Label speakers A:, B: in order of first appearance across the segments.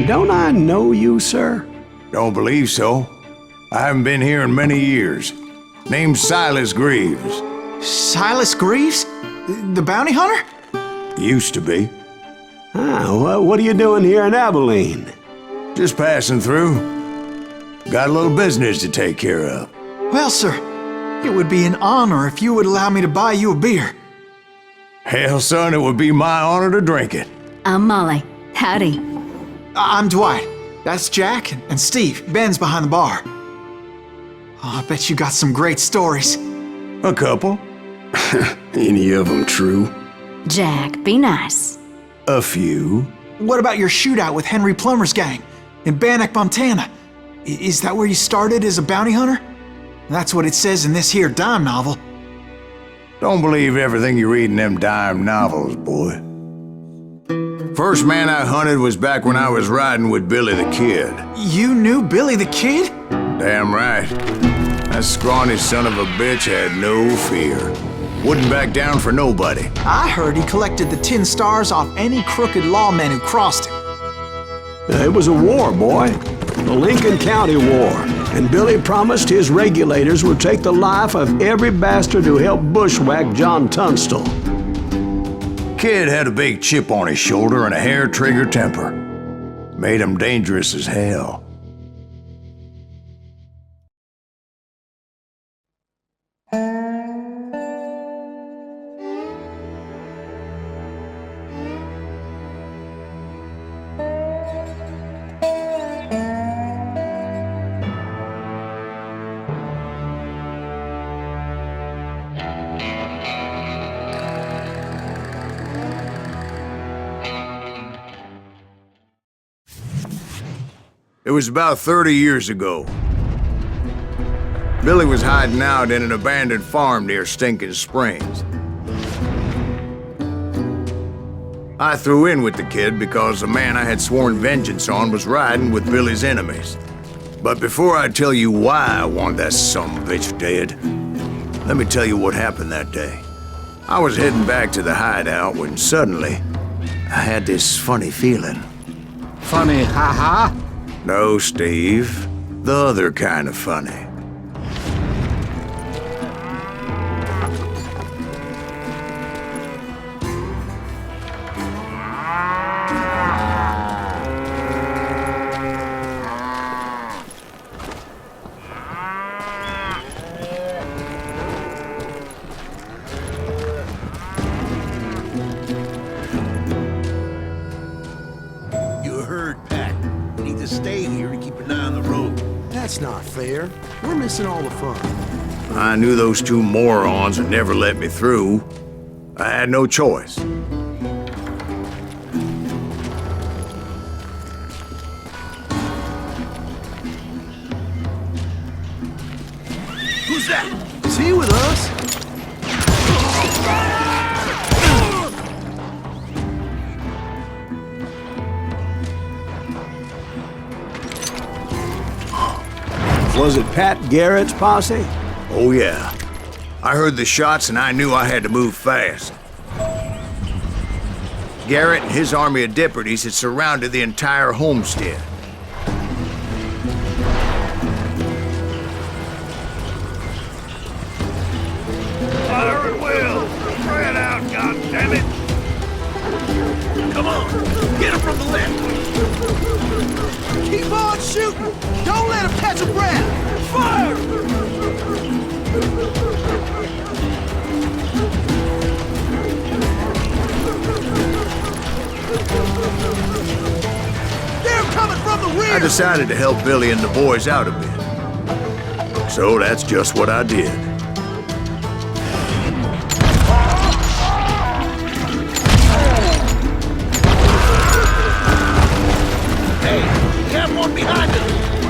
A: Don't I know you, sir?
B: Don't believe so. I haven't been here in many years. Name's Silas Greaves.
C: Silas Greaves? The bounty hunter?
B: Used to be.
A: Ah, what are you doing here in Abilene?
B: Just passing through. Got a little business to take care of.
C: Well, sir, it would be an honor if you would allow me to buy you a beer.
B: Hell, son, it would be my honor to drink it.
D: I'm Molly. Howdy.
C: I'm Dwight. That's Jack and Steve. Ben's behind the bar. Oh, I bet you got some great stories.
B: A couple.
A: Any of them true?
D: Jack, be nice.
B: A few.
C: What about your shootout with Henry Plummer's gang in Bannock, Montana? Is that where you started as a bounty hunter? That's what it says in this here dime novel.
B: Don't believe everything you read in them dime novels, boy. First man I hunted was back when I was riding with Billy the Kid.
C: You knew Billy the Kid?
B: Damn right. That scrawny son of a bitch had no fear. Wouldn't back down for nobody.
C: I heard he collected the 10 stars off any crooked lawmen who crossed him.
A: It was a war, boy. The Lincoln County War. And Billy promised his regulators would take the life of every bastard who helped bushwhack John Tunstall.
B: Kid had a big chip on his shoulder and a hair-trigger temper. Made him dangerous as hell. It was about 30 years ago. Billy was hiding out in an abandoned farm near Stinking Springs. I threw in with the kid because the man I had sworn vengeance on was riding with Billy's enemies. But before I tell you why I want that sumbitch dead, let me tell you what happened that day. I was heading back to the hideout when suddenly I had this funny feeling.
E: Funny, ha-ha?
B: No, Steve. The other kind of funny.
F: Stay here and keep an eye on the road.
G: That's not fair. We're missing all the fun.
B: I knew those two morons would never let me through. I had no choice.
F: Who's that?
G: Is he with us?
A: Was it Pat Garrett's posse?
B: Oh, yeah. I heard the shots and I knew I had to move fast. Garrett and his army of deputies had surrounded the entire homestead.
F: Fire at will! Try it out, goddammit! Come on! Get him from the left!
G: Keep on shooting! Don't let him catch a breath! Fire! They're coming from the rear!
B: I decided to help Billy and the boys out a bit. So that's just what I did.
F: One behind us!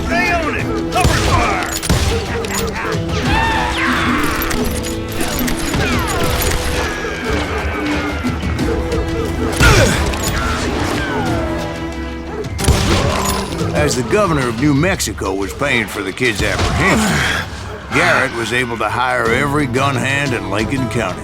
F: Stay on it! Cover fire!
B: As the governor of New Mexico was paying for the kid's apprehension, Garrett was able to hire every gun hand in Lincoln County.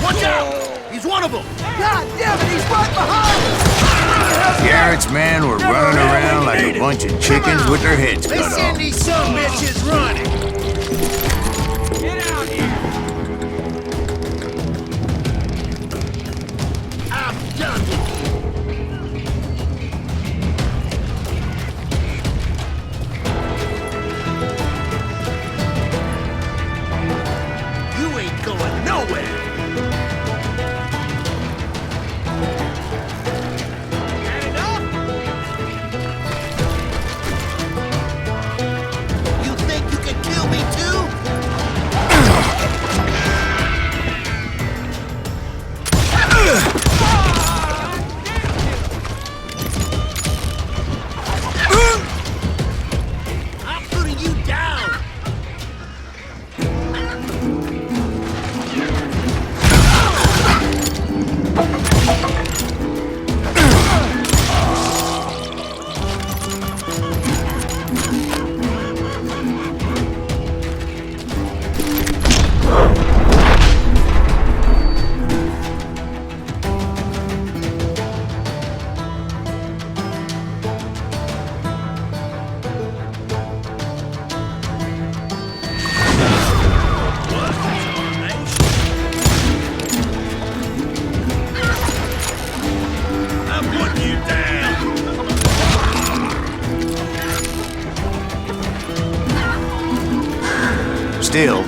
G: Watch out! He's one of them! God damn it, he's right behind us!
B: Garrett's men were running around like a bunch of chickens with their heads
G: They
B: cut
G: send
B: off.
G: these some bitches running!
F: Get out here!
G: I'm done with you! You ain't going nowhere! Had enough? You think you can kill me too? I'm putting you down! I'm putting you down!
B: Still,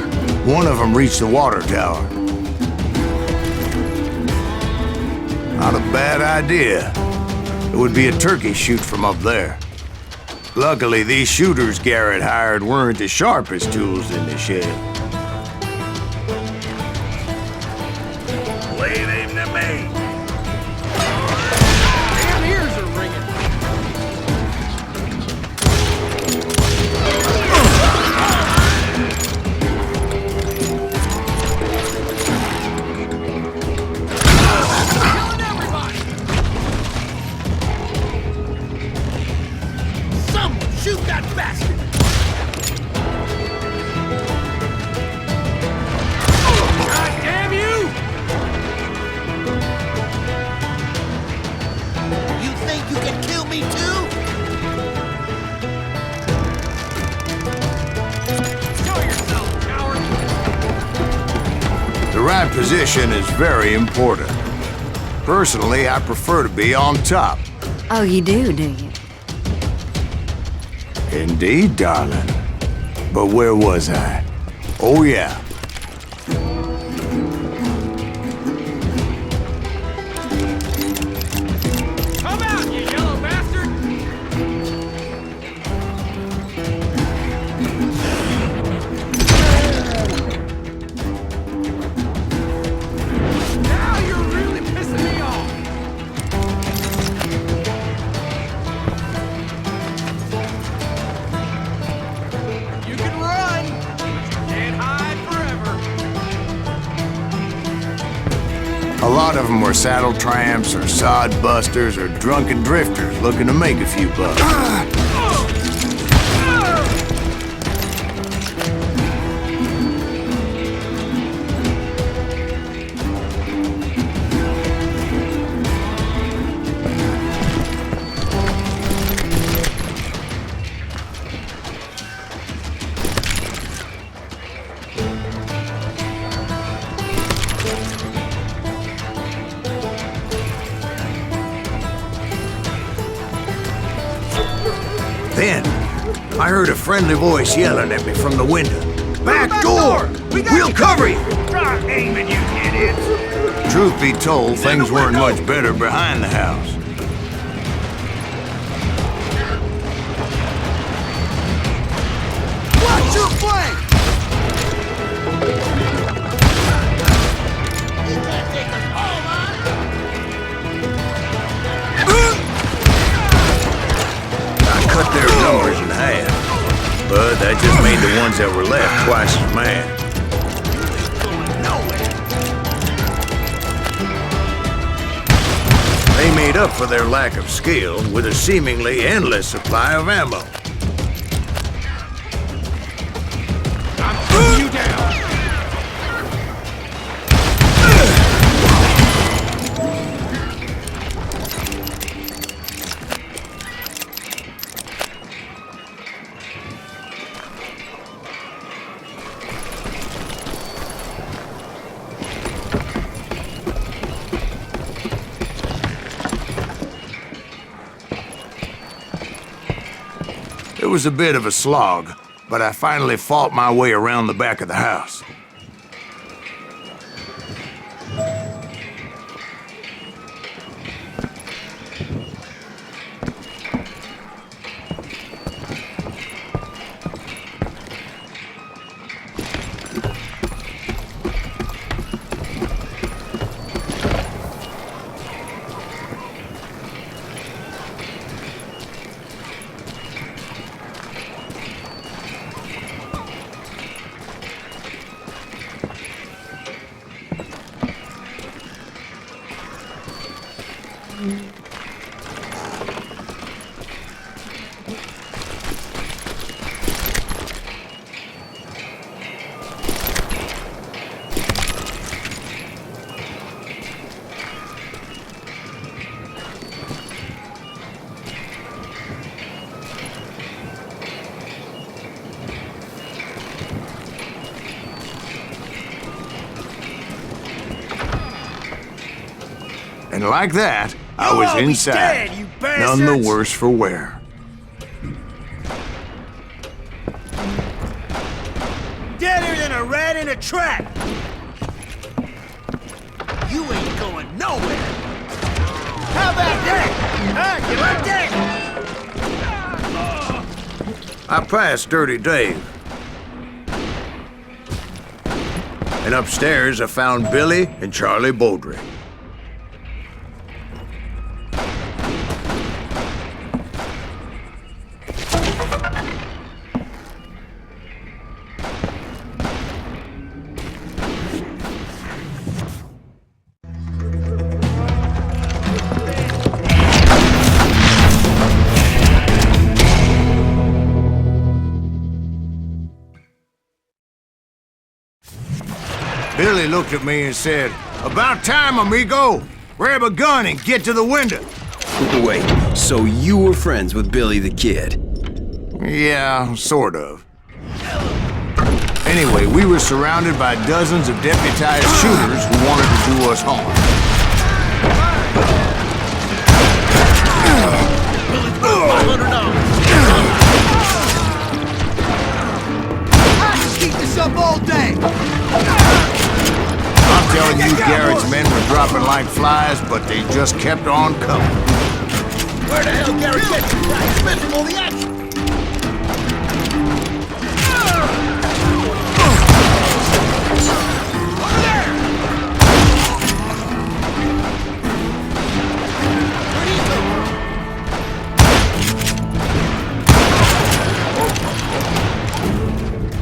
B: one of them reached the water tower. Not a bad idea. It would be a turkey shoot from up there. Luckily, these shooters Garrett hired weren't the sharpest tools in the shed.
F: Leave him to me!
G: Damn ears are ringing! Killing everybody! Someone shoot that bastard!
F: God damn you!
G: You think you can kill me too?
F: Show yourself, coward!
B: The right position is very important. Personally, I prefer to be on top.
D: Oh, you do you?
B: Indeed, darling. But where was I? Oh, yeah.
F: Come out, you yellow bastard! Now you're really pissing me off! You can run, but you can't hide forever.
B: A lot of them were saddle tramps or sod busters or drunken drifters looking to make a few bucks. Then, I heard a friendly voice yelling at me from the window. Back door! We'll cover you!
F: Stop aiming, you idiots!
B: Truth be told, things weren't much better behind the house.
G: Watch your flank! You can't take us all on!
B: I cut their numbers in half, but that just made the ones that were left twice as mad. They made up for their lack of skill with a seemingly endless supply of ammo.
F: I'm putting you down!
B: was a bit of a slog, but I finally fought my way around the back of the house. And like that, I was inside, none the worse for wear.
G: Deader than a rat in a trap! You ain't going nowhere! How about that? Huh? You like that?
B: I passed Dirty Dave. And upstairs I found Billy and Charlie Beaudry. Billy looked at me and said, "About time, amigo! Grab a gun and get to the window."
H: Wait, so you were friends with Billy the Kid?
B: Yeah, sort of. Anyway, we were surrounded by dozens of deputized shooters who wanted to do us harm.
G: I can keep this up all day!
B: I'm telling you, Garrett's men were dropping like flies, but they just kept on coming.
G: Where the hell Garrett gets you? He's missing all the action! Over there!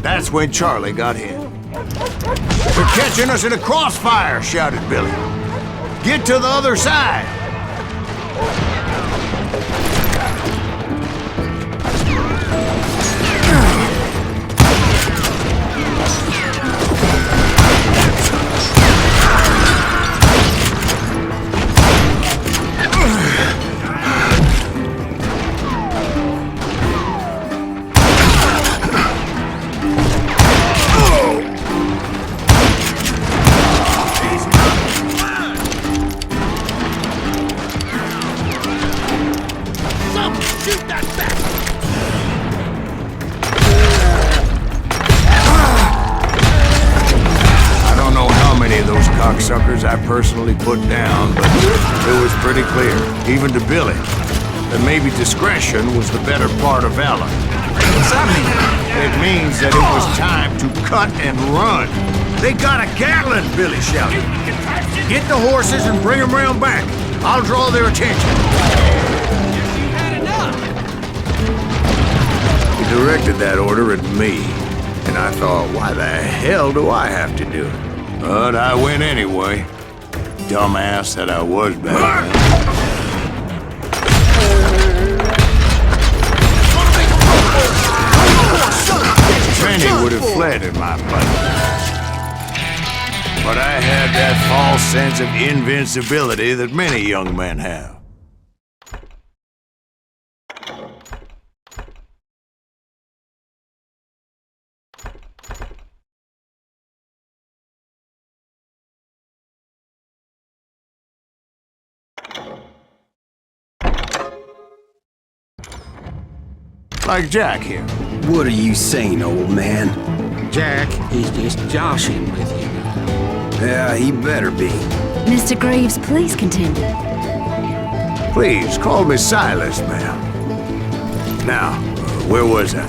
B: That's when Charlie got hit. "They're catching us in a crossfire!" shouted Billy. "Get to the other side!" Cocksuckers I personally put down, but it was pretty clear, even to Billy, that maybe discretion was the better part of valor.
C: What's that mean?
B: It means that it was time to cut and run. "They got a Gatlin!" Billy shouted. "Get the horses and bring them round back. I'll draw their attention." He directed that order at me, and I thought, why the hell do I have to do it? But I went anyway. Dumbass that I was back then. Many would have fled in my place. But I had that false sense of invincibility that many young men have. Like Jack here.
H: What are you saying, old man?
E: Jack, he's just joshing with you.
H: Yeah, he better be.
D: Mr. Graves, please continue.
B: Please, call me Silas, ma'am. Now, where was I?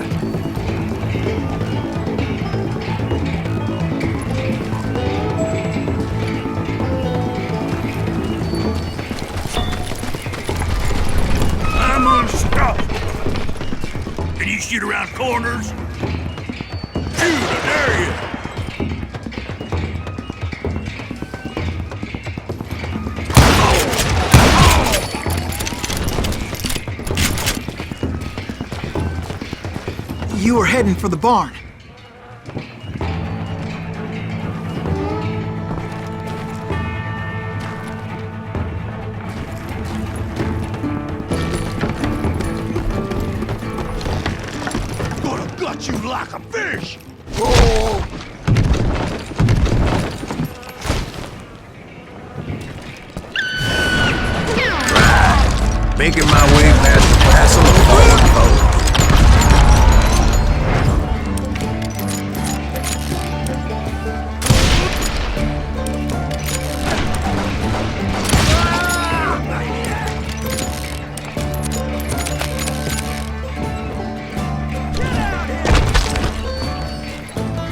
F: I'm unstoppable. Can you shoot around corners? Shoot, I dare you.
C: You were heading for the barn.
F: Gonna gut you like a fish.
B: Making my way past the castle of fallen foe.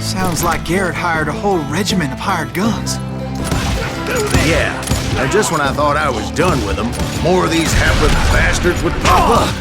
C: Sounds like Garrett hired a whole regiment of hired guns.
B: Yeah, and just when I thought I was done with them, more of these hapless bastards would pop up.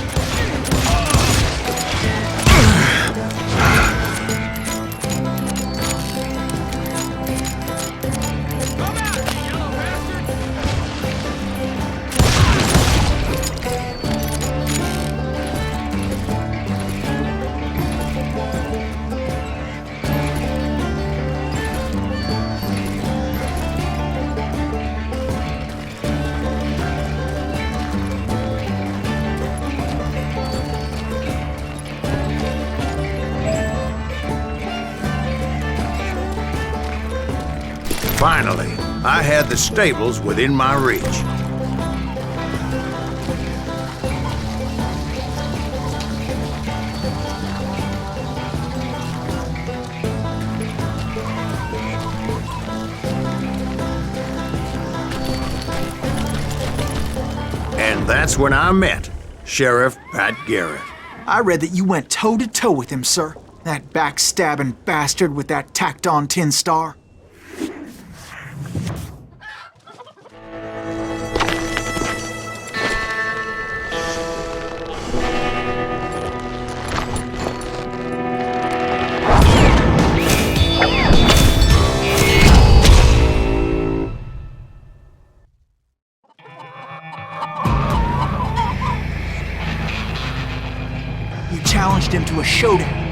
B: Finally, I had the stables within my reach. And that's when I met Sheriff Pat Garrett.
C: I read that you went toe-to-toe with him, sir. That backstabbing bastard with that tacked-on tin star. You challenged him to a showdown.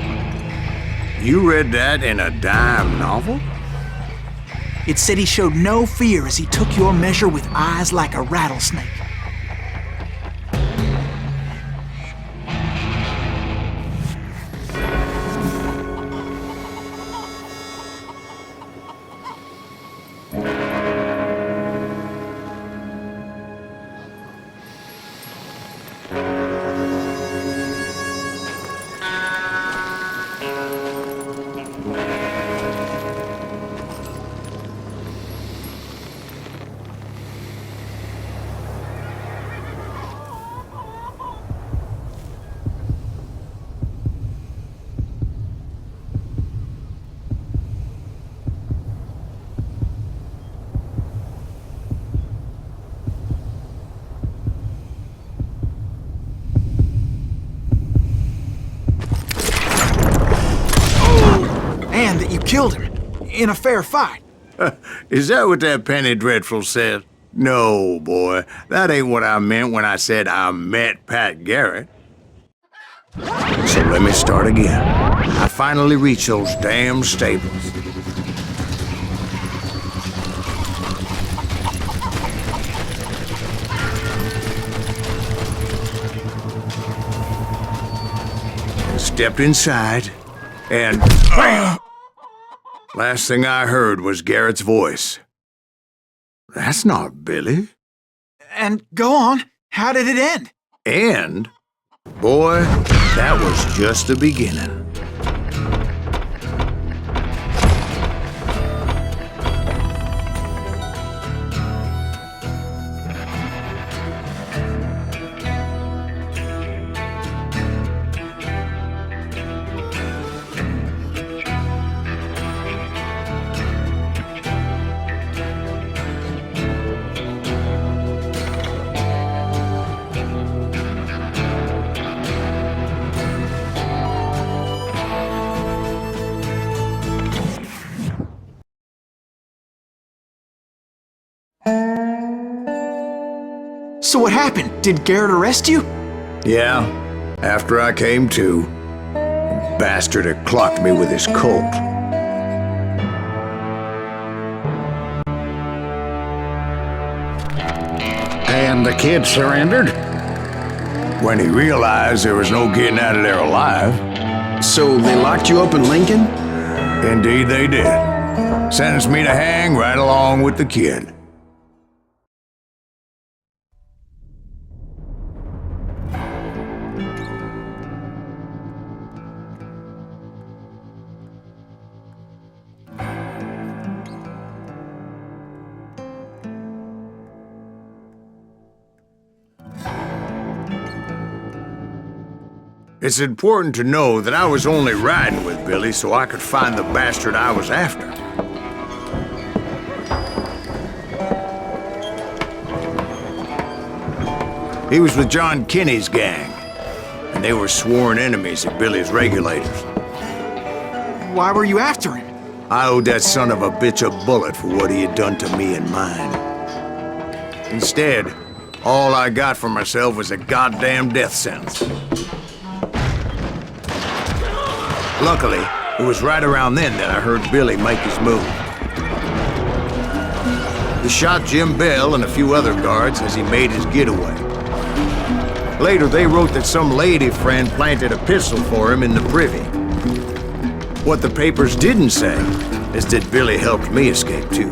B: You read that in a dime novel?
C: It said he showed no fear as he took your measure with eyes like a rattlesnake. And that you killed him in a fair fight.
B: Is that what that Penny Dreadful said? No, boy. That ain't what I meant when I said I met Pat Garrett. So let me start again. I finally reached those damn stables. Stepped inside, and bam! Last thing I heard was Garrett's voice. That's not Billy.
C: And go on, how did it end?
B: And, boy, that was just the beginning.
C: So what happened? Did Garrett arrest you?
B: Yeah, after I came to, the bastard had clocked me with his Colt.
E: And the kid surrendered?
B: When he realized there was no getting out of there alive.
H: So they locked you up in Lincoln?
B: Indeed they did. Sentenced me to hang right along with the kid. It's important to know that I was only riding with Billy so I could find the bastard I was after. He was with John Kinney's gang, and they were sworn enemies of Billy's regulators.
C: Why were you after him?
B: I owed that son of a bitch a bullet for what he had done to me and mine. Instead, all I got for myself was a goddamn death sentence. Luckily, it was right around then that I heard Billy make his move. He shot Jim Bell and a few other guards as he made his getaway. Later, they wrote that some lady friend planted a pistol for him in the privy. What the papers didn't say is that Billy helped me escape too.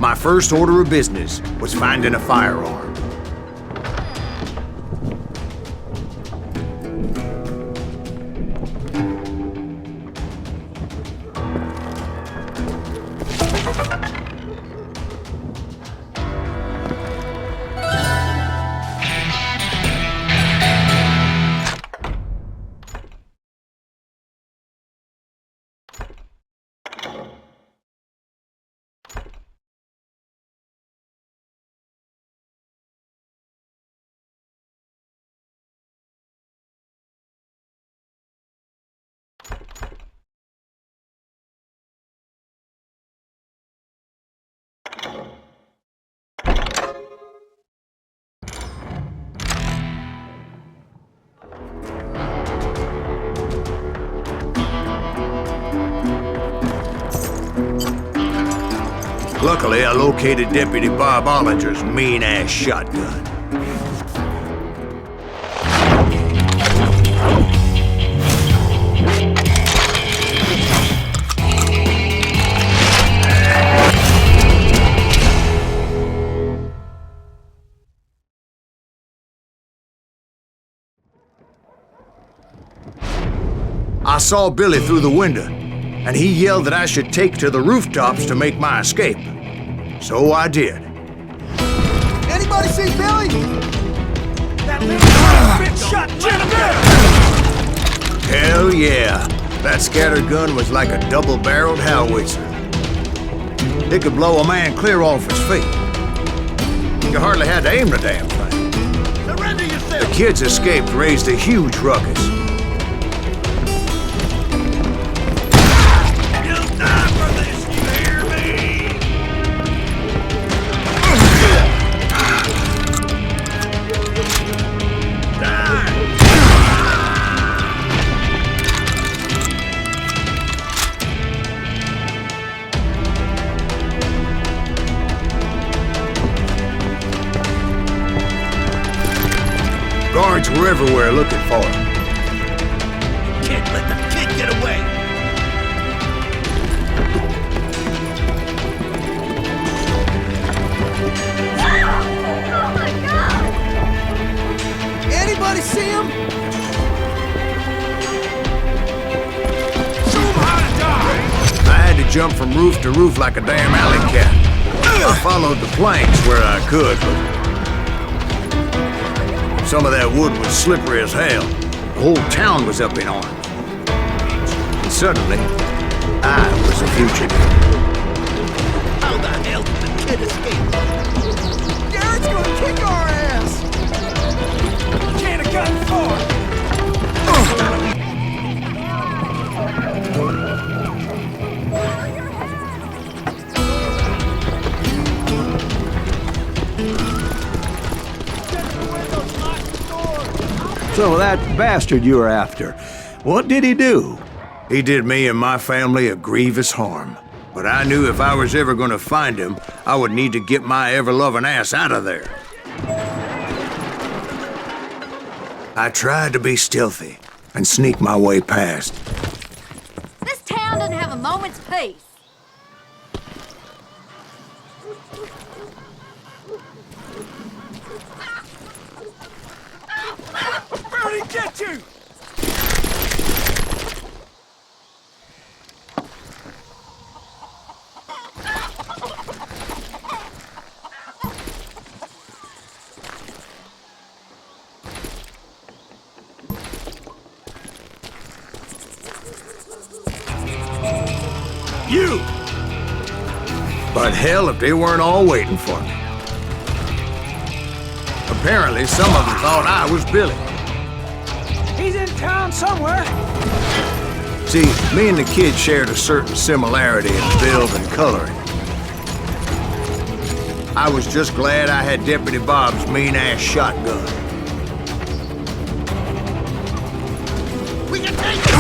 B: My first order of business was finding a firearm. Luckily, I located Deputy Bob Ollinger's mean-ass shotgun. I saw Billy through the window, and he yelled that I should take to the rooftops to make my escape. So I did.
G: Anybody see Billy?
F: That little bitch shot Jim Bell!
B: Hell yeah. That scattergun was like a double-barreled howitzer. It could blow a man clear off his feet. You hardly had to aim the damn thing.
F: Surrender yourself!
B: The kids escaped raised a huge ruckus.
F: You'll die for this, you hear me?
B: Guards were everywhere looking for him.
F: Can't let the kid get away!
B: jump from roof to roof like a damn alley cat. I followed the planks where I could, but some of that wood was slippery as hell. The whole town was up in arms. And suddenly, I was a fugitive.
G: How the hell did the kid escape? Garrett's gonna kick our ass! Can't have gotten far!
A: So that bastard you were after, what did he do?
B: He did me and my family a grievous harm. But I knew if I was ever gonna find him, I would need to get my ever-loving ass out of there. I tried to be stealthy and sneak my way past.
D: This town doesn't have a moment's peace.
G: Where'd he get you?
B: You! But hell if they weren't all waiting for me. Apparently, some of them thought I was Billy.
G: He's in town somewhere.
B: See, me and the kid shared a certain similarity in build and coloring. I was just glad I had Deputy Bob's mean-ass shotgun.
G: We can take it!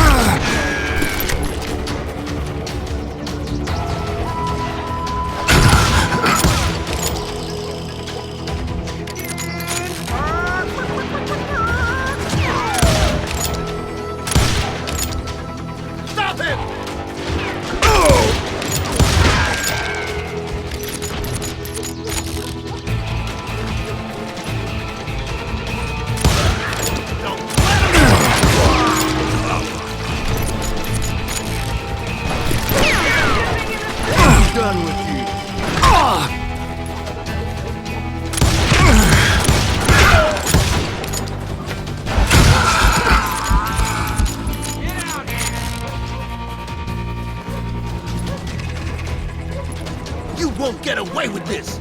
G: You won't get away with this!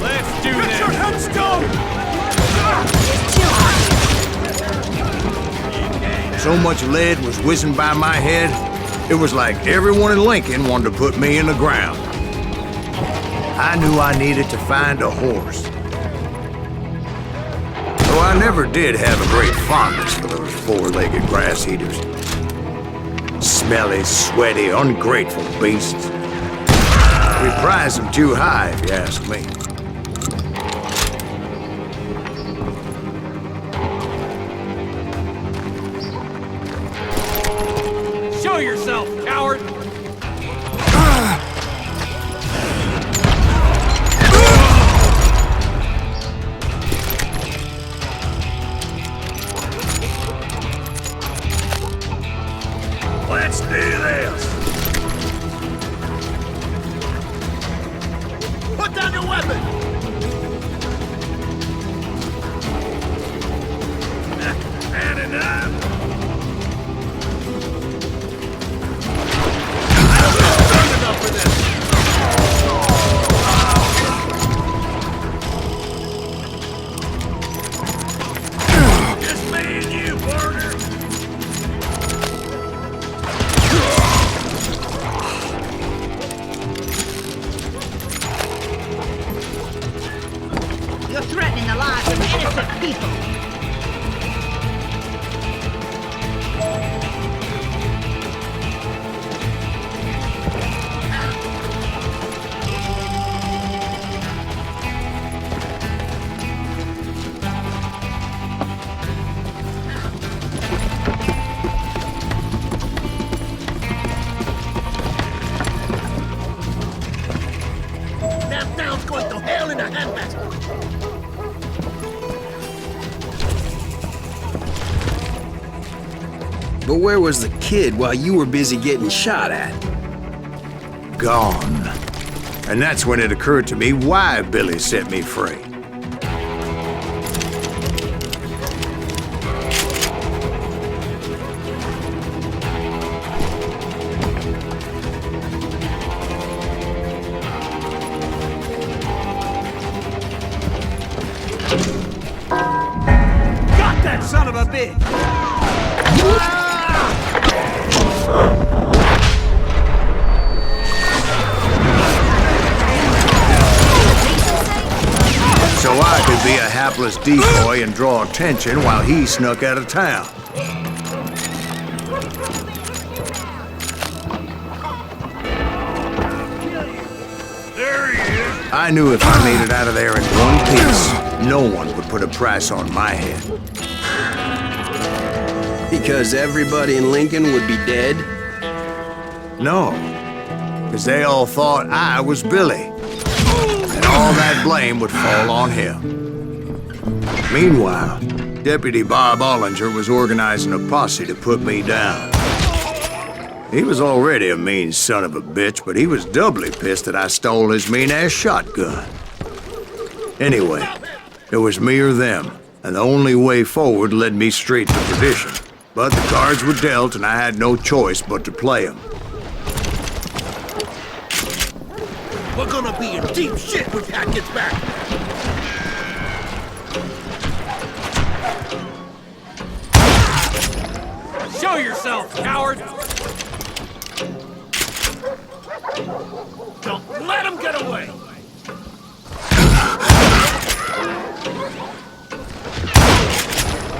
F: Let's do
G: Get
F: this!
G: your headstone!
B: So much lead was whizzing by my head, it was like everyone in Lincoln wanted to put me in the ground. I knew I needed to find a horse. Though I never did have a great fondness for those four-legged grass eaters. Smelly, sweaty, ungrateful beasts. We prize them too high, if you ask me.
F: Show yourself, coward!
B: Let's do this!
G: Put down your weapon!
F: Man enough!
G: Enough for this!
F: Just me and you, partner!
I: You're threatening the lives of innocent people.
G: all in a handbasket.
H: But where was the kid while you were busy getting shot at?
B: Gone. And that's when it occurred to me why Billy set me free.
F: Got that son of a bitch!
B: So I could be a hapless decoy and draw attention while he snuck out of town.
F: There he is!
B: I knew if I made it out of there in one piece, no one would put a price on my head.
H: Because everybody in Lincoln would be dead?
B: No, because they all thought I was Billy. And all that blame would fall on him. Meanwhile, Deputy Bob Ollinger was organizing a posse to put me down. He was already a mean son of a bitch, but he was doubly pissed that I stole his mean-ass shotgun. Anyway, it was me or them, and the only way forward led me straight to perdition. But the cards were dealt, and I had no choice but to play them.
G: We're gonna be in deep shit when Pat gets back.
F: Show yourself, coward! Don't let him get away!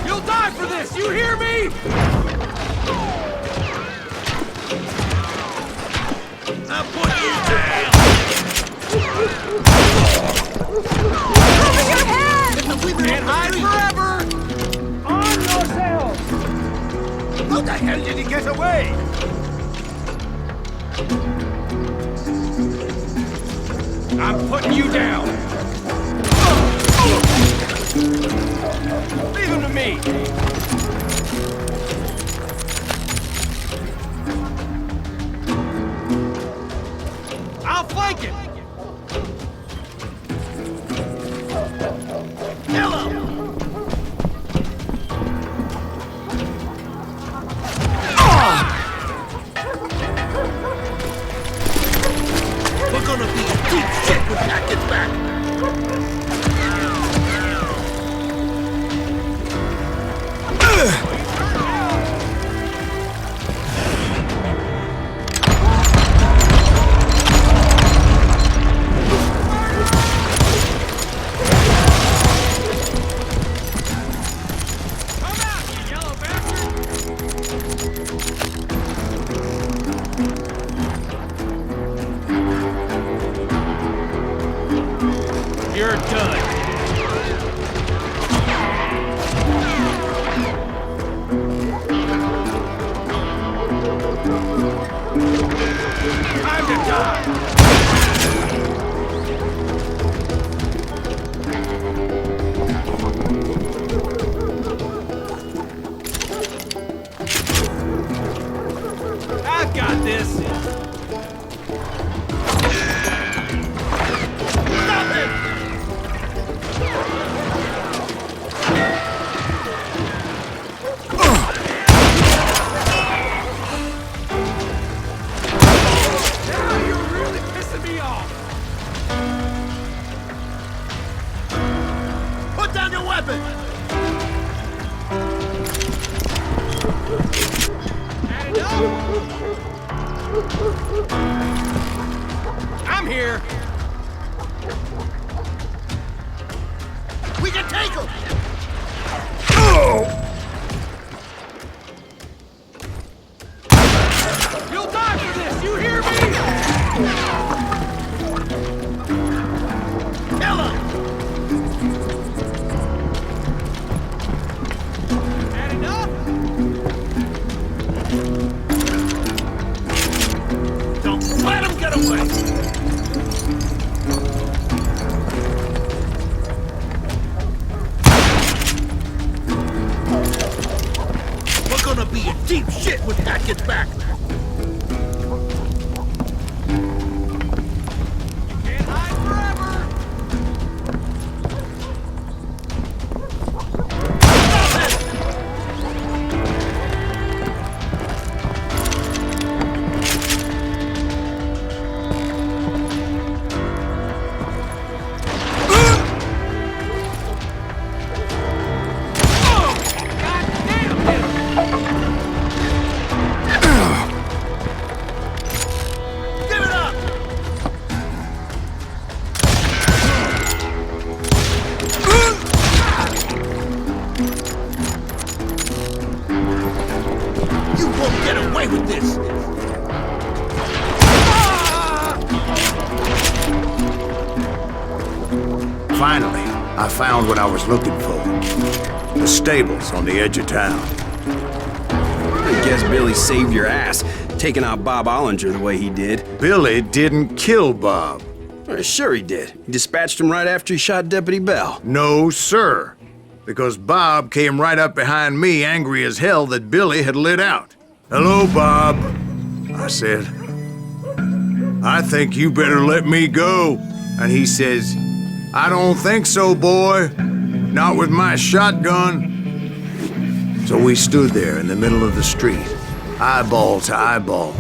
F: You'll die for this, you hear me?
G: I'm putting you down.
D: Cover your head!
F: Can't hide forever! On yourself!
G: How the hell did he get away?
F: I'm putting you down! Leave him to me! I'll flank him!
G: Kill him! We're gonna be in deep shit when Pat gets back.
F: Come out, you yellow bastard! You're done. Time to die. I've got this. Stop it! Now you're really pissing me off.
G: Put down your weapon!
F: Add it up. I'm here.
G: We can take him!
F: You'll die for this. You hear me?
G: Kill him!
F: Add it up. Don't let him get away.
B: Finally, I found what I was looking for. The stables on the edge of town.
H: I guess Billy saved your ass, taking out Bob Ollinger the way he did.
B: Billy didn't kill Bob.
H: Well, sure he did. He dispatched him right after he shot Deputy Bell.
B: No, sir. Because Bob came right up behind me, angry as hell that Billy had lit out. "Hello, Bob," I said. "I think you better let me go." And he says, "I don't think so, boy. Not with my shotgun." So we stood there in the middle of the street, eyeball to eyeball.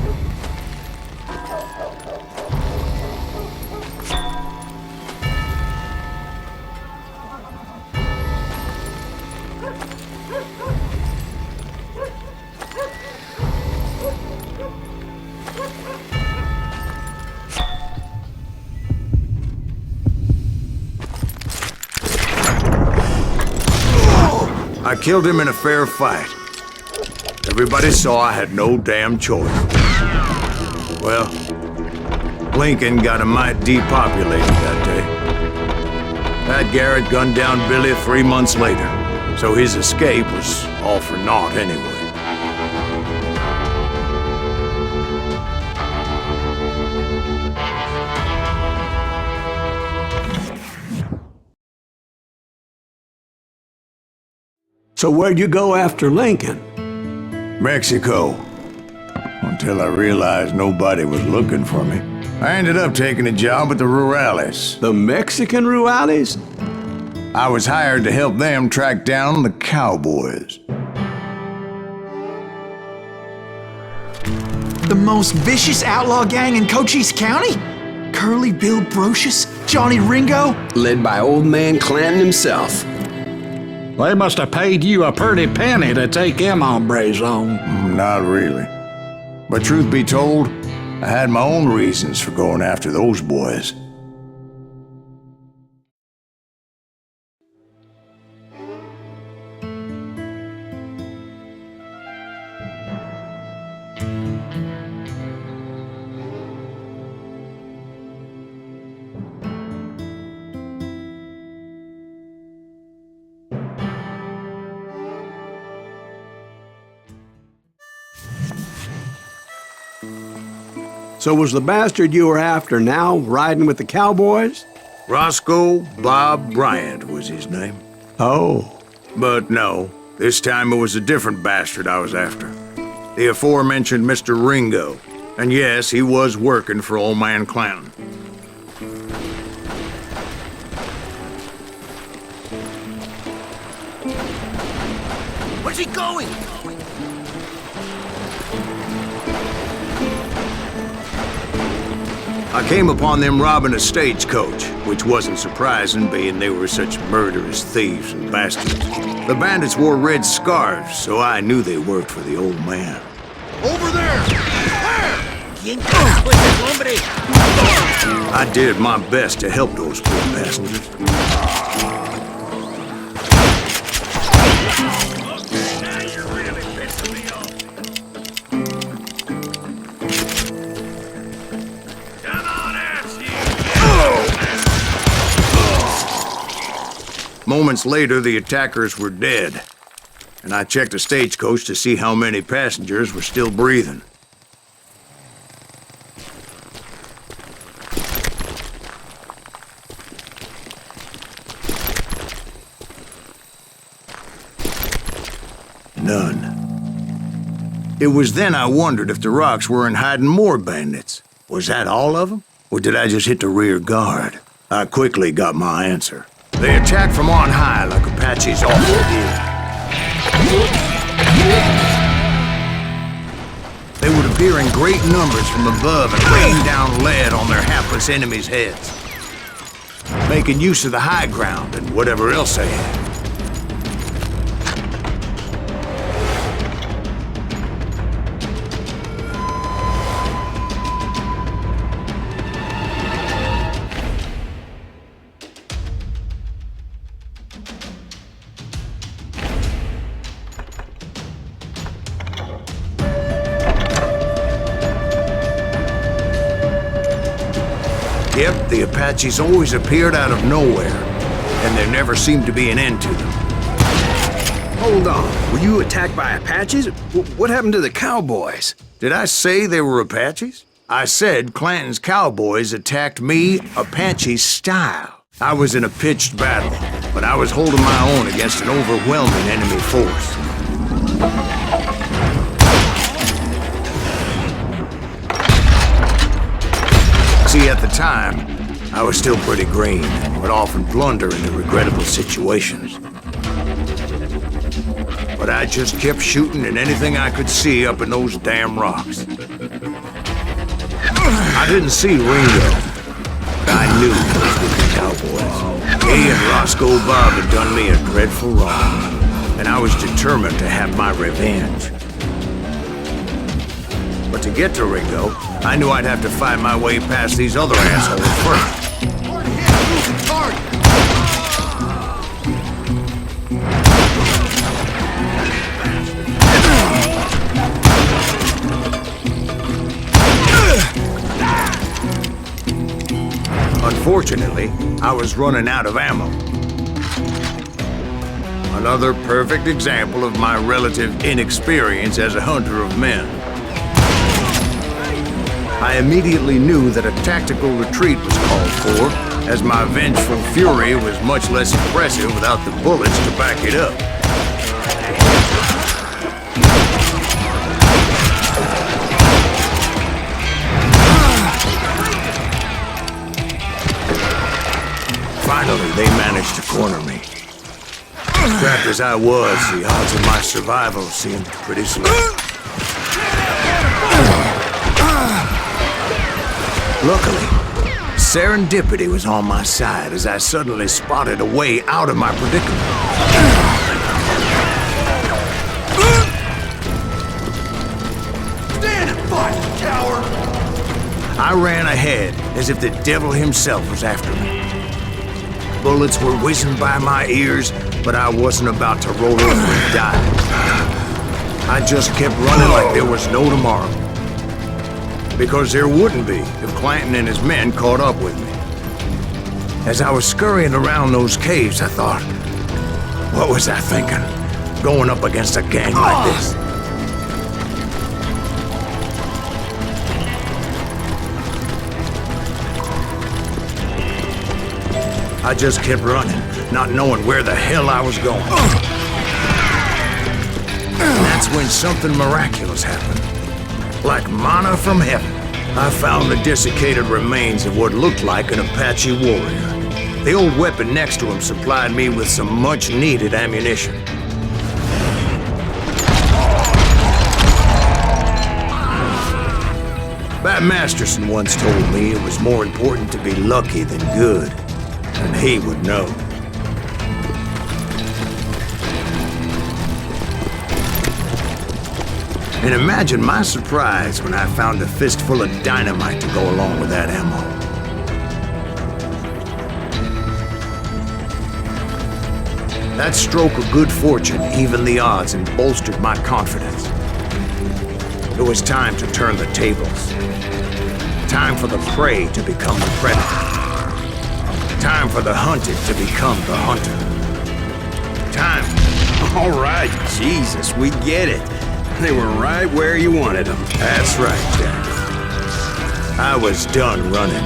B: I killed him in a fair fight. Everybody saw I had no damn choice. Well, Lincoln got a mite depopulated that day. Pat Garrett gunned down Billy 3 months later, so his escape was all for naught anyway.
A: So where'd you go after Lincoln?
B: Mexico. Until I realized nobody was looking for me. I ended up taking a job at the Rurales.
A: The Mexican Rurales?
B: I was hired to help them track down the cowboys.
C: The most vicious outlaw gang in Cochise County? Curly Bill Brocious? Johnny Ringo?
H: Led by old man Clanton himself.
E: They must have paid you a pretty penny to take them hombres on.
B: Not really. But truth be told, I had my own reasons for going after those boys.
A: So was the bastard you were after now riding with the cowboys?
B: Roscoe Bob Bryant was his name.
A: Oh.
B: But no, this time it was a different bastard I was after. The aforementioned Mr. Ringo. And yes, he was working for old man Clanton.
G: Where's he going?
B: I came upon them robbing a stagecoach, which wasn't surprising, being they were such murderous thieves and bastards. The bandits wore red scarves, so I knew they worked for the old man.
G: Over there! Where? ¿Quién carajo es el hombre?
B: I did my best to help those poor passengers.
F: Now you're really pissing me off. Come on out, you!
B: Moments later, the attackers were dead, and I checked the stagecoach to see how many passengers were still breathing. None. It was then I wondered if the rocks weren't hiding more bandits. Was that all of them? Or did I just hit the rear guard? I quickly got my answer. They attacked from on high like Apaches often did. They would appear in great numbers from above and rain down lead on their hapless enemies' heads, making use of the high ground and whatever else they had. Yep, the Apaches always appeared out of nowhere, and there never seemed to be an end to them.
H: Hold on. Were you attacked by Apaches? What happened to the cowboys?
B: Did I say they were Apaches? I said Clanton's cowboys attacked me Apache style. I was in a pitched battle, but I was holding my own against an overwhelming enemy force. See, at the time, I was still pretty green and would often blunder into regrettable situations. But I just kept shooting at anything I could see up in those damn rocks. I didn't see Ringo, but I knew those were the cowboys. He and Roscoe Bob had done me a dreadful wrong, and I was determined to have my revenge. But to get to Ringo, I knew I'd have to fight my way past these other assholes first. Unfortunately, I was running out of ammo. Another perfect example of my relative inexperience as a hunter of men. I immediately knew that a tactical retreat was called for, as my vengeful fury was much less impressive without the bullets to back it up. Finally, they managed to corner me. Trapped as I was, the odds of my survival seemed pretty slim. Luckily, serendipity was on my side as I suddenly spotted a way out of my predicament.
G: Stand and fight, coward!
B: I ran ahead as if the devil himself was after me. Bullets were whizzing by my ears, but I wasn't about to roll over and die. I just kept running like there was no tomorrow. Because there wouldn't be if Clanton and his men caught up with me. As I was scurrying around those caves, I thought, what was I thinking? Going up against a gang like this? I just kept running, not knowing where the hell I was going. And that's when something miraculous happened. Like manna from heaven, I found the desiccated remains of what looked like an Apache warrior. The old weapon next to him supplied me with some much-needed ammunition. Bat Masterson once told me it was more important to be lucky than good. And he would know. And imagine my surprise when I found a fistful of dynamite to go along with that ammo. That stroke of good fortune evened the odds and bolstered my confidence. It was time to turn the tables. Time for the prey to become the predator. Time for the hunted to become the hunter. Time.
H: All right, Jesus, we get it. They were right where you wanted them.
B: That's right, Jack. I was done running.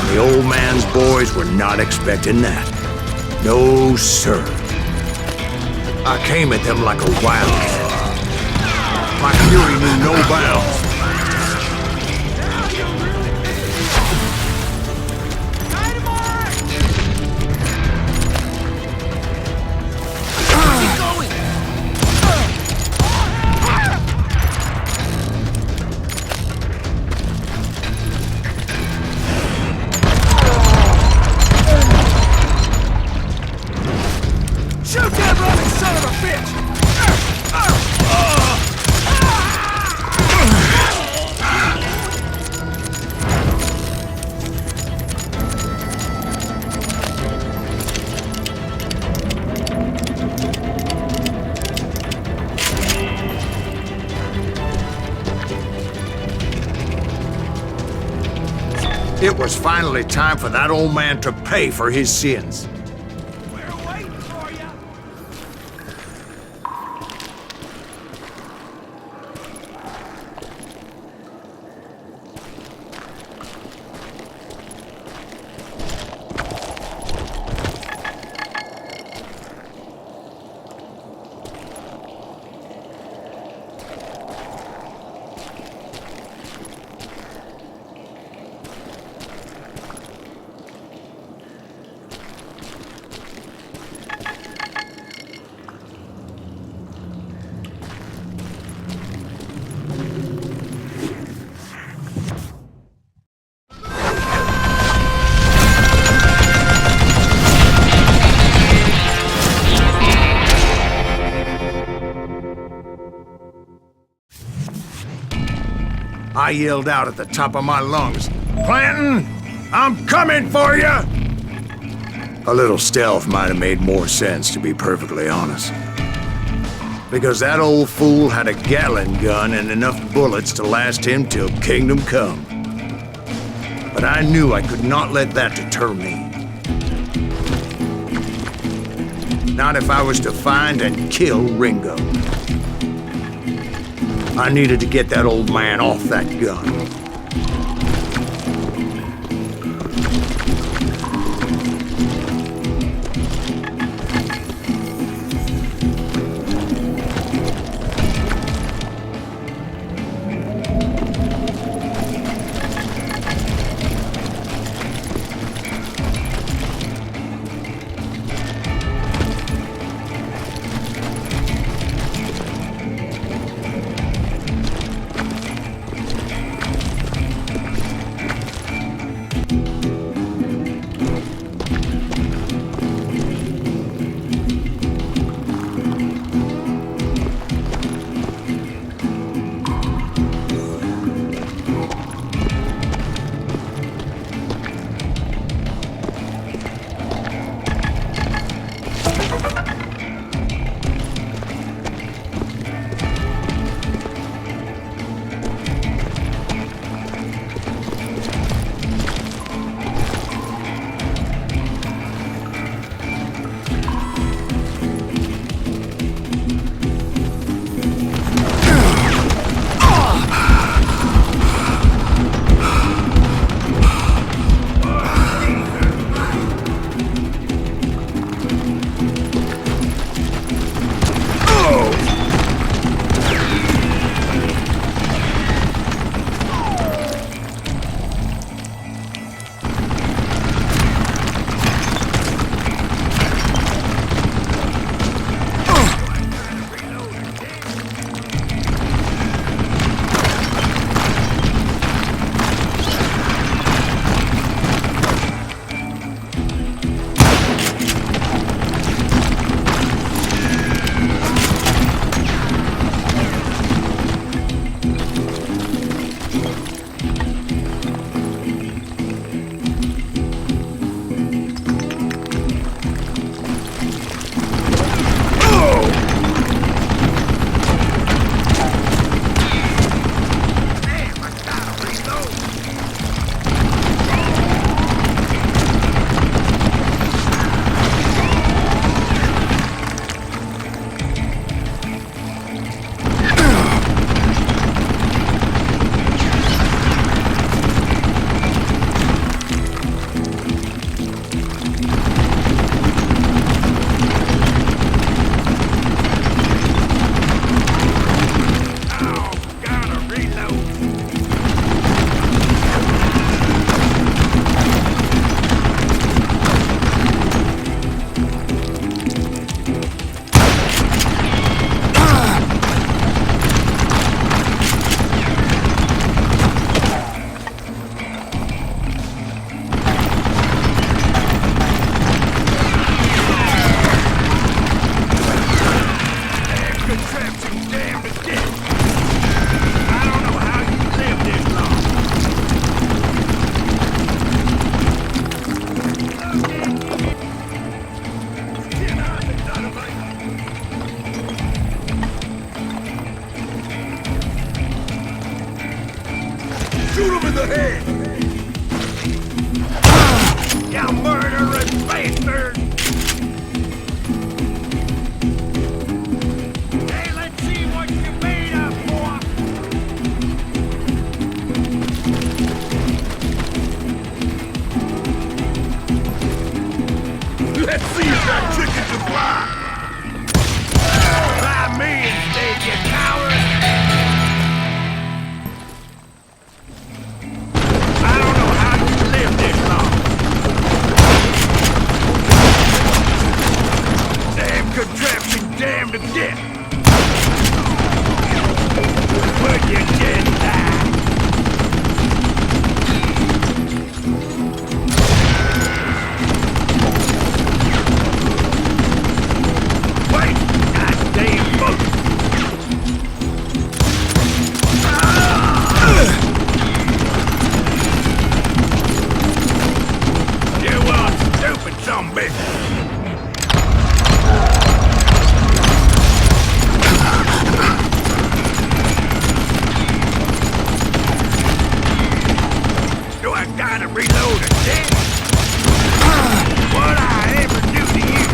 B: The old man's boys were not expecting that. No, sir. I came at them like a wildcat. My fury knew no bounds. It was finally time for that old man to pay for his sins. I yelled out at the top of my lungs, "Clanton, I'm coming for you!" A little stealth might have made more sense, to be perfectly honest. Because that old fool had a Gatling gun and enough bullets to last him till kingdom come. But I knew I could not let that deter me. Not if I was to find and kill Ringo. I needed to get that old man off that gun.
F: bitch! Do I gotta reload again? What I ever do to you?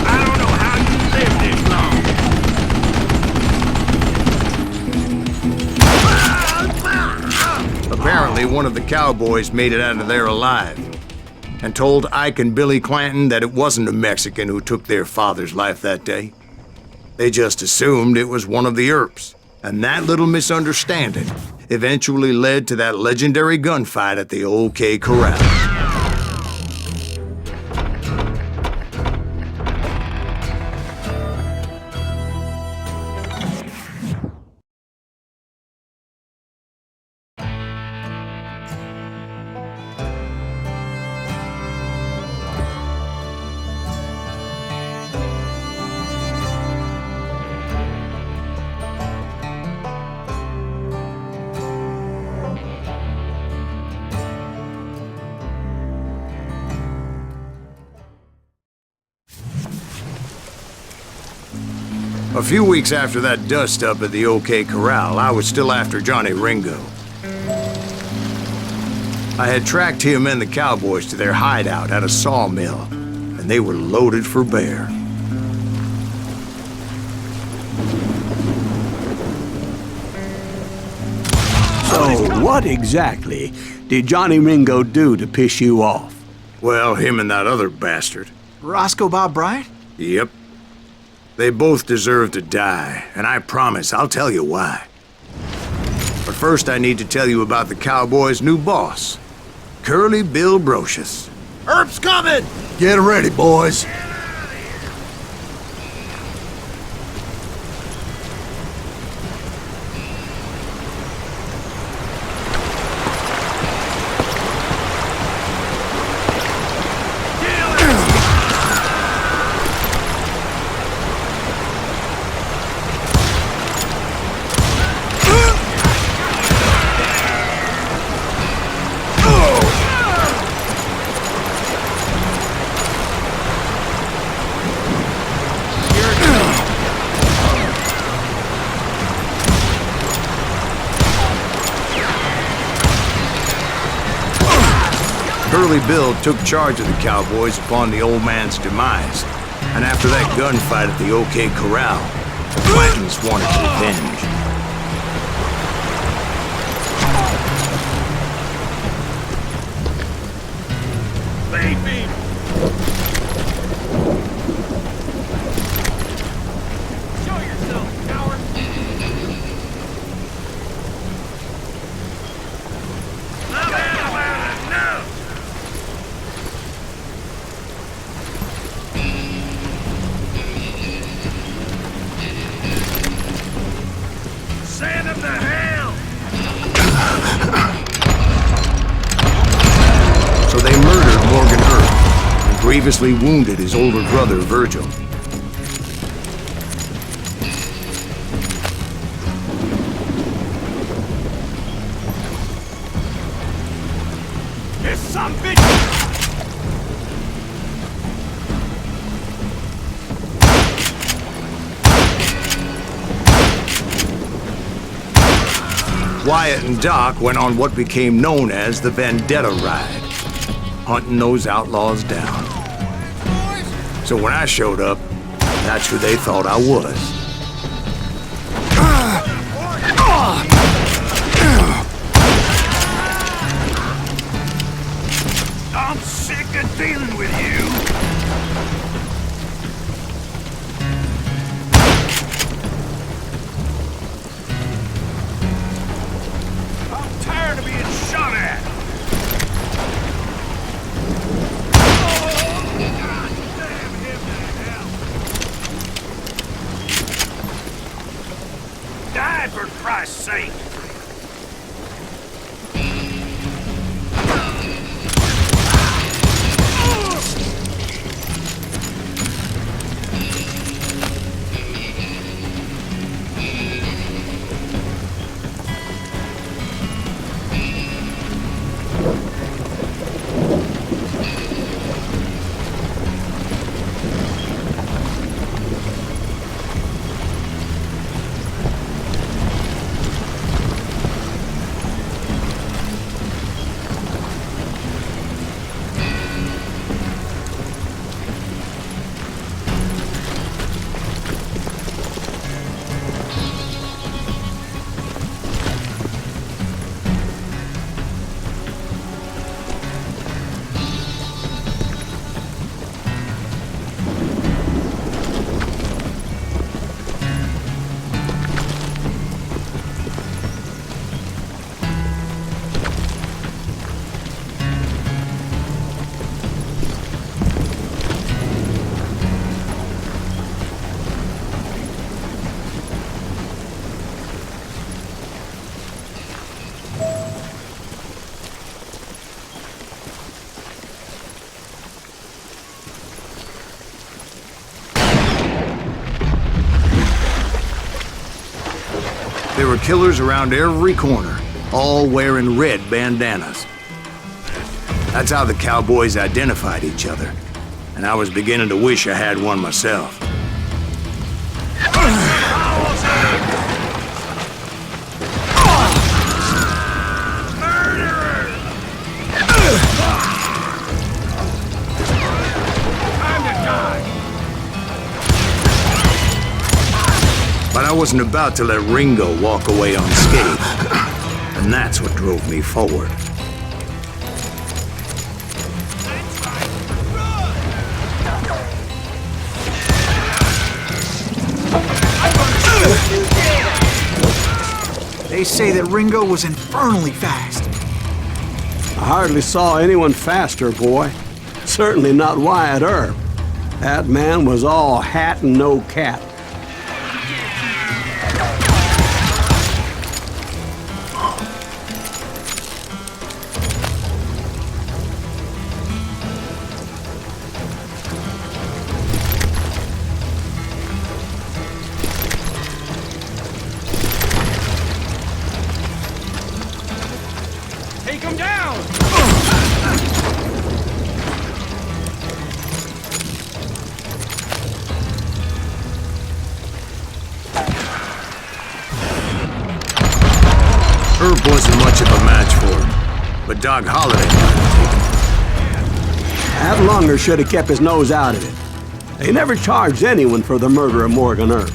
F: I don't know how you lived this long.
B: Apparently, one of the cowboys made it out of there alive and told Ike and Billy Clanton that it wasn't a Mexican who took their father's life that day. They just assumed it was one of the Earps, and that little misunderstanding eventually led to that legendary gunfight at the OK Corral. A few weeks after that dust-up at the OK Corral, I was still after Johnny Ringo. I had tracked him and the cowboys to their hideout at a sawmill, and they were loaded for bear.
A: So, what exactly did Johnny Ringo do to piss you off?
B: Well, him and that other bastard.
C: Roscoe Bob Bryant?
B: Yep. They both deserve to die, and I promise I'll tell you why. But first I need to tell you about the cowboys' new boss, Curly Bill Brocious.
G: Earp's coming!
B: Get ready, boys. Curly Bill took charge of the cowboys upon the old man's demise, and after that gunfight at the OK Corral, the Clantons wanted revenge.
F: Baby! Show yourself, coward! I've had about enough! Send him to hell!
B: So they murdered Morgan Earp and grievously wounded his older brother, Virgil.
F: This son of a bitch!
B: Wyatt and Doc went on what became known as the Vendetta Ride, hunting those outlaws down. So when I showed up, that's who they thought I was.
F: I'm sick of dealing with you! I'm tired of being shot at! God damn him to hell! Die for Christ's sake!
B: There were killers around every corner, all wearing red bandanas. That's how the cowboys identified each other, and I was beginning to wish I had one myself. But I wasn't about to let Ringo walk away unscathed, and that's what drove me forward.
C: They say that Ringo was infernally fast.
A: I hardly saw anyone faster, boy. Certainly not Wyatt Earp. That man was all hat and no cap.
F: Take him down!
B: Herb wasn't much of a match for him, but Doc Holliday
A: That Longer should have kept his nose out of it. They never charged anyone for the murder of Morgan Earp.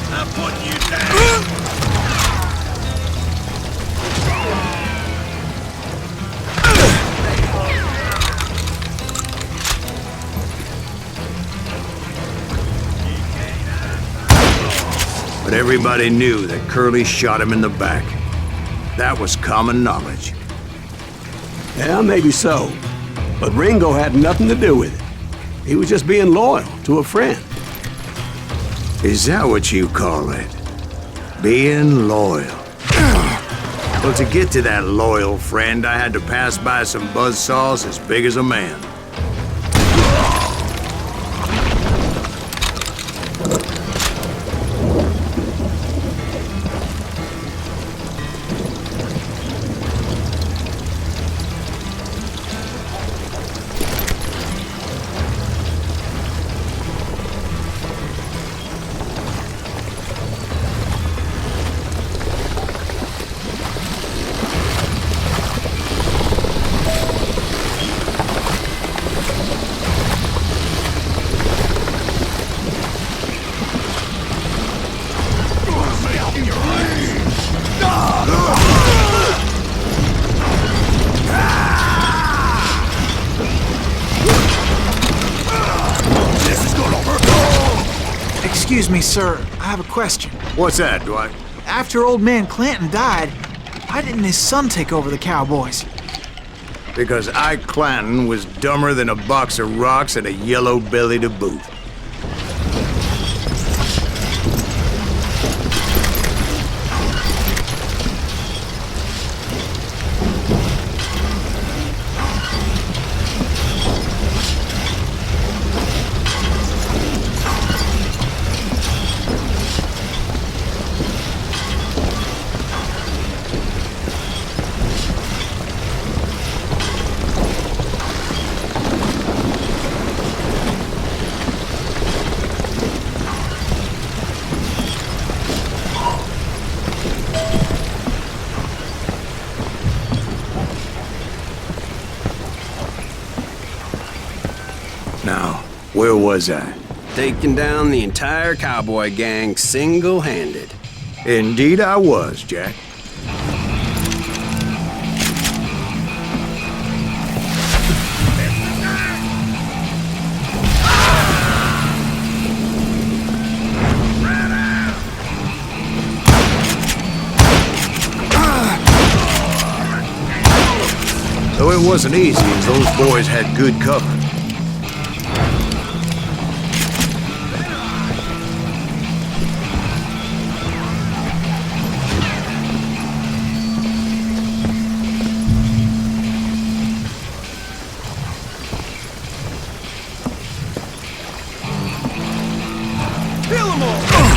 F: I'm putting you down!
B: But everybody knew that Curly shot him in the back. That was common knowledge.
A: Yeah, maybe so. But Ringo had nothing to do with it. He was just being loyal to a friend.
B: Is that what you call it? Being loyal. Well, to get to that loyal friend, I had to pass by some buzzsaws as big as a man.
C: Excuse me, sir. I have a question.
B: What's that, Dwight?
C: After old man Clanton died, why didn't his son take over the Cowboys?
B: Because Ike Clanton was dumber than a box of rocks and a yellow belly to boot. Now, where was I?
H: Taking down the entire cowboy gang single-handed.
B: Indeed I was, Jack. Though it wasn't easy, as those boys had good cover.
G: Kill them all!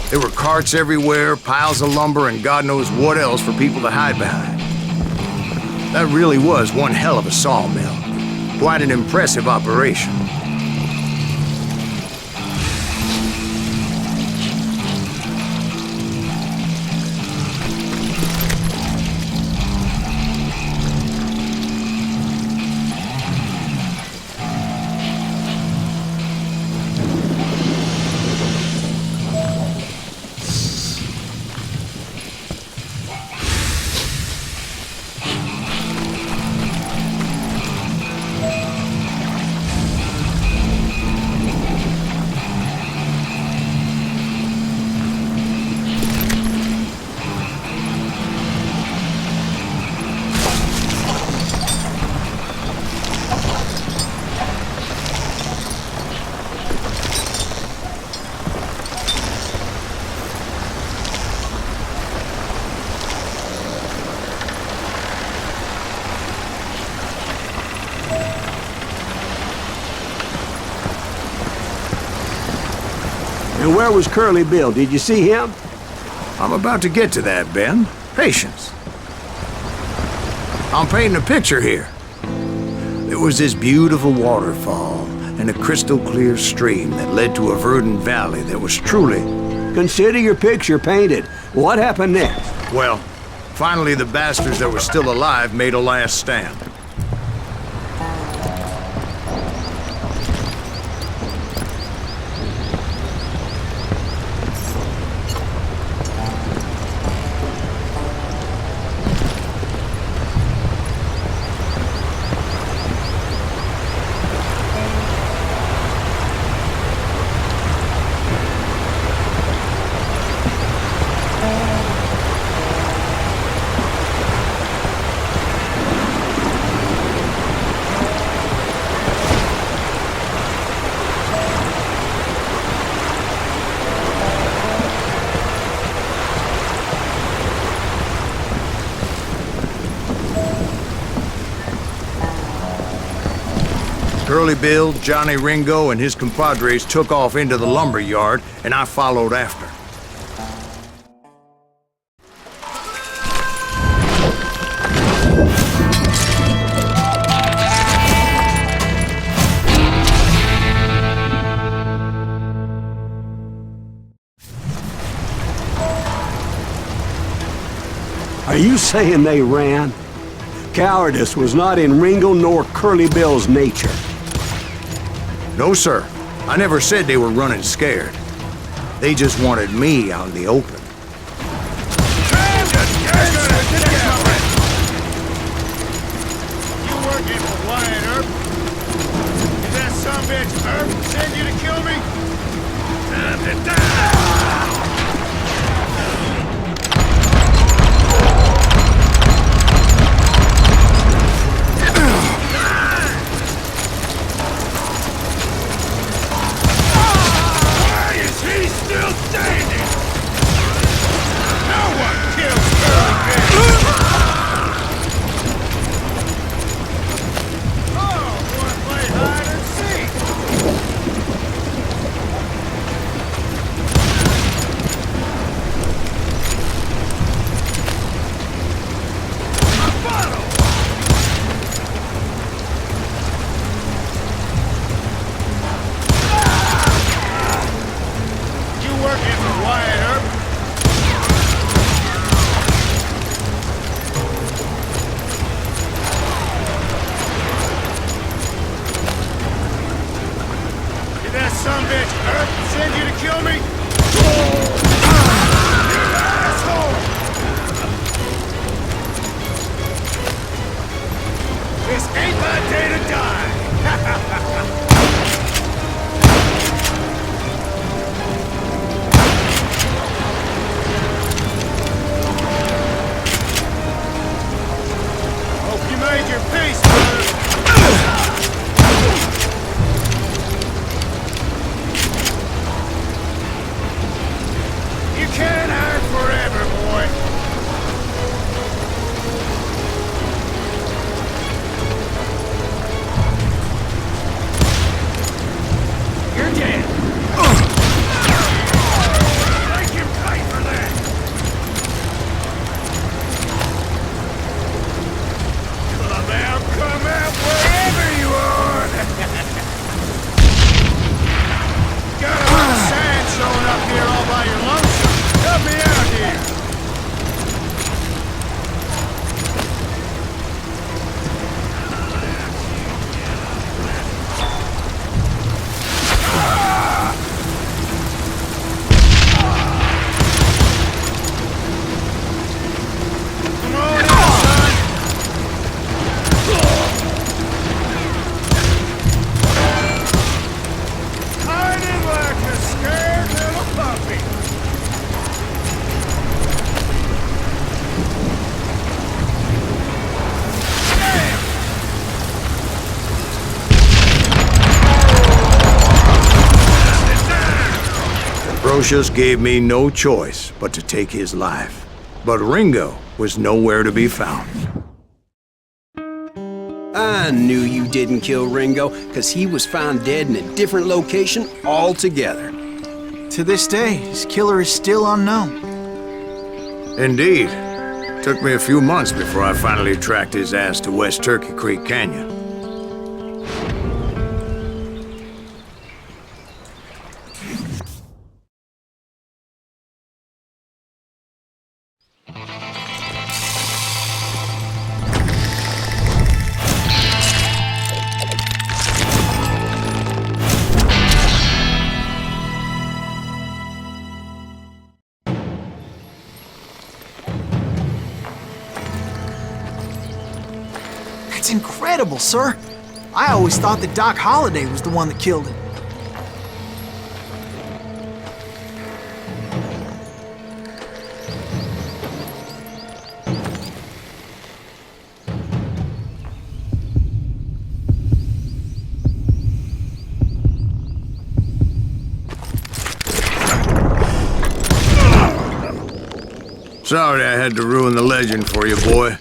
B: There were carts everywhere, piles of lumber, and God knows what else for people to hide behind. That really was one hell of a sawmill. Quite an impressive operation.
A: And where was Curly Bill? Did you see him?
B: I'm about to get to that, Ben. Patience. I'm painting a picture here. There was this beautiful waterfall and a crystal clear stream that led to a verdant valley that was truly...
A: Consider your picture painted. What happened next?
B: Well, finally the bastards that were still alive made a last stand. Curly Bill, Johnny Ringo, and his compadres took off into the lumber yard, and I followed after.
A: Are you saying they ran? Cowardice was not in Ringo nor Curly Bill's nature.
B: No, sir. I never said they were running scared. They just wanted me out in the open.
F: You working for Wyatt Earp? Is that sumbitch Earp send you to kill me? Time to die!
B: Brocious gave me no choice but to take his life. But Ringo was nowhere to be found.
H: I knew you didn't kill Ringo, because he was found dead in a different location altogether.
C: To this day, his killer is still unknown.
B: Indeed. Took me a few months before I finally tracked his ass to West Turkey Creek Canyon.
C: That's incredible, sir. I always thought that Doc Holliday was the one that killed him.
B: Sorry I had to ruin the legend for you, boy.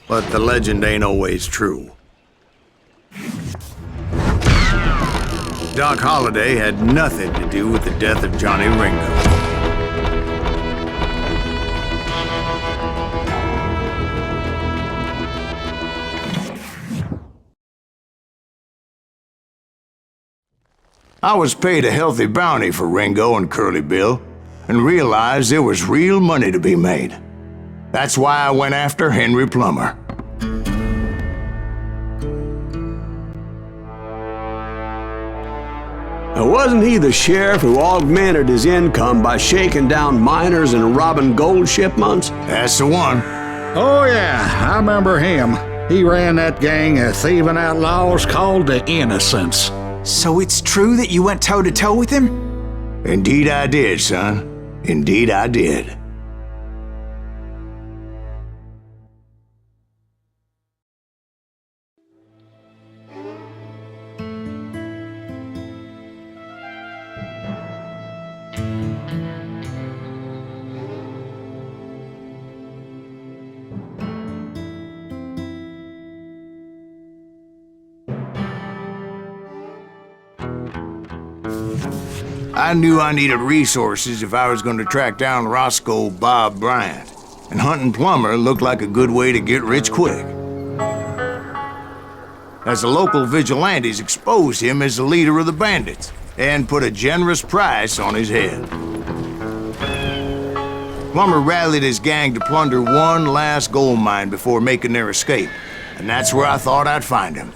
B: But the legend ain't always true. Doc Holliday had nothing to do with the death of Johnny Ringo. I was paid a healthy bounty for Ringo and Curly Bill, and realized there was real money to be made. That's why I went after Henry Plummer.
A: Now, wasn't he the sheriff who augmented his income by shaking down miners and robbing gold shipments?
B: That's the one.
E: Oh, yeah, I remember him. He ran that gang of thieving outlaws called the Innocents.
C: So it's true that you went toe-to-toe with him?
B: Indeed I did, son. Indeed I did. I knew I needed resources if I was going to track down Roscoe Bob Bryant, and hunting Plummer looked like a good way to get rich quick. As the local vigilantes exposed him as the leader of the bandits, and put a generous price on his head. Plummer rallied his gang to plunder one last gold mine before making their escape, and that's where I thought I'd find him.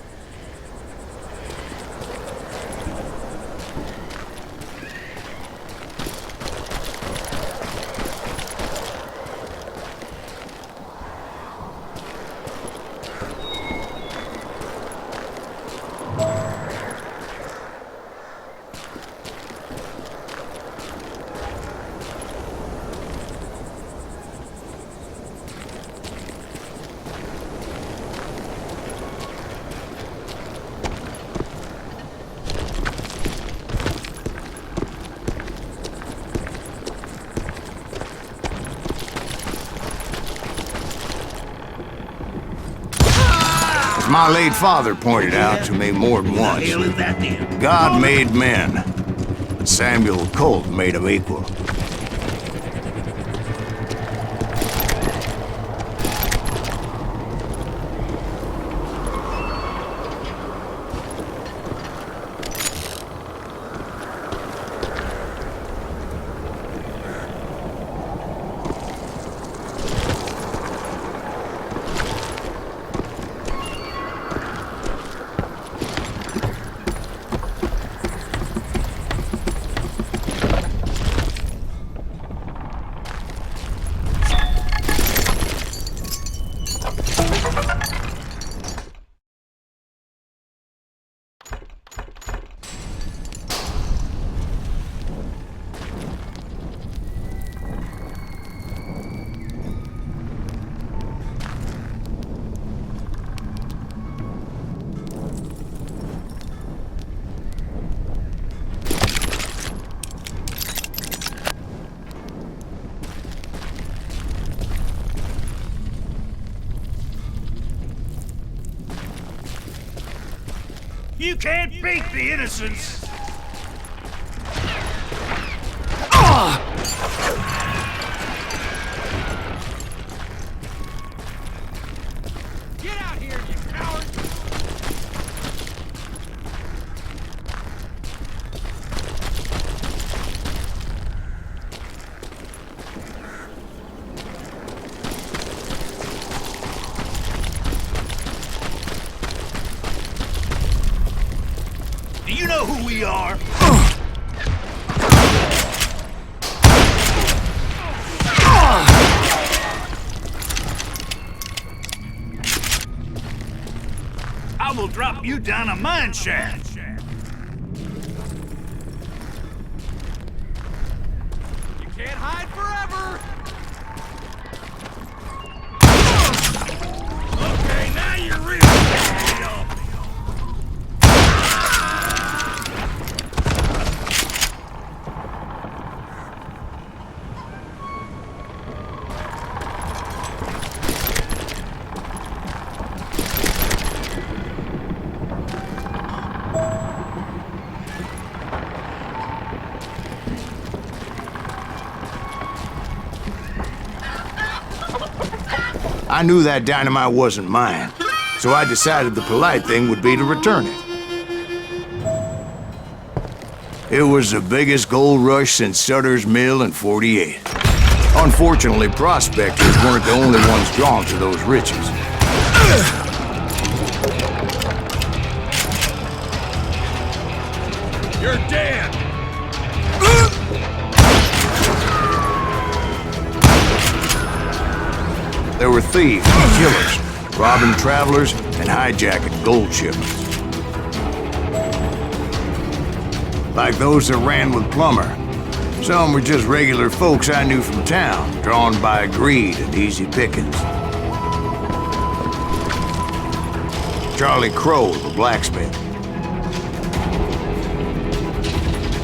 B: My late father pointed out to me more than once, God made men, but Samuel Colt made them equal.
F: You can't beat the Innocents! Get out here, you coward! Do you know who we bomb will drop you down a mine shaft. You can't hide forever! Okay, now you're real.
B: I knew that dynamite wasn't mine, so I decided the polite thing would be to return it. It was the biggest gold rush since Sutter's Mill in '48. Unfortunately, prospectors weren't the only ones drawn to those riches.
F: You're dead!
B: There were thieves and killers, robbing travelers and hijacking gold shipments. Like those that ran with Plummer. Some were just regular folks I knew from town, drawn by greed and easy pickings. Charlie Crow, the blacksmith.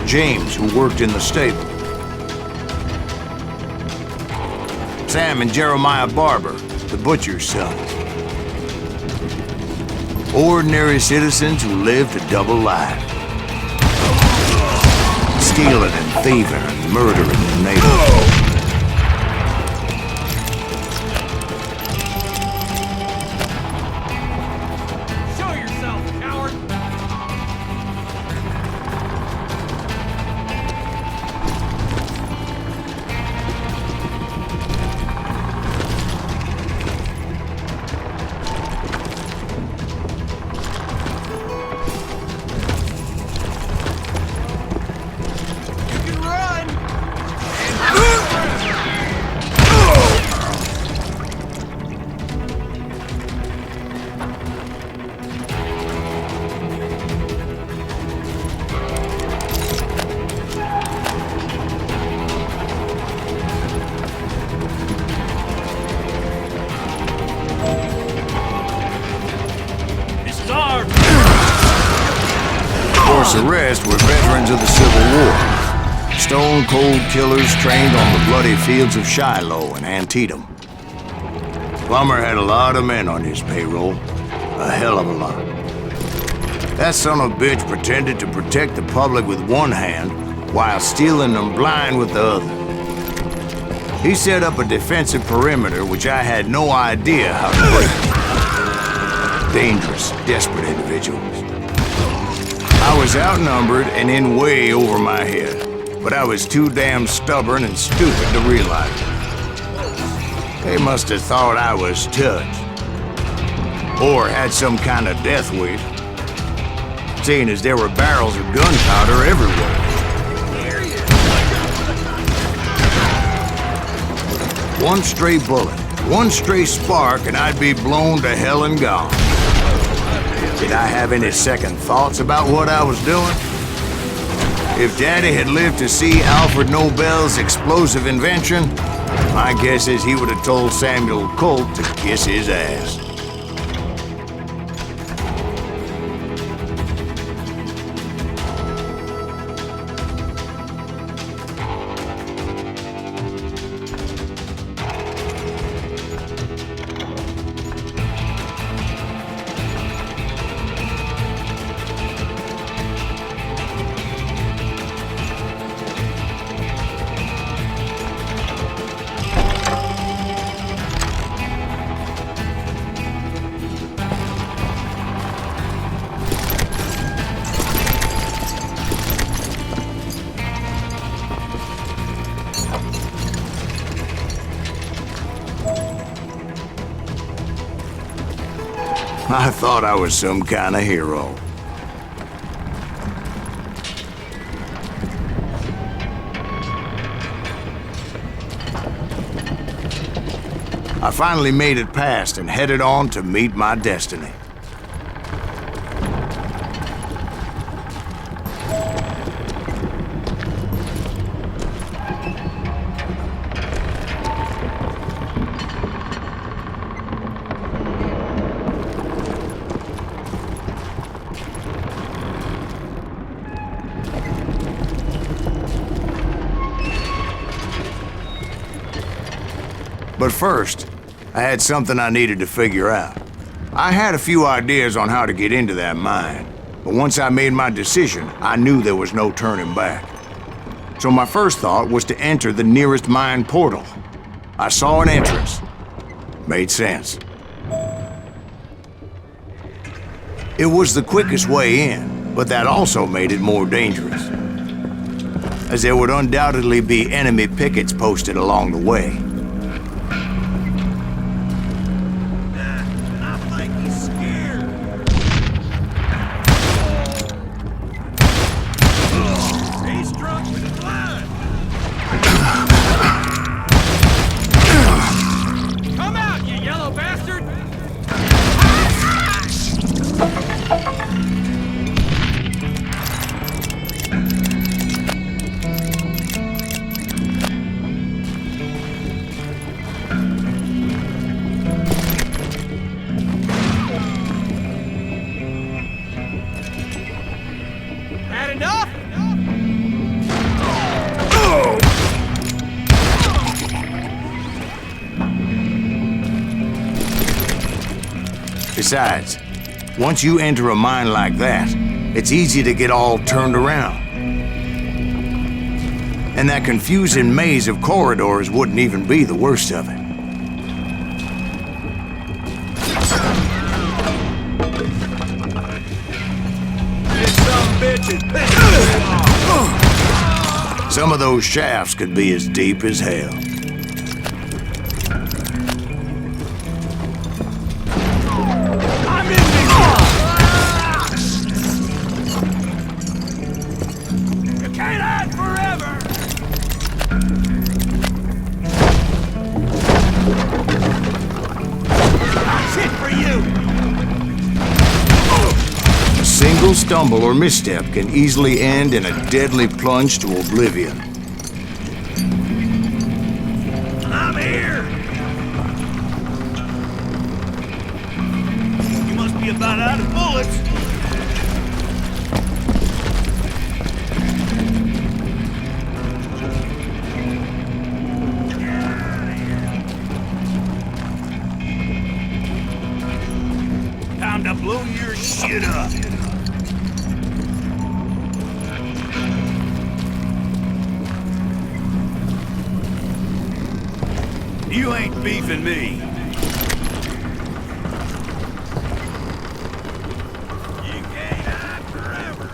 B: James, who worked in the stable. Sam and Jeremiah Barber, the butcher's sons. Ordinary citizens who lived a double life. Stealing and thieving and murdering their neighbors.
F: Show yourself, coward!
B: The rest were veterans of the Civil War. Stone-cold killers trained on the bloody fields of Shiloh and Antietam. Plummer had a lot of men on his payroll. A hell of a lot. That son of a bitch pretended to protect the public with one hand while stealing them blind with the other. He set up a defensive perimeter which I had no idea how to break. Dangerous, desperate individuals. I was outnumbered and in way over my head, but I was too damn stubborn and stupid to realize it. They must have thought I was touched. Or had some kind of death wish, seeing as there were barrels of gunpowder everywhere. One stray bullet, one stray spark, and I'd be blown to hell and gone. Did I have any second thoughts about what I was doing? If Daddy had lived to see Alfred Nobel's explosive invention, my guess is he would have told Samuel Colt to kiss his ass. I thought I was some kind of hero. I finally made it past and headed on to meet my destiny. But first, I had something I needed to figure out. I had a few ideas on how to get into that mine, but once I made my decision, I knew there was no turning back. So my first thought was to enter the nearest mine portal. I saw an entrance. Made sense. It was the quickest way in, but that also made it more dangerous, as there would undoubtedly be enemy pickets posted along the way.
F: I think he's scared. He's drunk with his line. Come out, you yellow bastard! Had enough?
B: Besides, once you enter a mine like that, it's easy to get all turned around. And that confusing maze of corridors wouldn't even be the worst of it.
F: This some bitch is pissing me off.
B: Some of those shafts could be as deep as hell.
F: I'm in this. You can't hide forever. That's it for you.
B: A single stumble or misstep can easily end in a deadly plunge to oblivion.
F: I'm here. You must be about out of bullets. Time to blow your shit up. You ain't beefing me. You can't hide forever.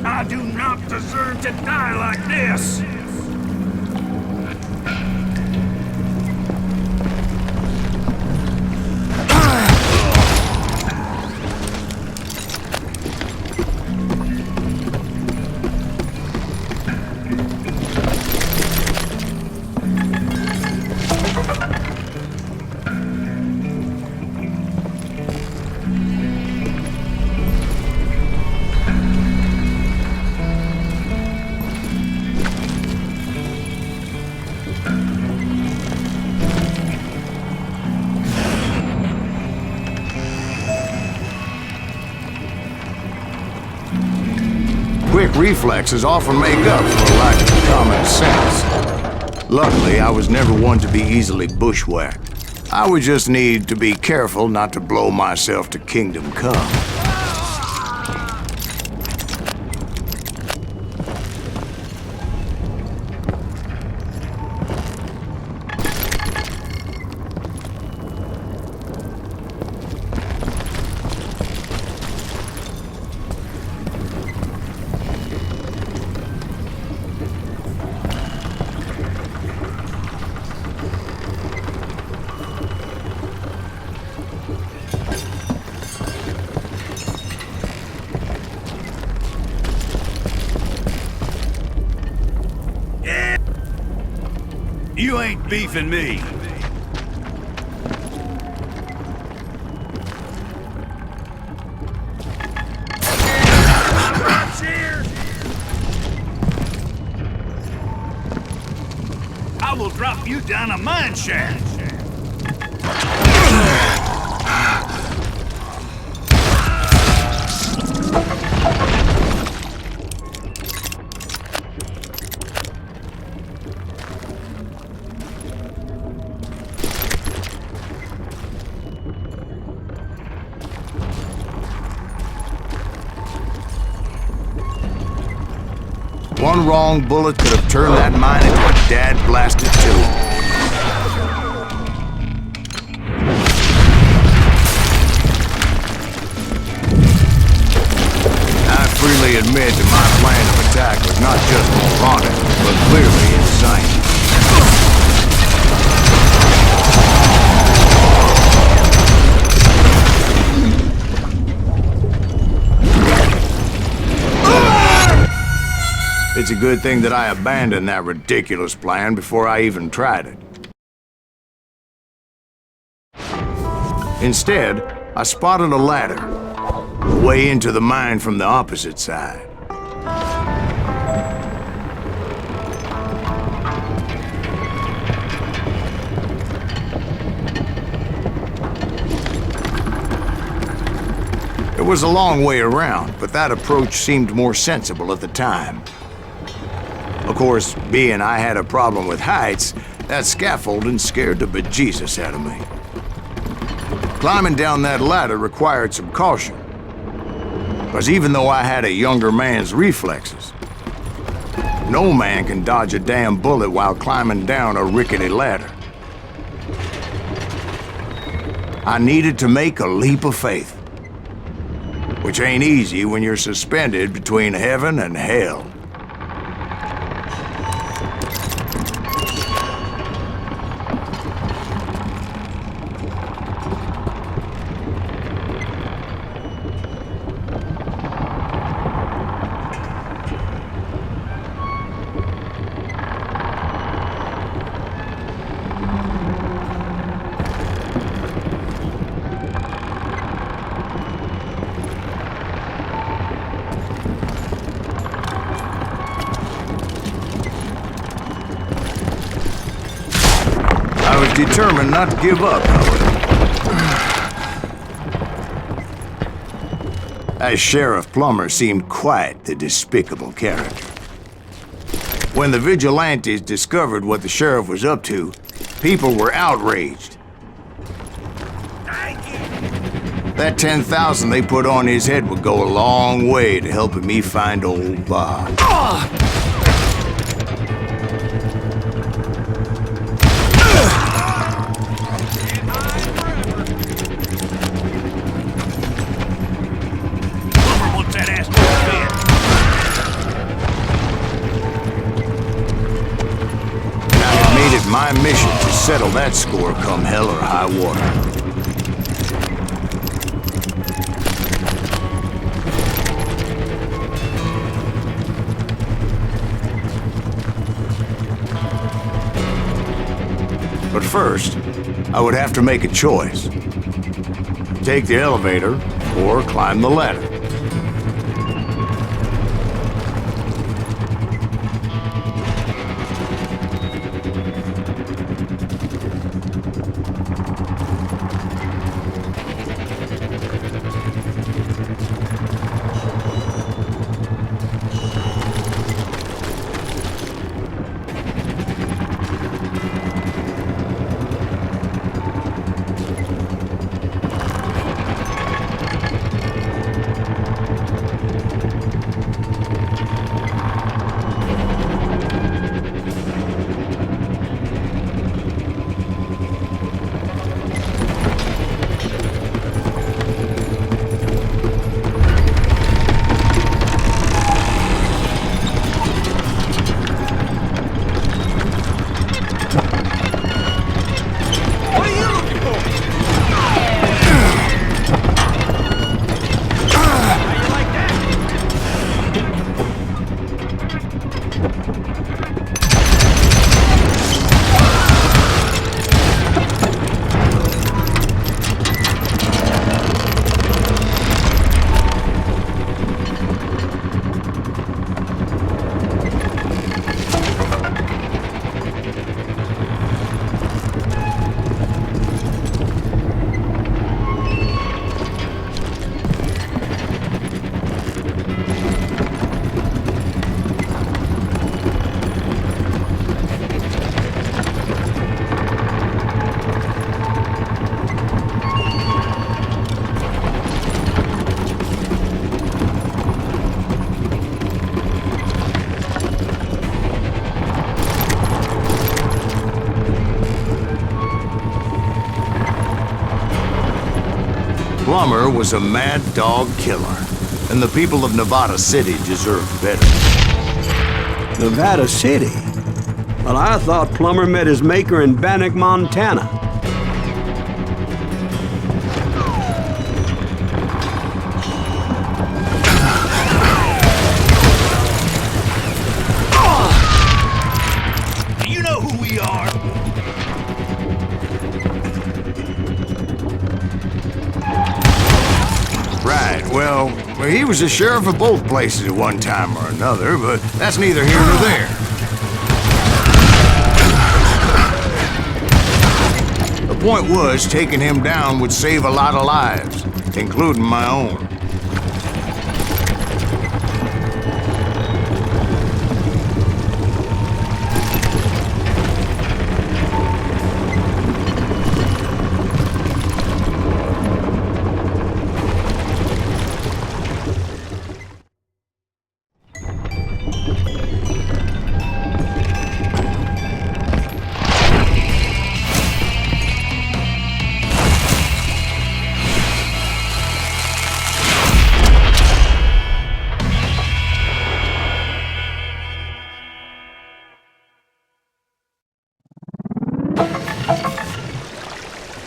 F: I do not deserve to die like this.
B: Quick reflexes often make up for a lack of common sense. Luckily, I was never one to be easily bushwhacked. I would just need to be careful not to blow myself to kingdom come.
F: You ain't beefing me. Here. I will drop you down a mine shaft.
B: One wrong bullet could have turned that mine into a dad-blasted tomb. I freely admit that my plan of attack was not just moronic, but clearly insane. It's a good thing that I abandoned that ridiculous plan before I even tried it. Instead, I spotted a ladder, way into the mine from the opposite side. It was a long way around, but that approach seemed more sensible at the time. Of course, being I had a problem with heights, that scaffolding scared the bejesus out of me. Climbing down that ladder required some caution, because even though I had a younger man's reflexes, no man can dodge a damn bullet while climbing down a rickety ladder. I needed to make a leap of faith, which ain't easy when you're suspended between heaven and hell. Determined not to give up, however. As Sheriff Plummer seemed quite the despicable character. When the vigilantes discovered what the sheriff was up to, people were outraged. That 10,000 they put on his head would go a long way to helping me find old Bob. My mission to settle that score come hell or high water. But first, I would have to make a choice. Take the elevator or climb the ladder. Plummer was a mad dog killer, and the people of Nevada City deserved better.
A: Nevada City? Well, I thought Plummer met his maker in Bannock, Montana.
G: You know who we are.
B: Right, well, he was the sheriff of both places at one time or another, but that's neither here nor there. The point was, taking him down would save a lot of lives, including my own.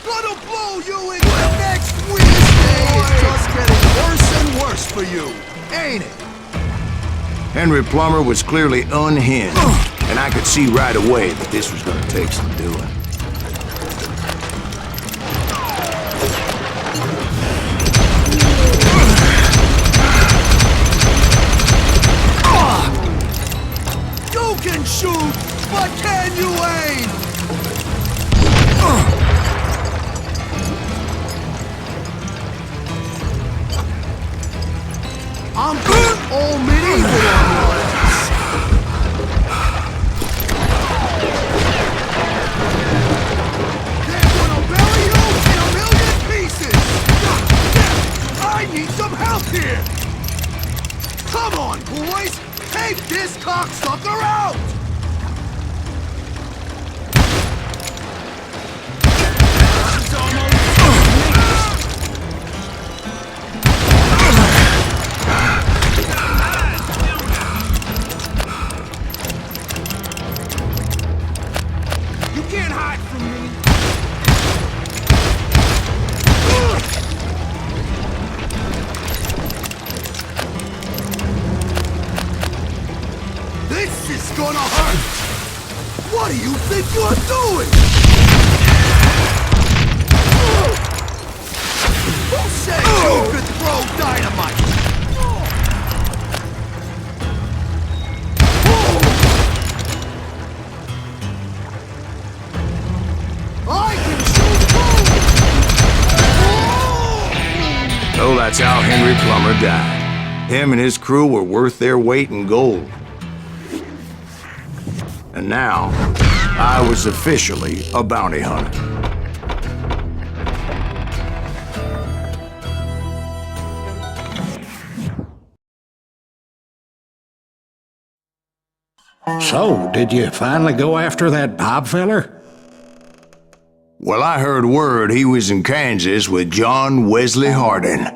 G: Gonna blow you in the next week! This day is just getting worse and worse for you, ain't it?
B: Henry Plummer was clearly unhinged, and I could see right away that this was gonna take some doing.
G: You can shoot, but can you aim? I'm good, old medieval on your ass. They're gonna bury you in a million pieces. I need some help here. Come on, boys. Take this cocksucker out! You can't hide from me. This is gonna hurt! What do you think you're doing? Who said you could throw dynamite? I can shoot too!
B: So that's how Henry Plummer died. Him and his crew were worth their weight in gold. And now, I was officially a bounty hunter.
E: So, did you finally go after that Bob feller?
B: Well, I heard word he was in Kansas with John Wesley Hardin.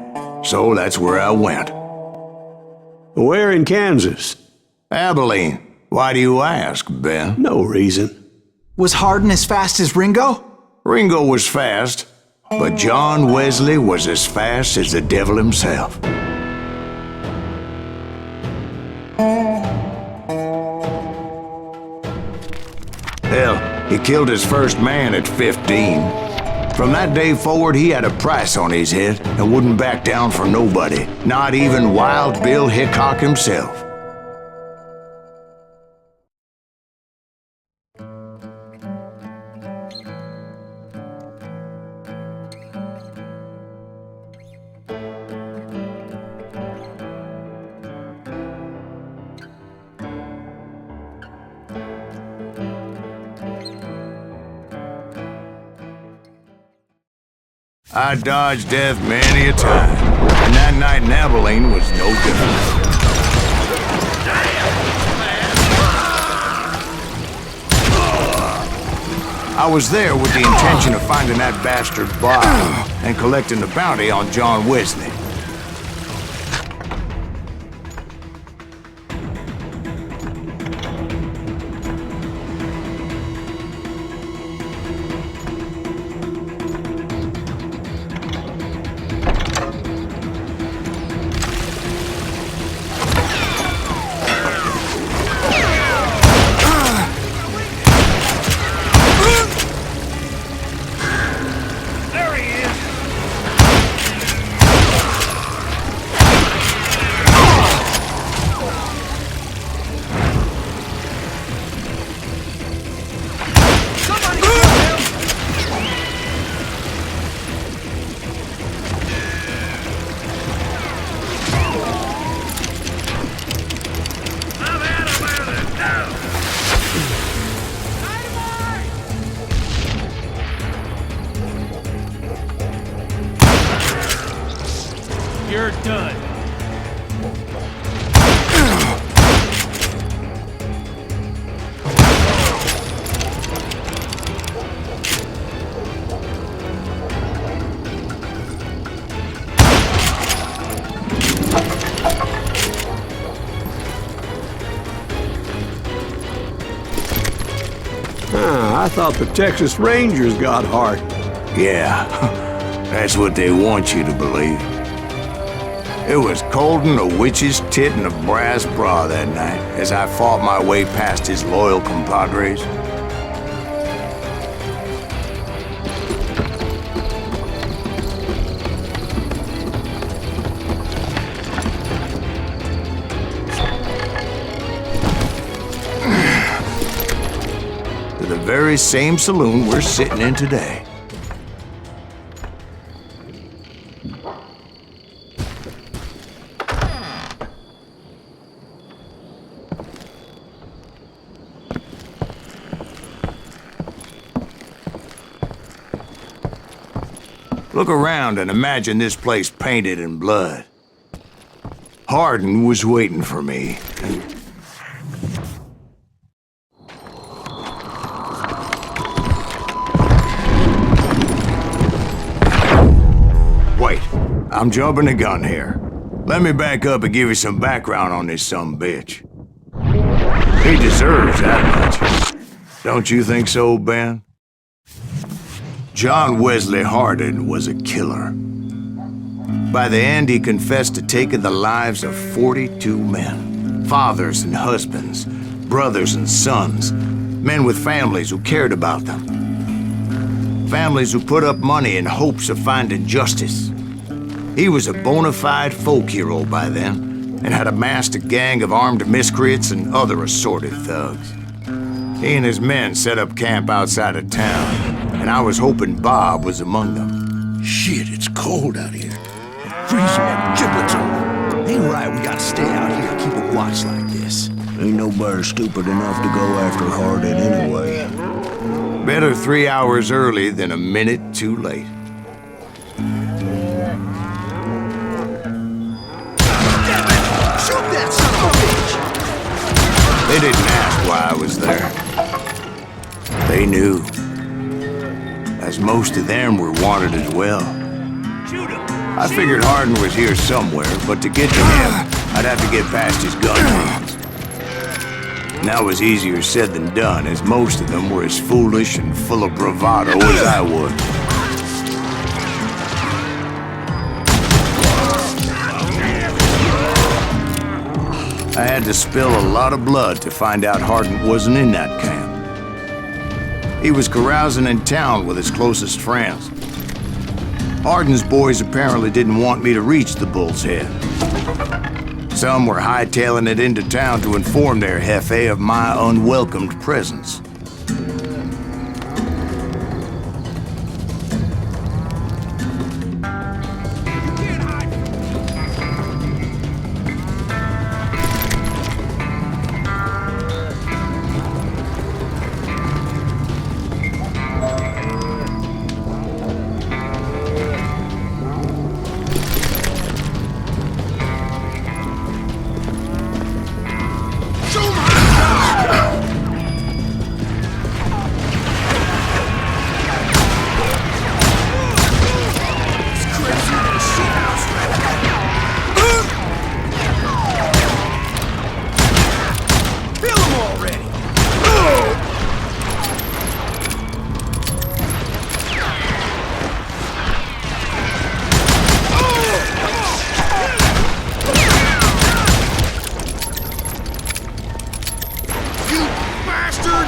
B: So that's where I went.
A: Where in Kansas?
B: Abilene. Why do you ask, Ben?
A: No reason.
C: Was Hardin as fast as Ringo?
B: Ringo was fast, but John Wesley was as fast as the devil himself. Hell, he killed his first man at 15. From that day forward, he had a price on his head and wouldn't back down for nobody, not even Wild Bill Hickok himself. I dodged death many a time, and that night in Abilene was no different. I was there with the intention of finding that bastard Bob and collecting the bounty on John Wesley.
F: You're done.
A: I thought the Texas Rangers got heart.
B: Yeah, that's what they want you to believe. It was cold and a witch's tit and a brass bra that night as I fought my way past his loyal compadres. To the very same saloon we're sitting in today. Look around and imagine this place painted in blood. Hardin was waiting for me. Wait, I'm jumping the gun here. Let me back up and give you some background on this sumbitch. He deserves that much. Don't you think so, Ben? John Wesley Hardin was a killer. By the end, he confessed to taking the lives of 42 men. Fathers and husbands, brothers and sons, men with families who cared about them. Families who put up money in hopes of finding justice. He was a bona fide folk hero by then, and had amassed a gang of armed miscreants and other assorted thugs. He and his men set up camp outside of town, and I was hoping Bob was among them.
G: Shit, it's cold out here. Freezing my giblets off.
J: Ain't right we gotta stay out here and keep a watch like this. Ain't nobody stupid enough to go after Hardin anyway.
B: Better 3 hours early than a minute too late.
G: Shoot that son of a bitch!
B: They didn't ask why I was there. They knew. As most of them were wanted as well. I figured Hardin was here somewhere, but to get to him, I'd have to get past his gun hands. And that was easier said than done, as most of them were as foolish and full of bravado as I was. I had to spill a lot of blood to find out Hardin wasn't in that camp. He was carousing in town with his closest friends. Hardin's boys apparently didn't want me to reach the Bull's Head. Some were hightailing it into town to inform their jefe of my unwelcomed presence.
G: bastard!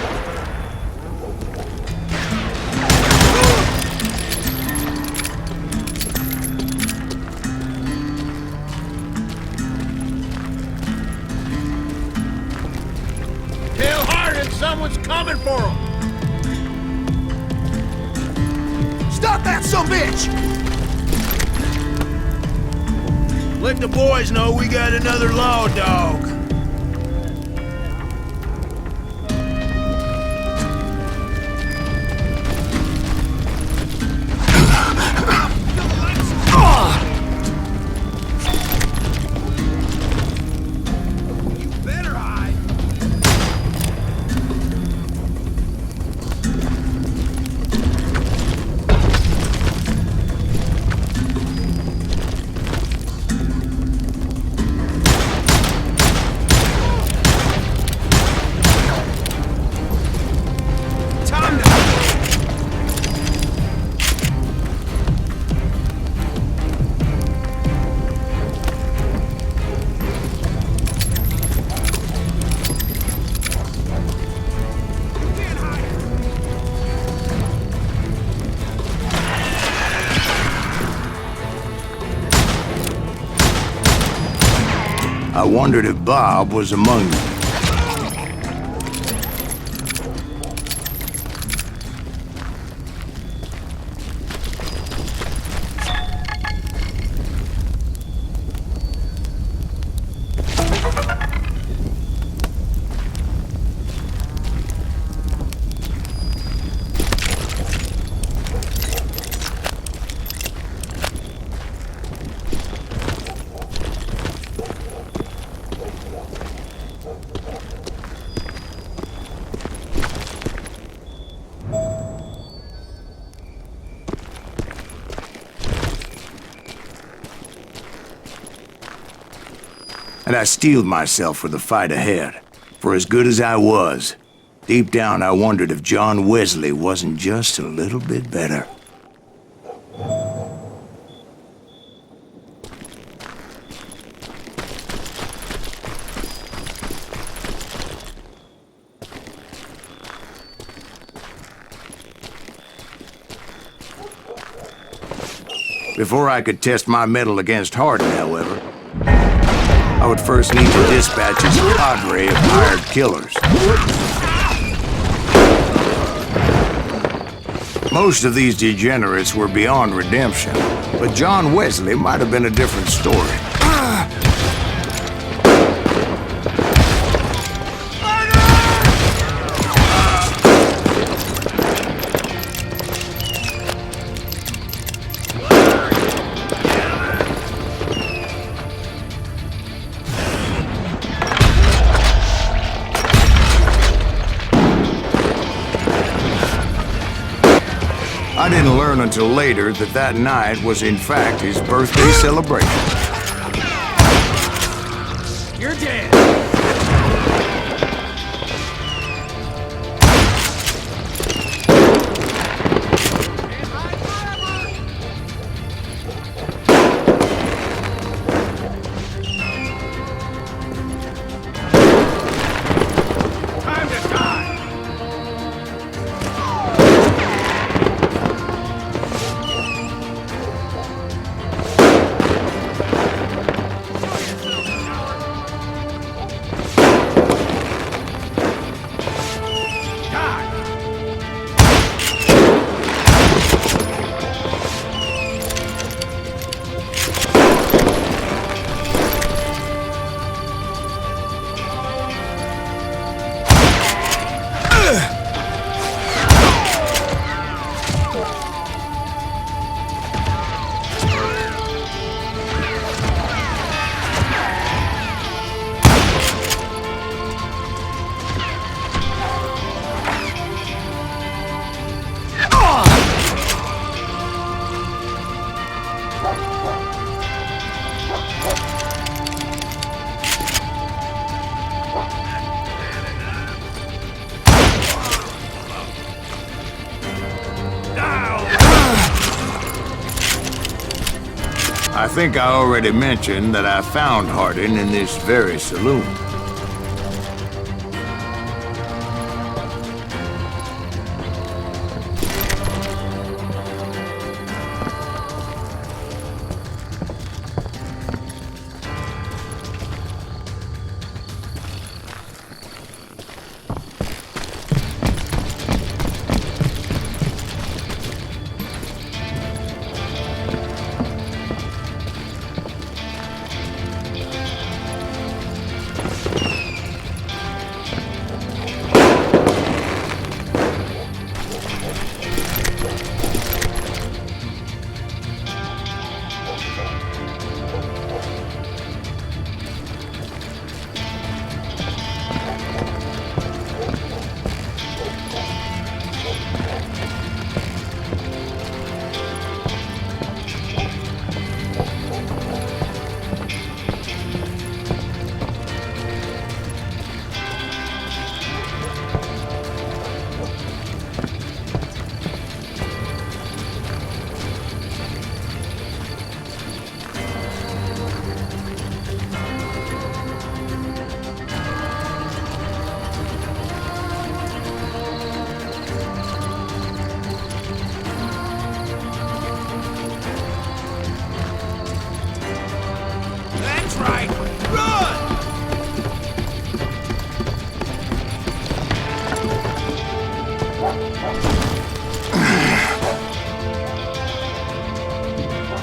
F: Tell Hardin someone's coming for him!
G: Stop that sumbitch!
F: Let the boys know we got another law dog.
B: I wondered if Bob was among them. And I steeled myself for the fight ahead. For as good as I was, deep down I wondered if John Wesley wasn't just a little bit better. Before I could test my mettle against Hardin, however, I would first need to dispatch his cadre of hired killers. Most of these degenerates were beyond redemption, but John Wesley might have been a different story. I didn't learn until later that that night was in fact his birthday celebration.
F: You're dead! Time to die!
B: I think I already mentioned that I found Hardin in this very saloon.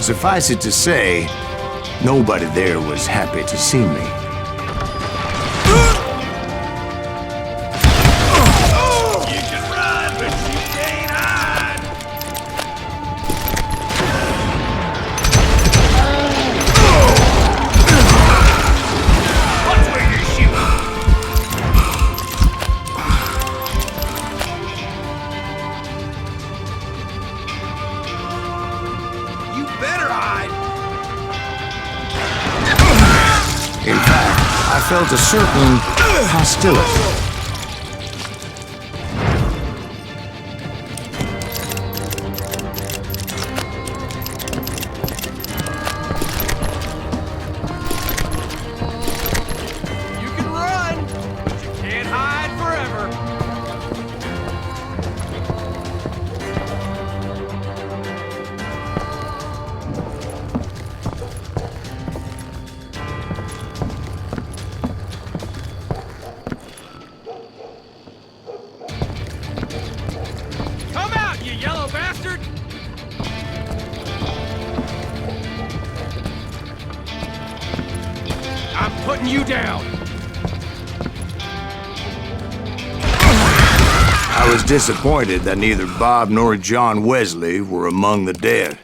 B: suffice it to say, nobody there was happy to see me.
F: You can run, but you can't hide. Watch where you're shooting. You better hide.
B: In fact, I felt a certain hostility.
F: You can run, but you can't hide forever. Come out, you yellow bastard! I'm putting you down.
B: I was disappointed that neither Bob nor John Wesley were among the dead.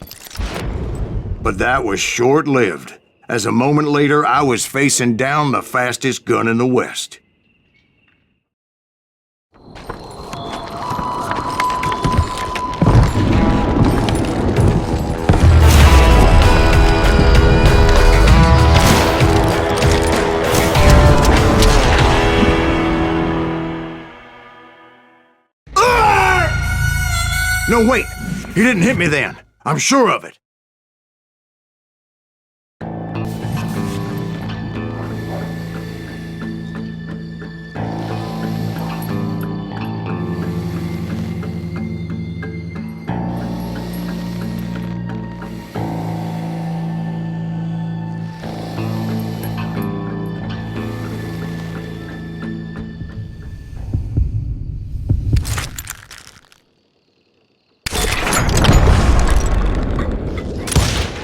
B: But that was short-lived, as a moment later I was facing down the fastest gun in the West. No, wait! He didn't hit me then. I'm sure of it.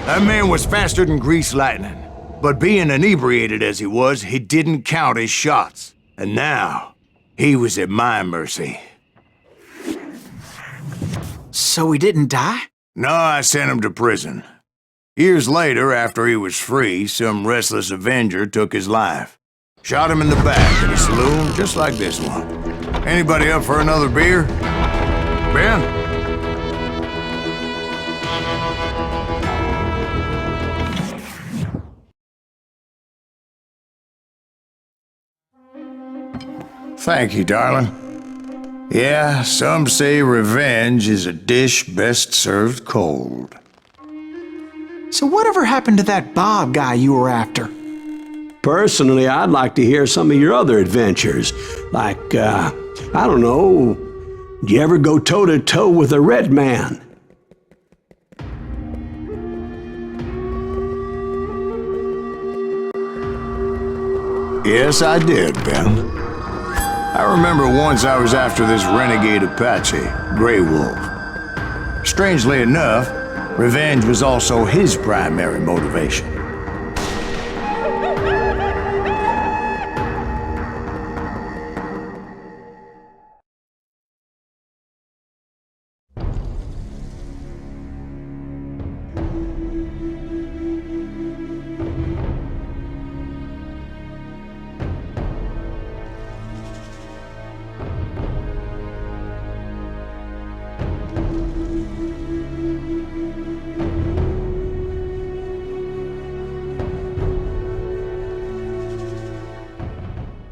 B: That man was faster than greased lightning. But being inebriated as he was, he didn't count his shots. And now, he was at my mercy.
C: So he didn't die?
B: No, I sent him to prison. Years later, after he was free, some restless Avenger took his life. Shot him in the back in a saloon just like this one. Anybody up for another beer? Ben? Thank you, darling. Yeah, some say revenge is a dish best served cold.
C: So whatever happened to that Bob guy you were after?
A: Personally, I'd like to hear some of your other adventures. Like, I don't know, did you ever go toe-to-toe with a red man?
B: Yes, I did, Ben. I remember once I was after this renegade Apache, Grey Wolf. Strangely enough, revenge was also his primary motivation.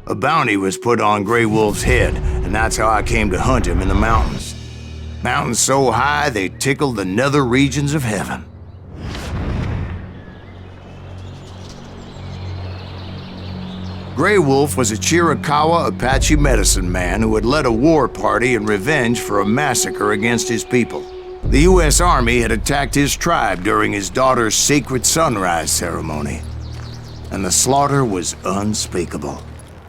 B: A bounty was put on Grey Wolf's head, and that's how I came to hunt him in the mountains. Mountains so high they tickled the nether regions of heaven. Grey Wolf was a Chiricahua Apache medicine man who had led a war party in revenge for a massacre against his people. The U.S. Army had attacked his tribe during his daughter's sacred sunrise ceremony, and the slaughter was unspeakable.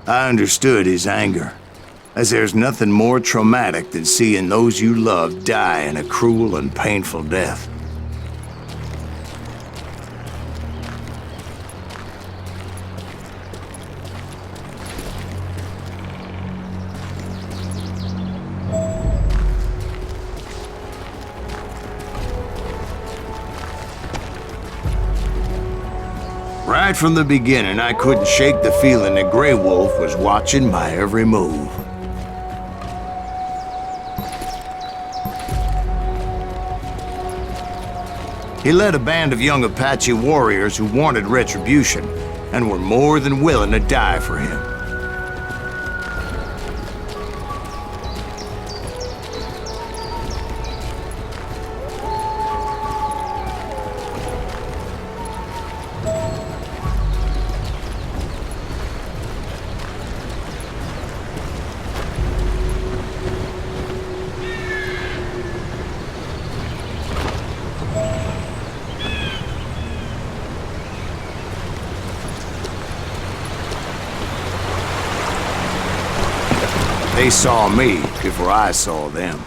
B: I understood his anger, as there's nothing more traumatic than seeing those you love die in a cruel and painful death. Right from the beginning, I couldn't shake the feeling that Grey Wolf was watching my every move. He led a band of young Apache warriors who wanted retribution and were more than willing to die for him. They saw me before I saw them.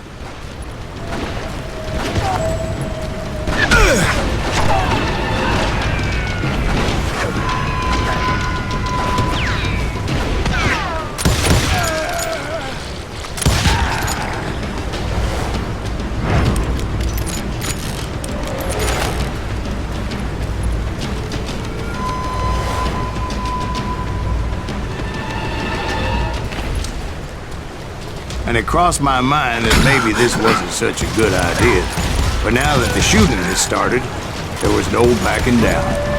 B: And it crossed my mind that maybe this wasn't such a good idea. But now that the shooting had started, there was no backing down.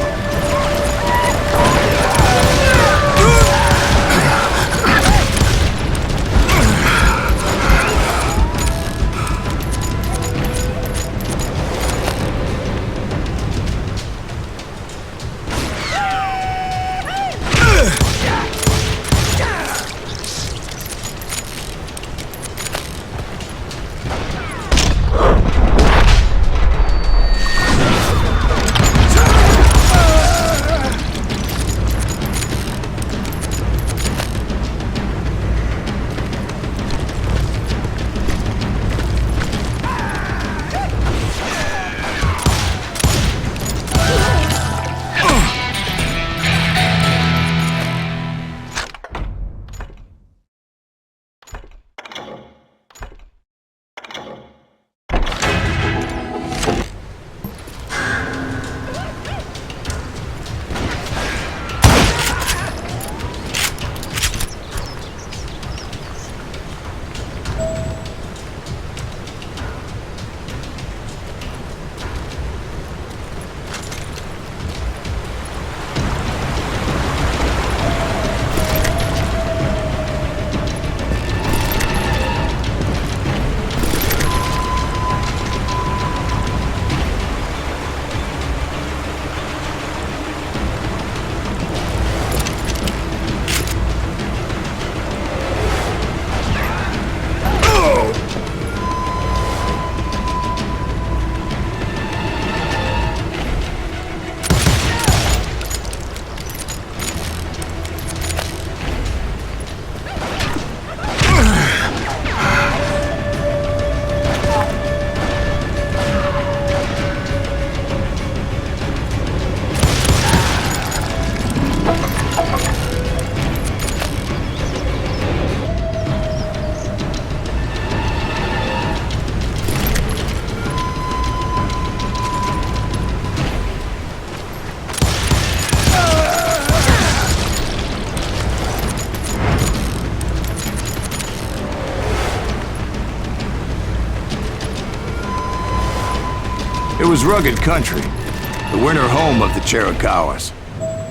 B: It was rugged country, the winter home of the Chiricahuas,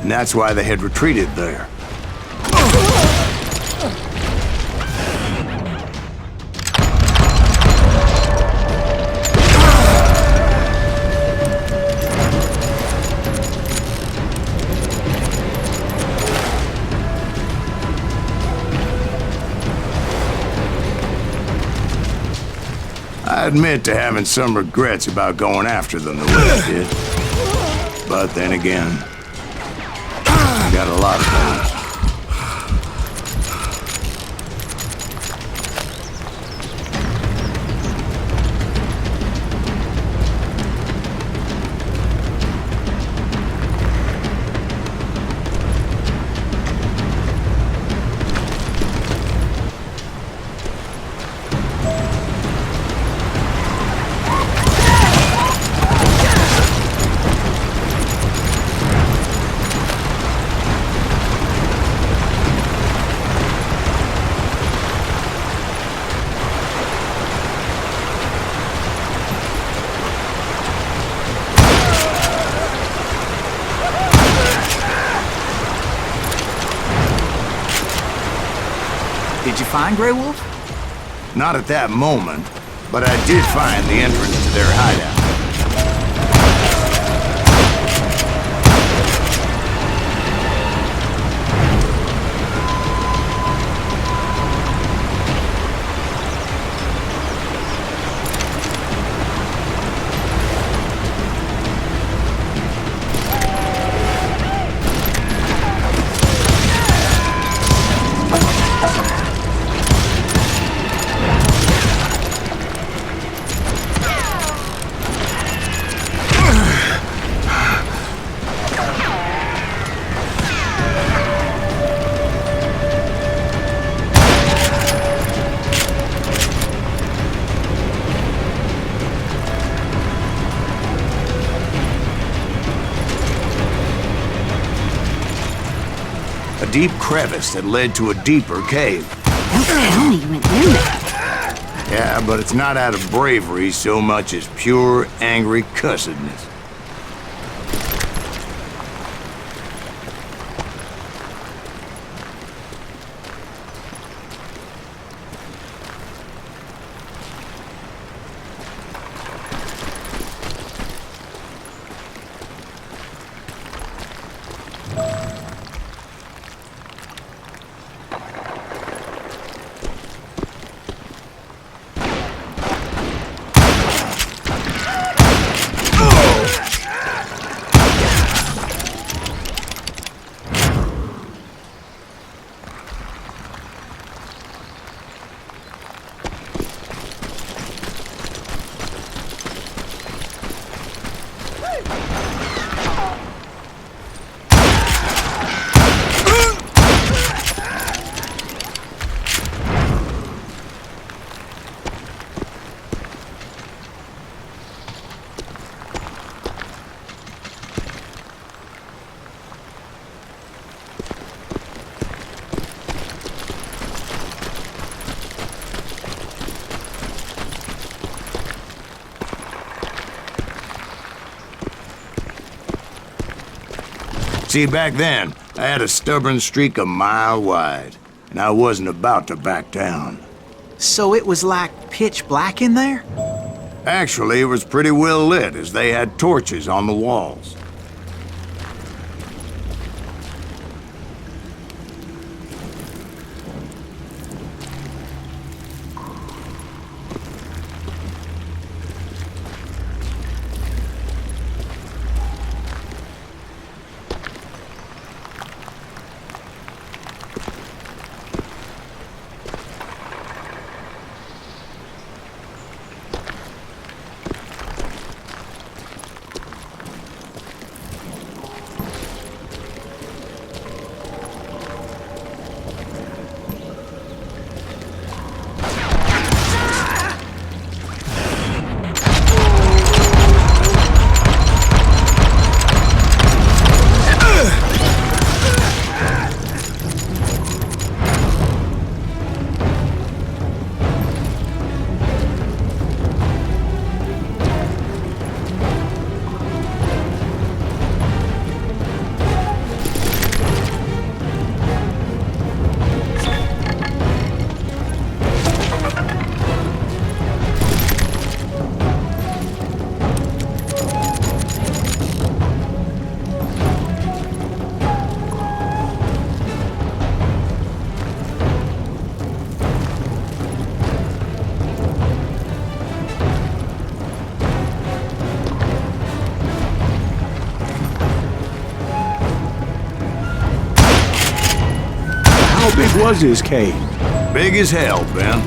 B: and that's why they had retreated there. I admit to having some regrets about going after them the way I did. But then again, I got a lot of those.
C: find Grey Wolf?
B: Not at that moment, but I did find the entrance to their hideout. A deep crevice that led to a deeper cave.
D: Don't tell me you went in there.
B: Yeah, but it's not out of bravery so much as pure, angry cussedness. See, back then, I had a stubborn streak a mile wide, and I wasn't about to back down.
C: So it was like pitch black in there?
B: Actually, it was pretty well lit, as they had torches on the walls.
A: How big was his cave?
B: Big as hell, Ben.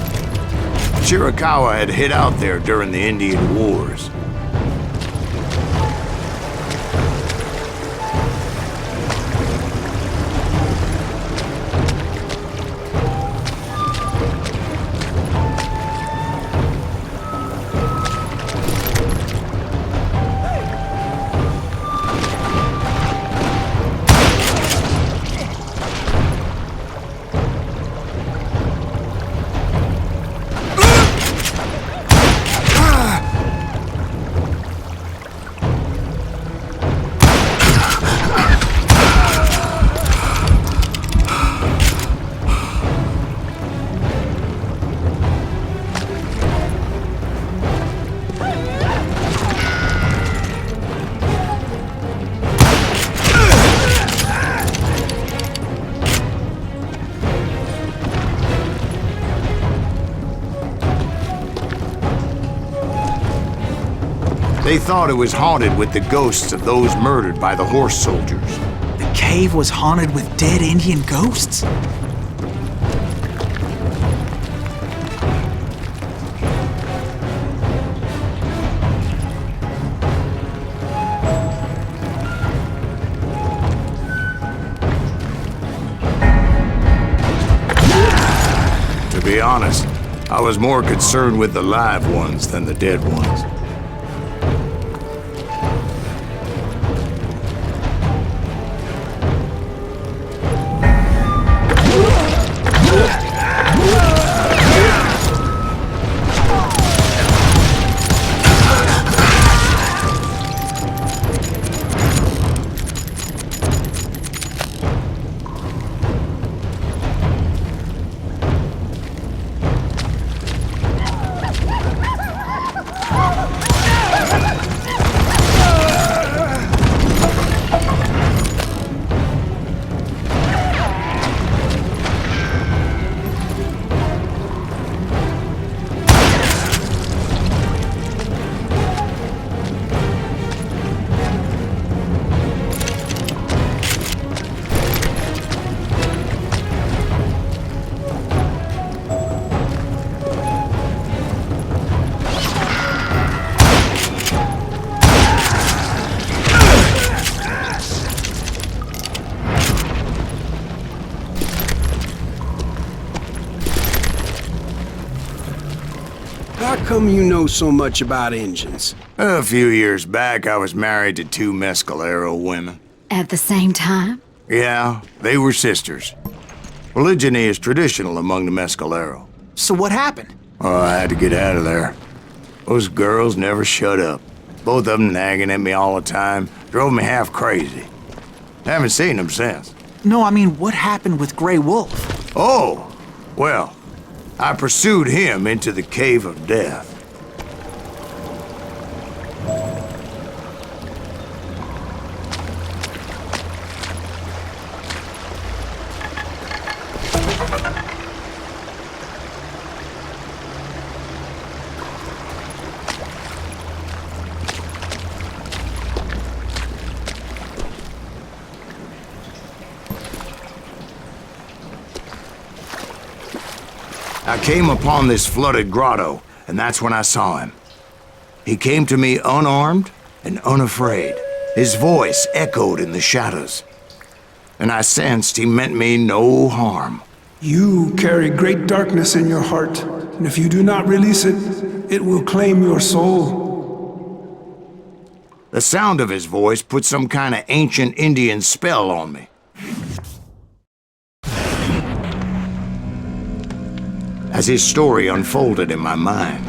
B: Chiricahua had hid out there during the Indian Wars. They thought it was haunted with the ghosts of those murdered by the horse soldiers.
C: The cave was haunted with dead Indian ghosts?
B: To be honest, I was more concerned with the live ones than the dead ones.
H: How come you know so much about engines?
B: A few years back, I was married to 2 Mescalero women.
D: At the same time?
B: Yeah, they were sisters. Polygyny is traditional among the Mescalero.
C: So what happened?
B: Oh, I had to get out of there. Those girls never shut up. Both of them nagging at me all the time. Drove me half crazy. Haven't seen them since.
C: No, I mean, what happened with Grey Wolf?
B: Oh, well, I pursued him into the Cave of Death. I came upon this flooded grotto, and that's when I saw him. He came to me unarmed and unafraid. His voice echoed in the shadows, and I sensed he meant me no harm.
K: You carry great darkness in your heart, and if you do not release it, it will claim your soul.
B: The sound of his voice put some kind of ancient Indian spell on me. As his story unfolded in my mind.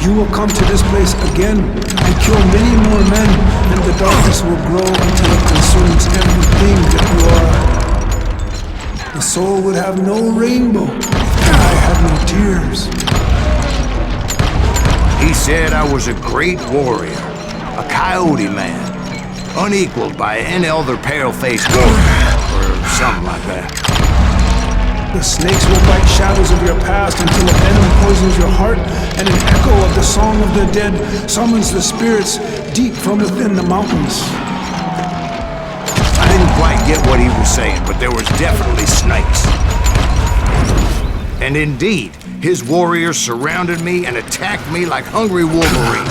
K: You will come to this place again and kill many more men, and the darkness will grow until it consumes everything that you are. The soul would have no rainbow. I have no tears.
B: He said I was a great warrior, a coyote man, unequaled by any other pale-faced goat, or something like that.
K: The snakes will bite shadows of your past until a venom poisons your heart, and an echo of the song of the dead summons the spirits deep from within the mountains.
B: I didn't quite get what he was saying, but there was definitely snakes. And indeed, his warriors surrounded me and attacked me like hungry wolverines.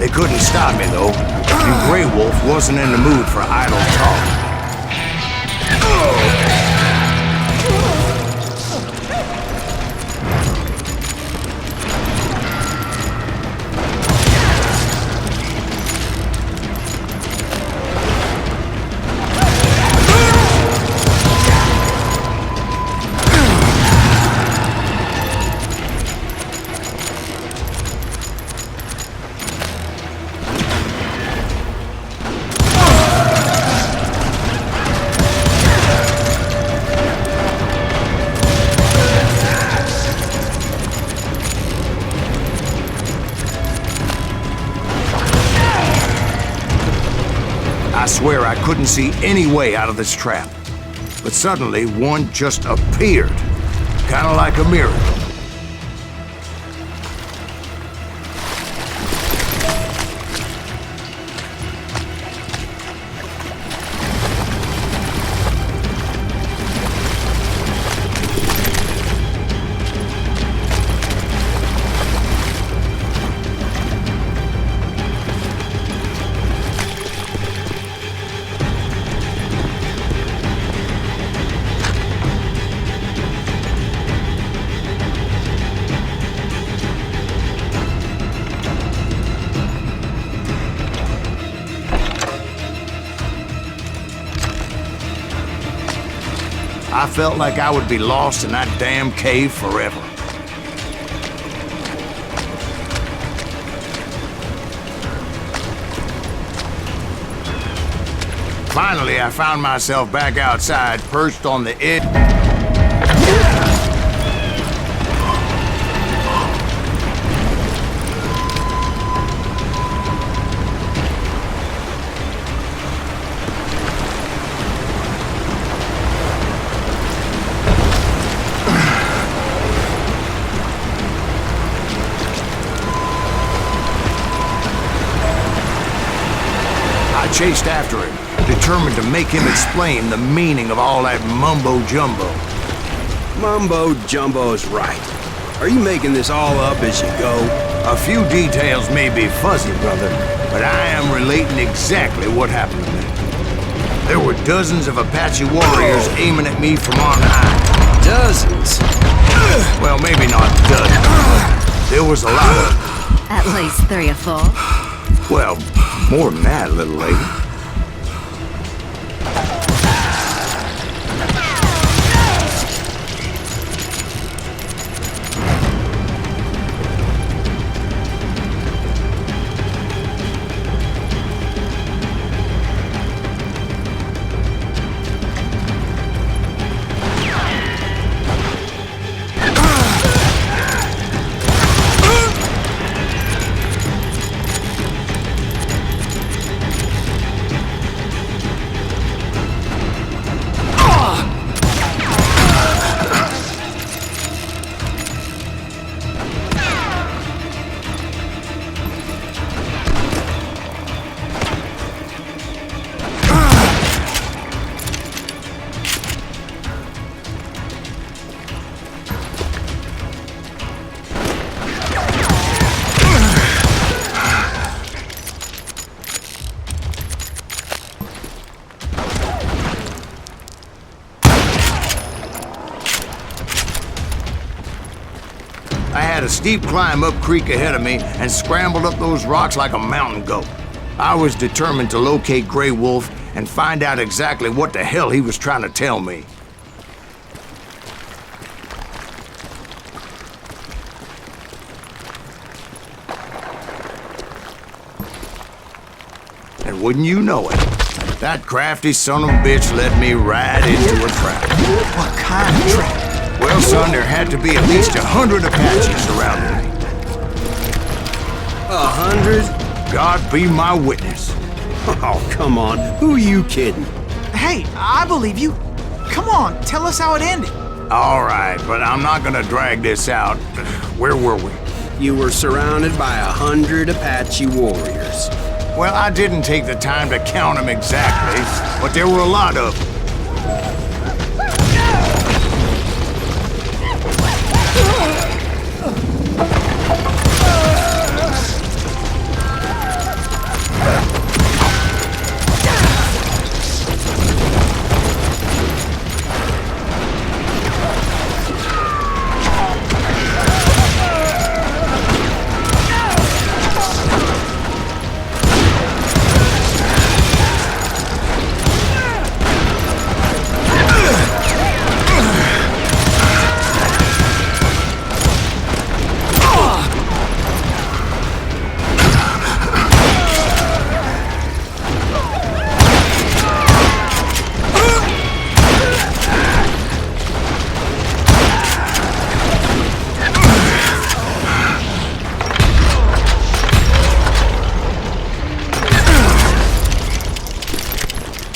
B: They couldn't stop me, though, and Grey Wolf wasn't in the mood for idle talk. I swear I couldn't see any way out of this trap. But suddenly, one just appeared. Kind of like a miracle. felt like I would be lost in that damn cave forever. Finally, I found myself back outside, perched on the edge. I chased after him, determined to make him explain the meaning of all that mumbo-jumbo.
H: Mumbo-jumbo is right. Are you making this all up as you go?
B: A few details may be fuzzy, brother, but I am relating exactly what happened to me. There were dozens of Apache warriors aiming at me from on high.
H: Dozens?
B: Well, maybe not dozens, but there was a lot of them.
D: At least 3 or 4.
B: Well, more than that, little lady. I had a steep climb up creek ahead of me and scrambled up those rocks like a mountain goat. I was determined to locate Grey Wolf and find out exactly what the hell he was trying to tell me. And wouldn't you know it, that crafty son of a bitch led me right into a trap.
C: What kind of trap?
B: Well, son, there had to be at least 100 Apaches surrounding me.
H: 100?
B: God be my witness.
H: Oh, come on. Who are you kidding?
C: Hey, I believe you. Come on, tell us how it ended.
B: All right, but I'm not gonna drag this out. Where were we?
H: You were surrounded by 100 Apache warriors.
B: Well, I didn't take the time to count them exactly, but there were a lot of them.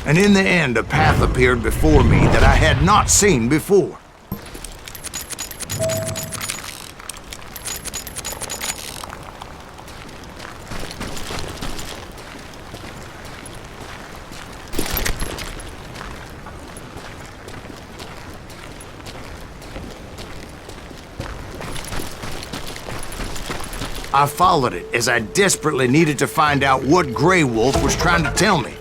B: And in the end, a path appeared before me that I had not seen before. I followed it as I desperately needed to find out what Grey Wolf was trying to tell me.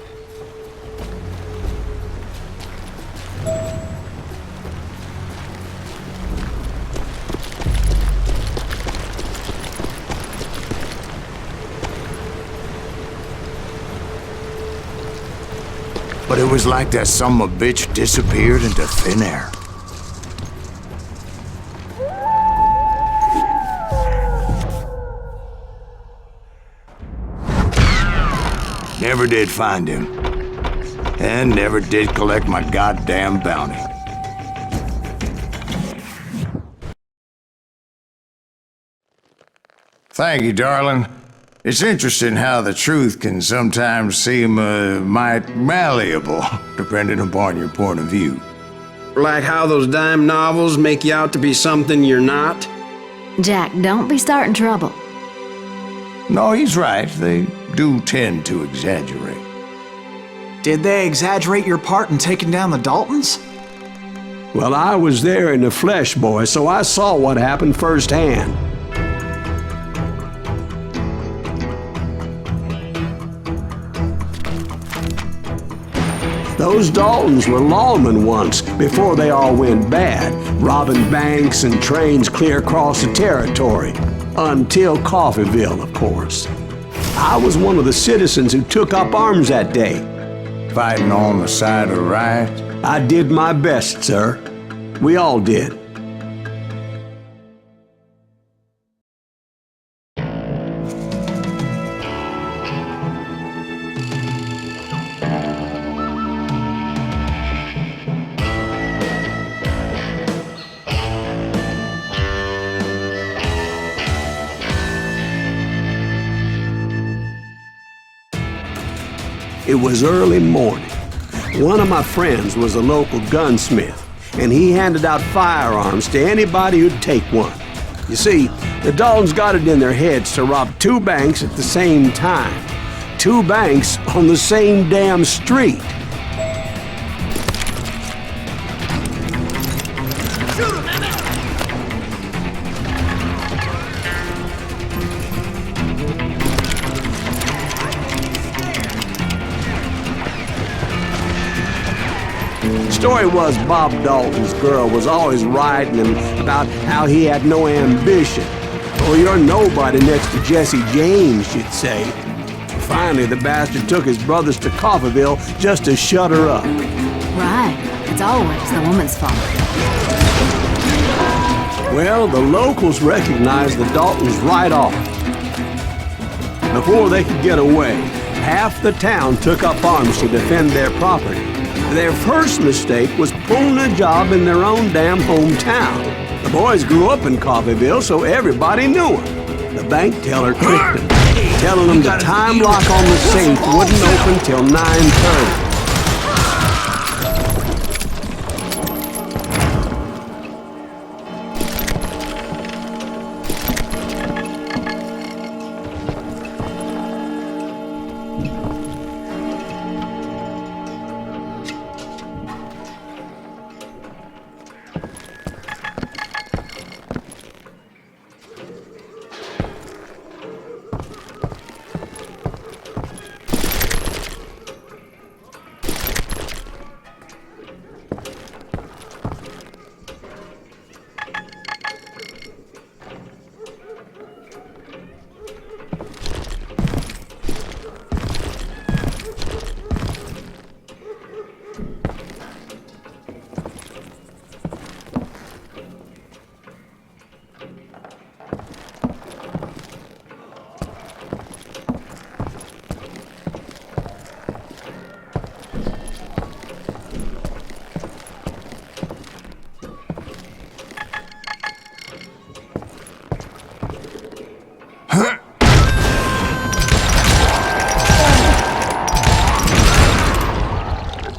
B: But it was like that son of a bitch disappeared into thin air. never did find him. And never did collect my goddamn bounty. Thank you, darling. It's interesting how the truth can sometimes seem, might malleable, depending upon your point of view.
H: Like how those dime novels make you out to be something you're not?
D: Jack, don't be starting trouble.
B: No, he's right. They do tend to exaggerate.
C: Did they exaggerate your part in taking down the Daltons?
A: Well, I was there in the flesh, boy, so I saw what happened firsthand. Those Daltons were lawmen once, before they all went bad, robbing banks and trains clear across the territory. Until Coffeeville, of course. I was one of the citizens who took up arms that day.
B: Fighting on the side of the riot?
A: I did my best, sir. We all did. It was early morning. One of my friends was a local gunsmith, and he handed out firearms to anybody who'd take one. You see, the Daltons got it in their heads to rob 2 banks at the same time. 2 banks on the same damn street. The story was Bob Dalton's girl was always writing him about how he had no ambition. Oh, you're nobody next to Jesse James, she'd say. Finally, the bastard took his brothers to Coffeeville just to shut her up.
D: Right. It's always the woman's fault.
A: Well, the locals recognized the Daltons right off. Before they could get away, half the town took up arms to defend their property. Their first mistake was pulling a job in their own damn hometown. The boys grew up in Coffeeville, so everybody knew them. The bank teller tricked them, telling them the time lock on the safe wouldn't open till 9:30.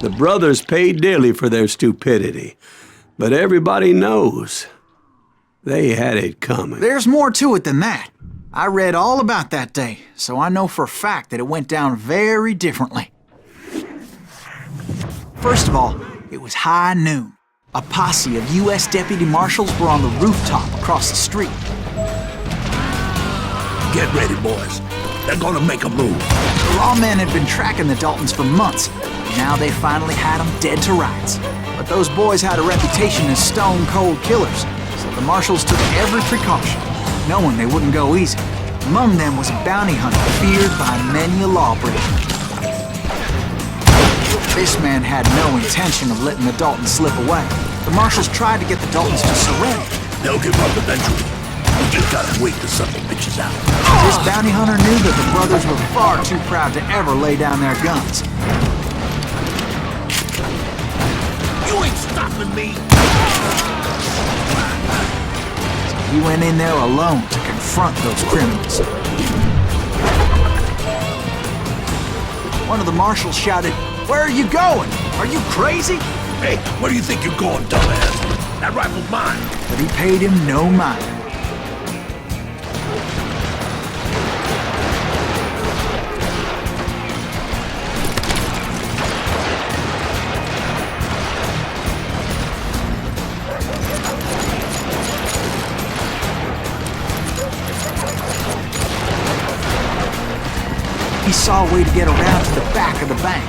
A: The brothers paid dearly for their stupidity, but everybody knows they had it coming.
C: There's more to it than that. I read all about that day, so I know for a fact that it went down very differently. First of all, it was high noon. A posse of U.S. deputy marshals were on the rooftop across the street.
J: Get ready, boys. They're gonna make a move.
C: The lawmen had been tracking the Daltons for months. Now they finally had them dead to rights. But those boys had a reputation as stone-cold killers, so the marshals took every precaution, knowing they wouldn't go easy. Among them was a bounty hunter feared by many a lawbreaker. This man had no intention of letting the Daltons slip away. The marshals tried to get the Daltons to surrender.
J: They'll give up eventually. You just gotta wait till something bitches out.
C: This bounty hunter knew that the brothers were far too proud to ever lay down their guns.
J: You ain't stopping me!
C: He went in there alone to confront those criminals. One of the marshals shouted, "Where are you going? Are you crazy?"
J: Hey, where do you think you're going, dumbass? That rifle's mine.
C: But he paid him no mind. He saw a way to get around to the back of the bank.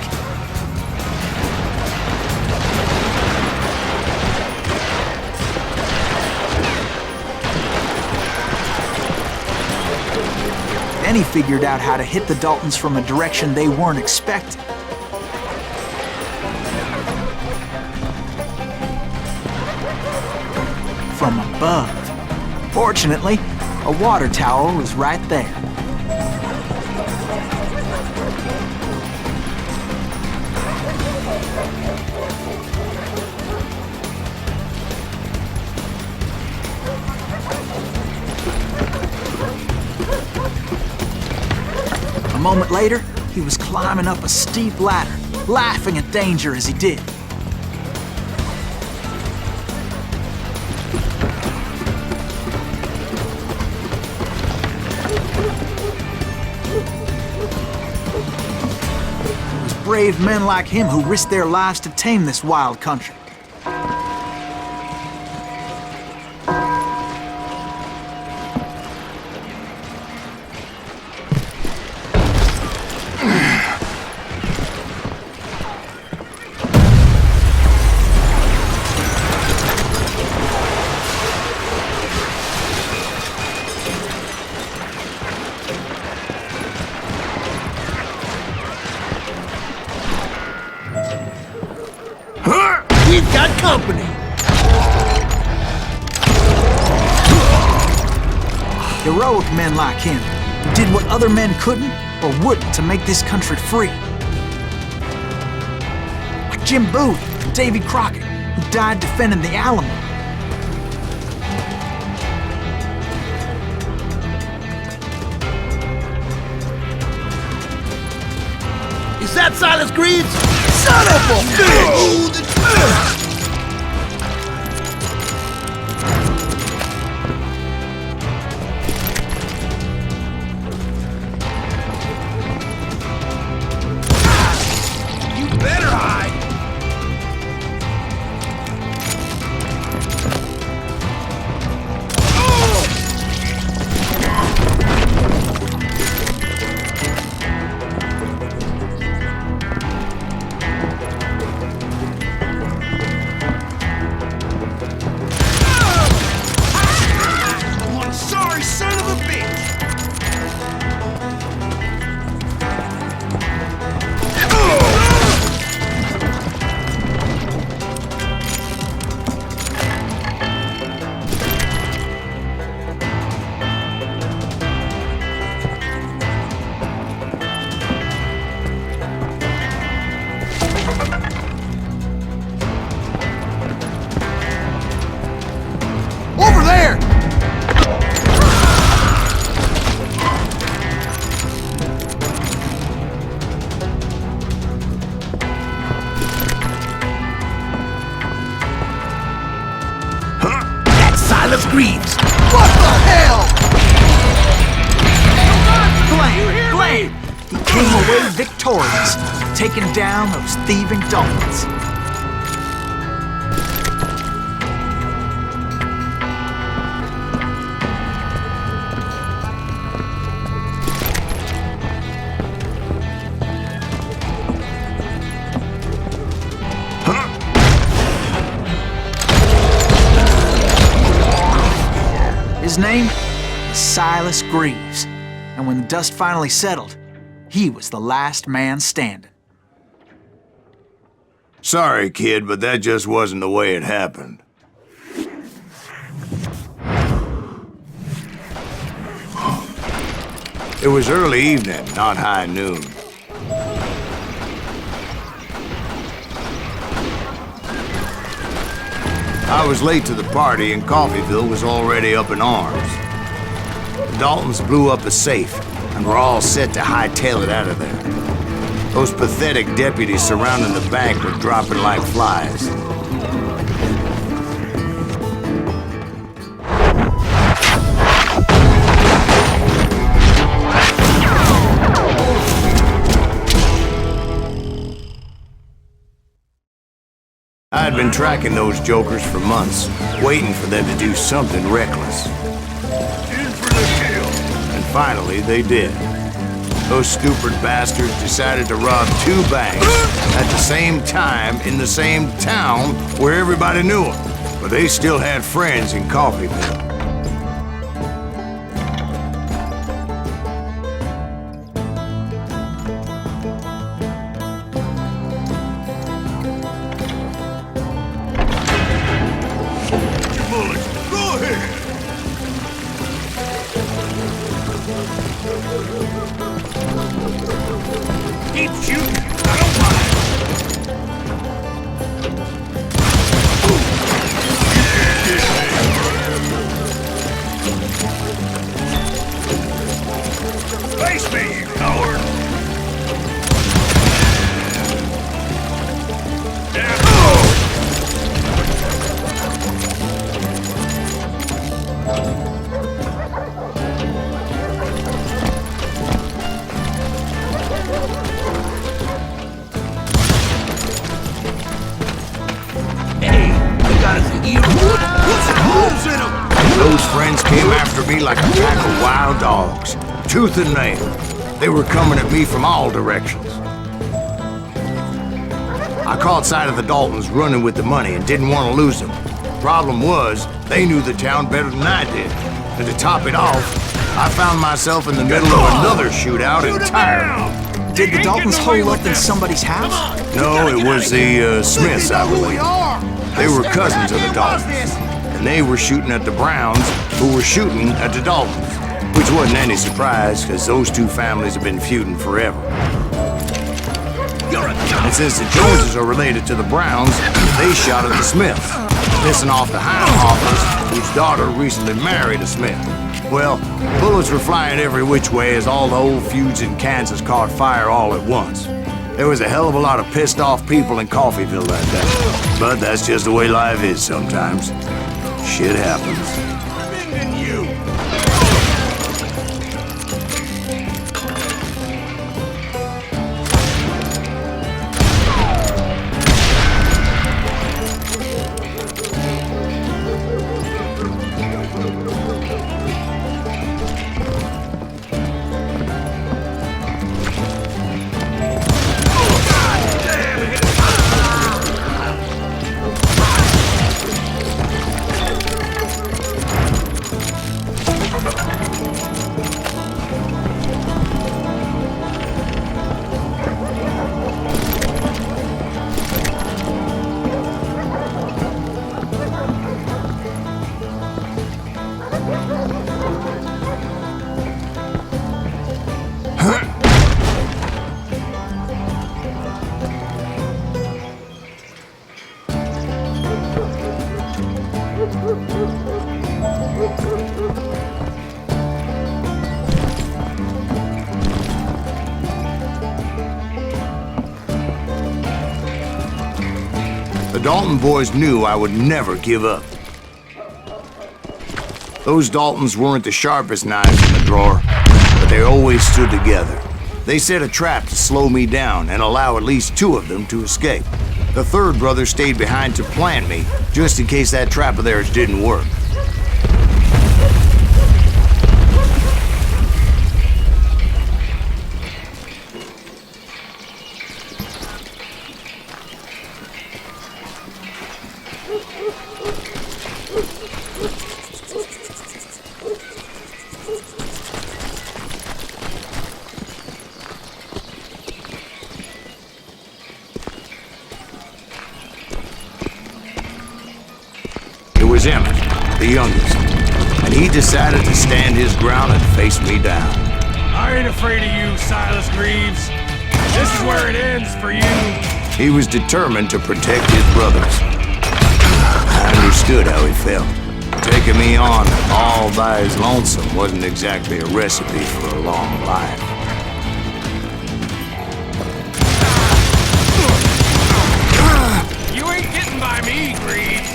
C: Then he figured out how to hit the Daltons from a direction they weren't expecting. From above. Fortunately, a water tower was right there. A moment later, he was climbing up a steep ladder, laughing at danger as he did. It was brave men like him who risked their lives to tame this wild country.
J: We've got company.
C: Heroic men like him, who did what other men couldn't or wouldn't to make this country free. Like Jim Booth and Davy Crockett, who died defending the Alamo.
J: Is that Silas Greaves? Son of a bitch! You better hide!
G: Over there!
J: That's Silas Greaves!
G: What the hell?
C: Blame! He came away victorious, taking down those thieving Daltons. His name is Silas Greaves, and when the dust finally settled, he was the last man standing.
B: Sorry, kid, but that just wasn't the way it happened. It was early evening, not high noon. I was late to the party and Coffeyville was already up in arms. The Daltons blew up a safe and were all set to hightail it out of there. Those pathetic deputies surrounding the bank were dropping like flies. I had been tracking those jokers for months, waiting for them to do something reckless.
F: In for the kill.
B: And finally, they did. Those stupid bastards decided to rob 2 banks at the same time in the same town where everybody knew them. But they still had friends in Coffeyville.
F: Keep shooting. I don't mind. Face me, you coward.
B: Those friends came after me like a pack of wild dogs, tooth and nail. They were coming at me from all directions. I caught sight of the Daltons running with the money and didn't want to lose them. Problem was, they knew the town better than I did. And to top it off, I found myself in the middle of another shootout entirely.
C: Did the Daltons hole up in somebody's house?
B: No, it was the Smiths, I believe. They were cousins of the Daltons. And they were shooting at the Browns, who were shooting at the Daltons. Which wasn't any surprise, because those 2 families have been feuding forever. And since the Joneses are related to the Browns, they shot at the Smiths, pissing off the Heinhoffers, whose daughter recently married a Smith. Well, bullets were flying every which way as all the old feuds in Kansas caught fire all at once. There was a hell of a lot of pissed off people in Coffeyville that day. But that's just the way life is sometimes. Shit happens. The Dalton boys knew I would never give up. Those Daltons weren't the sharpest knives in the drawer, but they always stood together. They set a trap to slow me down and allow at least 2 of them to escape. The 3rd brother stayed behind to plant me, just in case that trap of theirs didn't work. Was Emmett, the youngest, and he decided to stand his ground and face me down.
F: I ain't afraid of you, Silas Greaves. This is where it ends for you.
B: He was determined to protect his brothers. I understood how he felt. Taking me on all by his lonesome wasn't exactly a recipe for a long life.
F: You ain't getting by me, Greaves.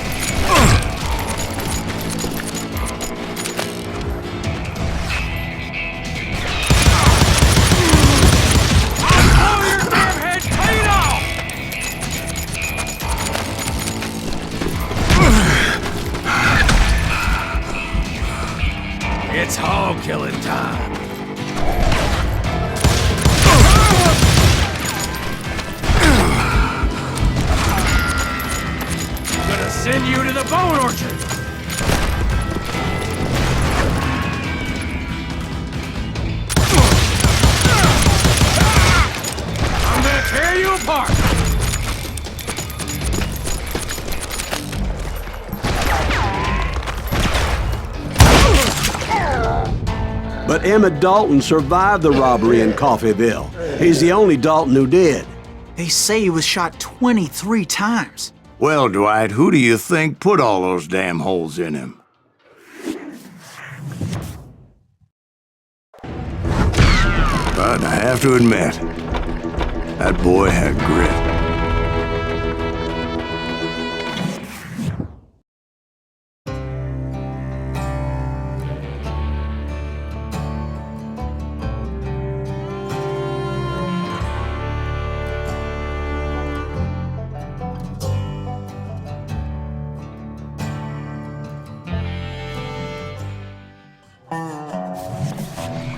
F: I'll blow your damn head clean off! It's hog killing time. Gonna send you to the bone orchard. I'm gonna tear you apart.
A: But Emmett Dalton survived the robbery in Coffeyville. He's the only Dalton who did.
C: They say he was shot 23 times.
B: Well, Dwight, who do you think put all those damn holes in him? But I have to admit, that boy had grit.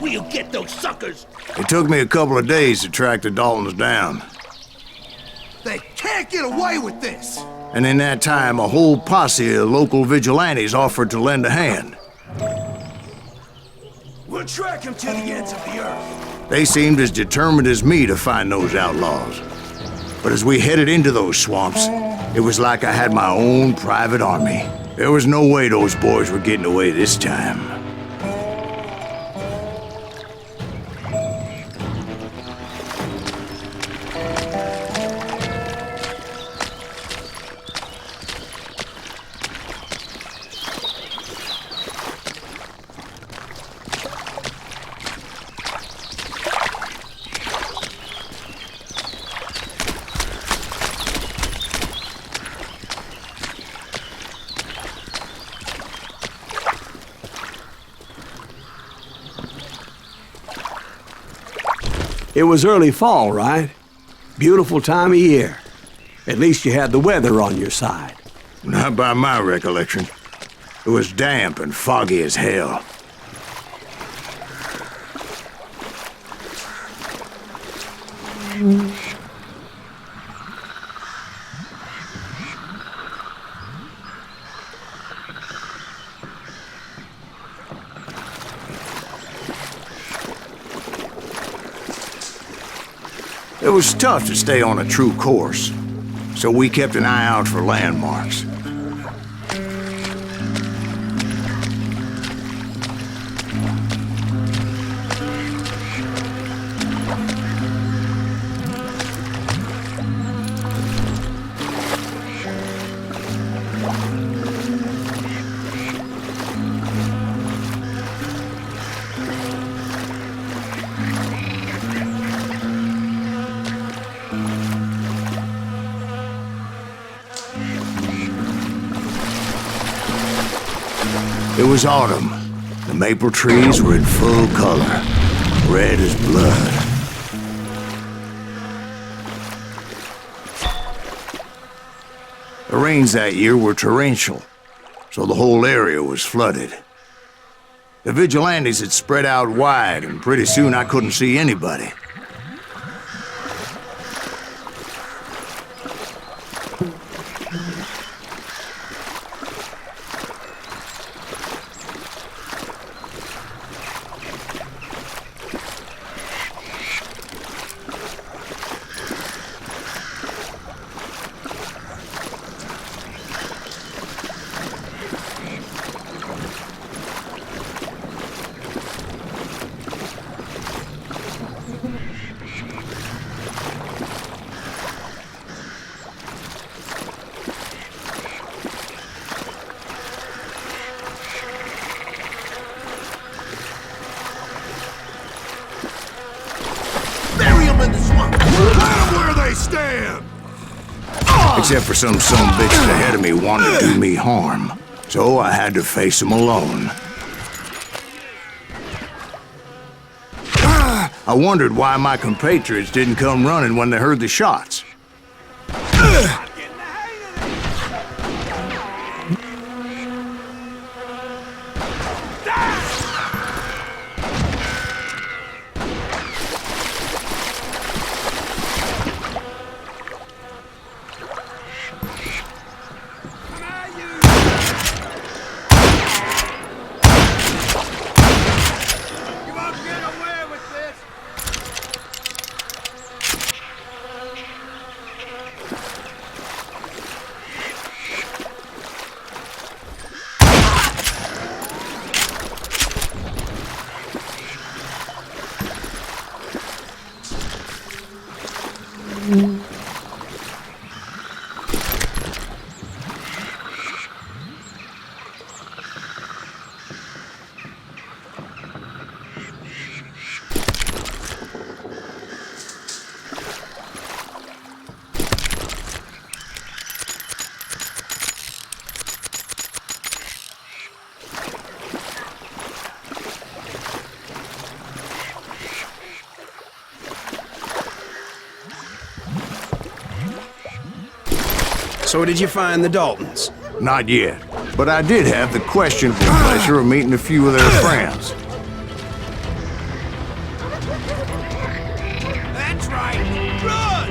G: We'll get those suckers!
B: It took me a couple of days to track the Daltons down.
G: They can't get away with this!
B: And in that time, a whole posse of local vigilantes offered to lend a hand.
G: We'll track him to the ends of the earth.
B: They seemed as determined as me to find those outlaws. But as we headed into those swamps, it was like I had my own private army. There was no way those boys were getting away this time.
A: It was early fall, right? Beautiful time of year. At least you had the weather on your side.
B: Not by my recollection. It was damp and foggy as hell. It was tough to stay on a true course, so we kept an eye out for landmarks. It was autumn. The maple trees were in full color, red as blood. The rains that year were torrential, so the whole area was flooded. The vigilantes had spread out wide, and pretty soon I couldn't see anybody.
G: stand!
B: Except for some bitch ahead of me wanted to do me harm. So I had to face him alone. I wondered why my compatriots didn't come running when they heard the shots.
H: So did you find the Daltons?
B: Not yet, but I did have the questionable pleasure of meeting a few of their friends.
G: That's right! Run!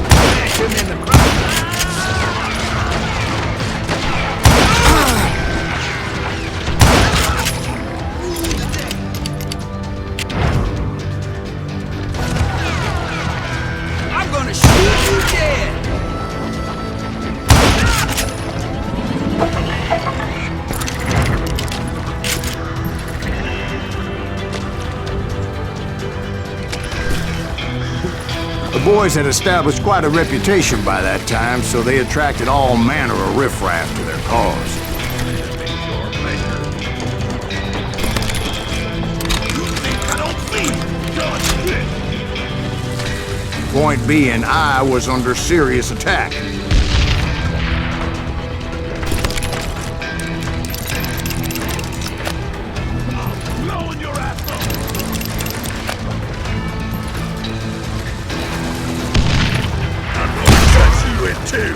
G: Smash him in the crowd!
H: I'm gonna shoot you dead!
B: The boys had established quite a reputation by that time, so they attracted all manner of riffraff to their cause. Point being, I was under serious attack.
G: Blowing your ass up! I'm gonna cut you in two!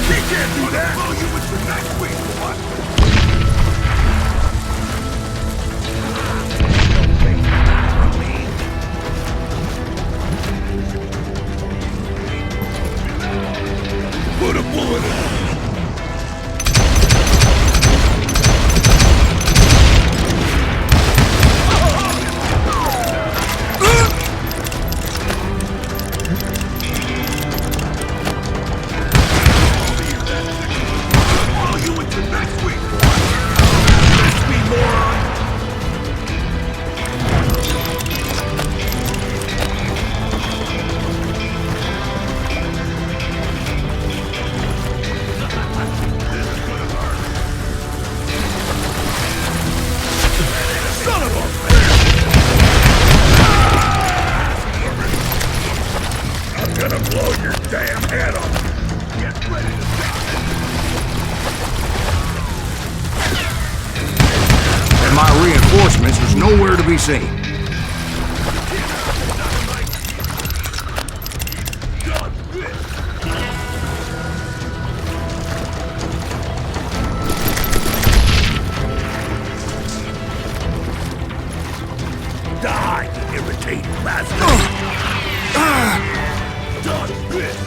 G: He can't do that! Blow you with your next week, what? Put a bullet in him! Follow you into next week! Miss me, moron! Son of a bitch! I'm gonna blow your damn head off! Get ready to die!
B: And my reinforcements was nowhere to be seen.
G: Done this! Die, you irritating bastard! Done this!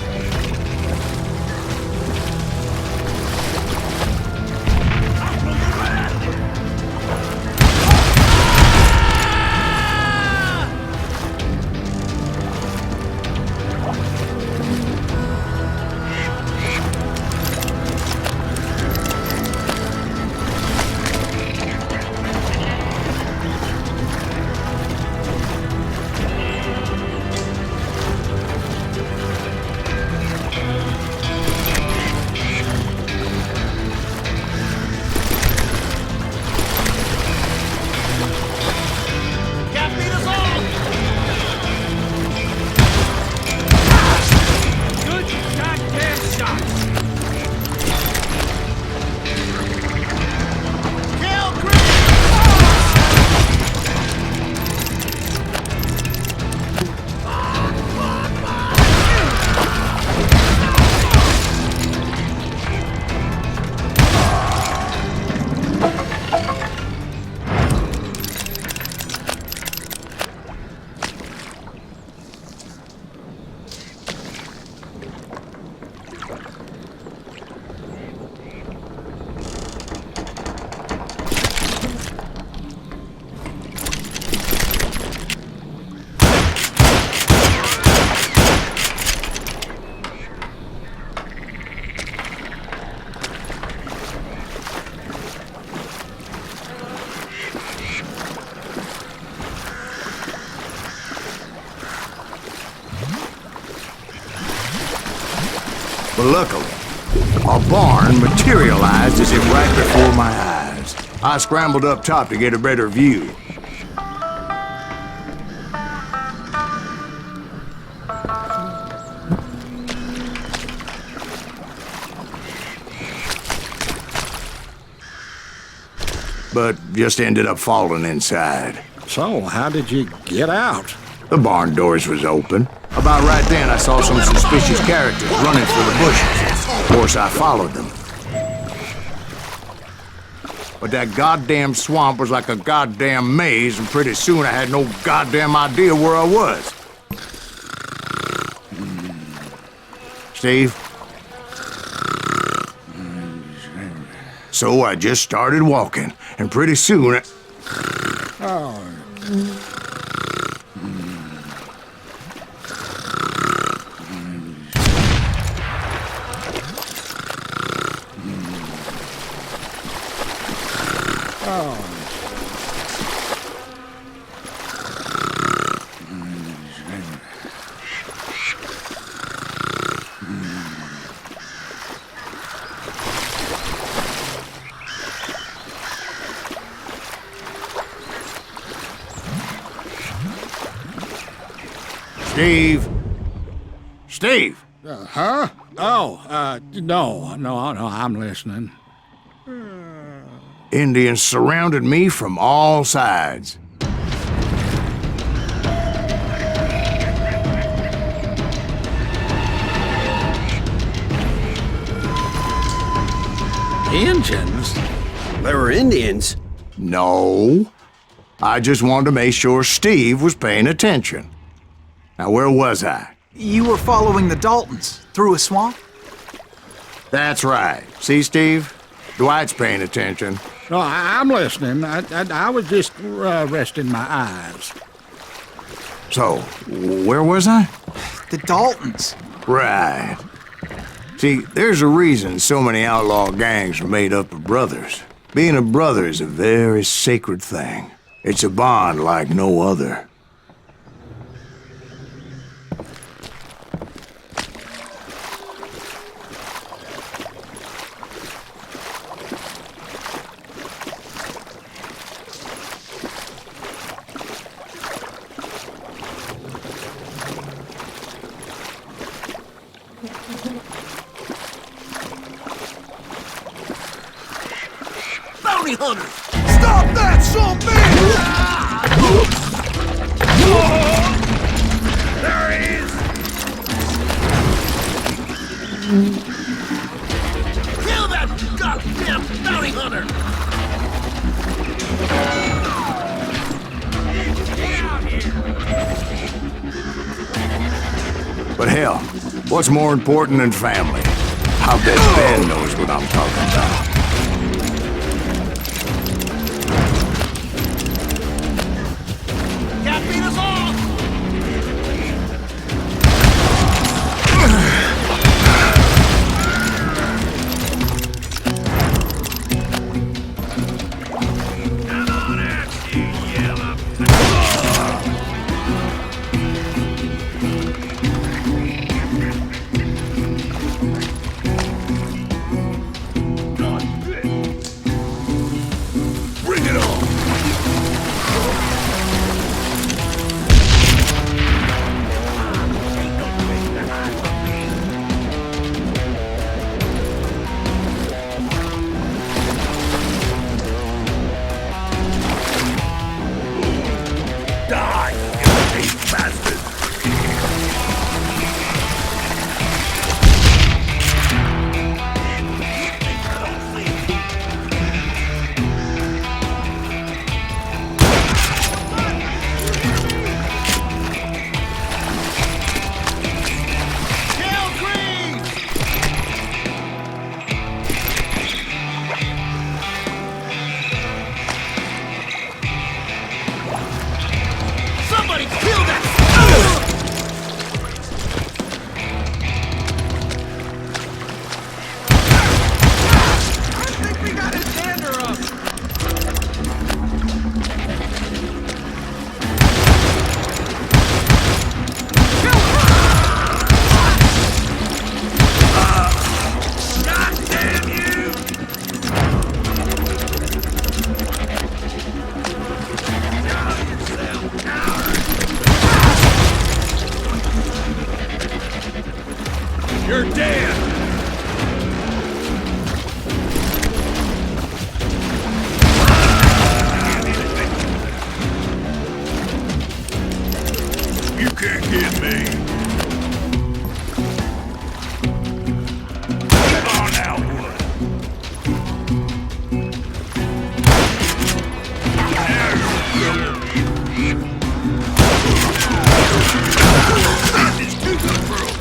G: I'll blow your ass!
B: But luckily, a barn materialized as if right before my eyes. I scrambled up top to get a better view. But just ended up falling inside.
E: So, how did you get out?
B: The barn doors was open. About right then, I saw some suspicious characters running through the bushes. Of course, I followed them. But that goddamn swamp was like a goddamn maze, and pretty soon I had no goddamn idea where I was. Steve? So I just started walking, and pretty soon Steve? Steve!
E: Huh? Oh, no, I'm listening.
B: Indians surrounded me from all sides.
E: Indians?
H: There were Indians.
B: No. I just wanted to make sure Steve was paying attention. Now, where was I?
C: You were following the Daltons through a swamp?
B: That's right. See, Steve? Dwight's paying attention.
E: No, I'm listening. I was just resting my eyes.
B: So, where was I?
C: The Daltons.
B: Right. See, there's a reason so many outlaw gangs are made up of brothers. Being a brother is a very sacred thing. It's a bond like no other.
G: Bounty hunters! Stop that, son of a
F: There he is!
G: Kill that goddamn bounty hunter!
B: But hell, what's more important than family? I bet Ben knows what I'm talking about.
G: Can't beat us all!
F: Come on out, you yellow... You're dead! You can't get me. Come on now, Wood. This is too good for him.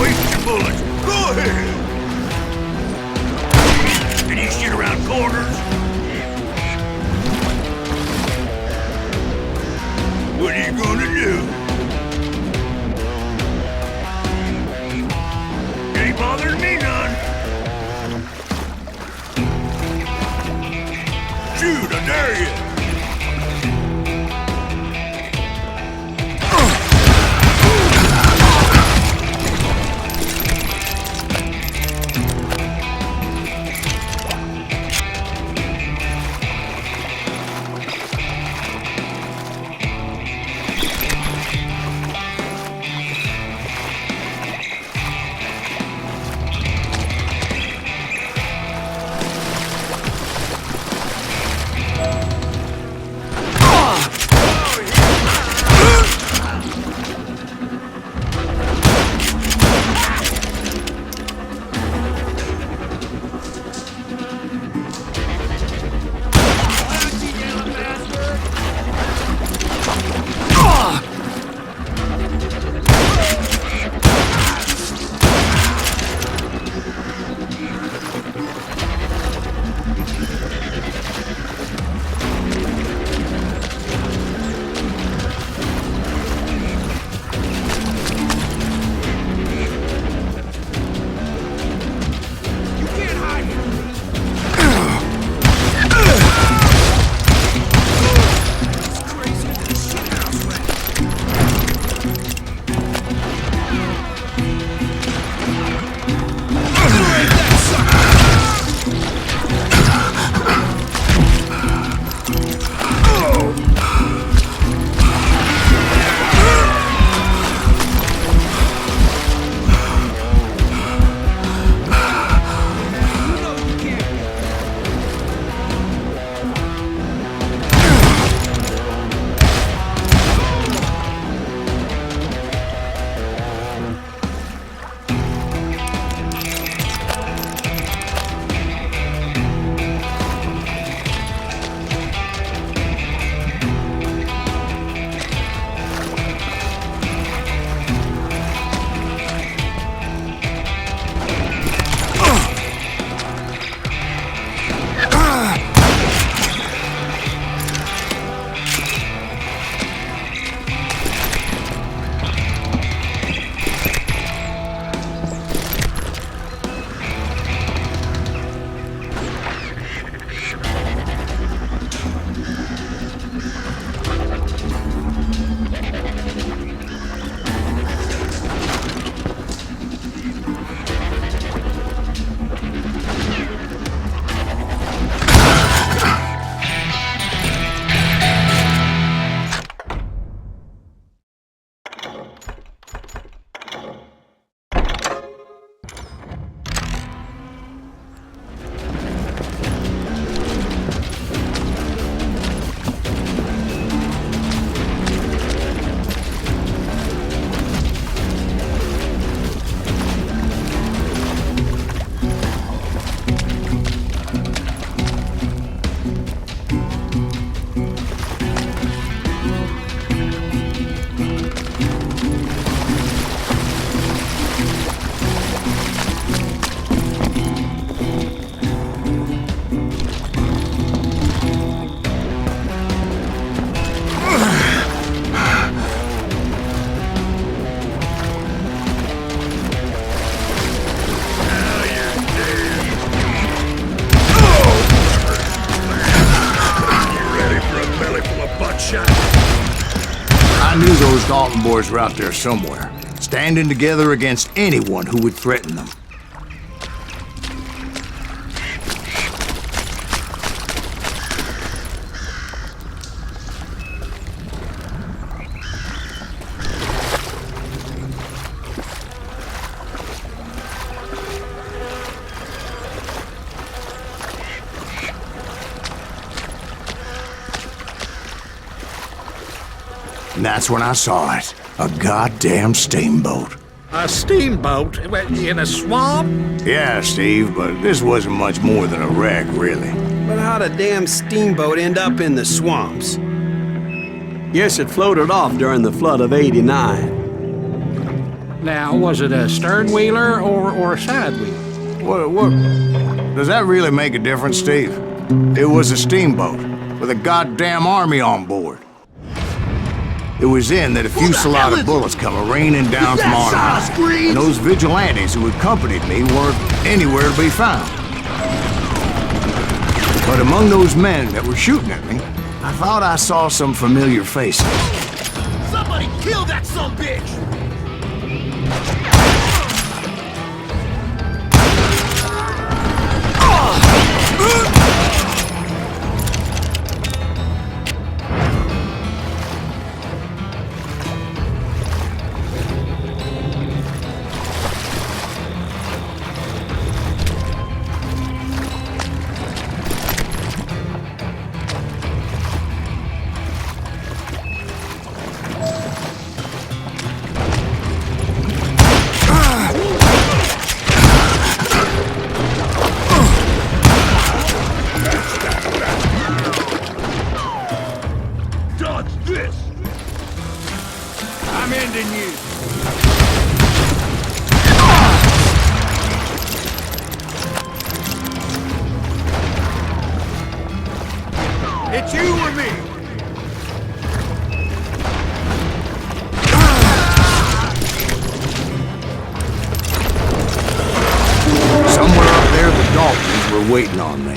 F: Waste your bullets. Go ahead. And you shit around corners. What are you gonna do? Ain't bothering me none. Shoot, I dare you.
B: I knew those Dalton boys were out there somewhere, standing together against anyone who would threaten them. And that's when I saw it. A goddamn steamboat.
E: A steamboat in a swamp?
B: Yeah, Steve, but this wasn't much more than a wreck, really.
H: But how'd a damn steamboat end up in the swamps?
A: Yes, it floated off during the flood of '89.
E: Now, was it a stern-wheeler or a side-wheel?
B: What? Does that really make a difference, Steve? It was a steamboat with a goddamn army on board. It was then that a fusillade of bullets come raining down from on high, and those vigilantes who accompanied me weren't anywhere to be found. But among those men that were shooting at me, I thought I saw some familiar faces.
G: Somebody kill that sumbitch! It's you or me!
B: Somewhere up there, the Daltons were waiting on me.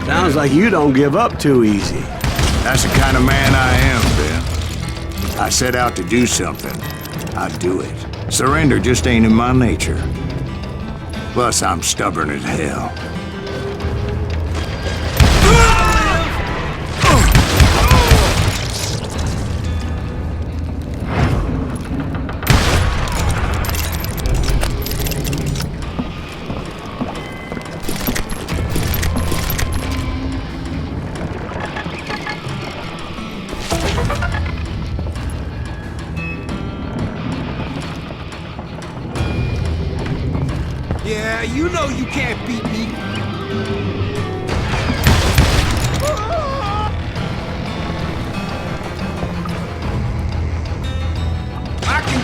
A: Sounds like you don't give up too easy.
B: That's the kind of man I am, Ben. I set out to do something. I do it. Surrender just ain't in my nature. Plus, I'm stubborn as hell.
G: Yeah, you know you can't beat me. I can...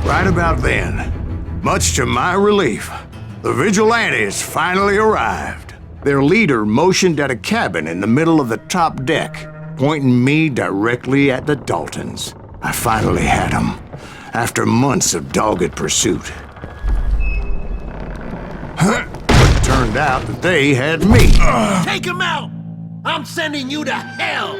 B: Right about then, much to my relief, the vigilantes finally arrived. Their leader motioned at a cabin in the middle of the top deck, pointing me directly at the Daltons. I finally had them, after months of dogged pursuit. But it turned out that they had me.
L: Take him out! I'm sending you to hell!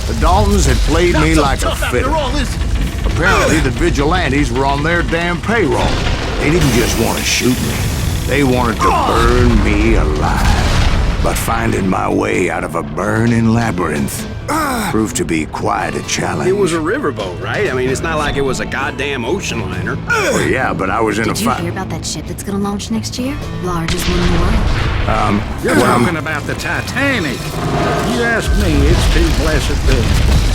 B: The Daltons had played me like a
L: after
B: fiddle.
L: all this.
B: Apparently, the vigilantes were on their damn payroll. They didn't just want to shoot me. They wanted to burn me alive. But finding my way out of a burning labyrinth proved to be quite a challenge.
H: It was a riverboat, right? I mean, it's not like it was a goddamn ocean liner.
B: Well, yeah, but I was in a
D: Did you
B: fight.
D: hear about that ship that's gonna launch next year? Largest one in the world.
E: You're talking about the Titanic. You ask me, it's too blessed big.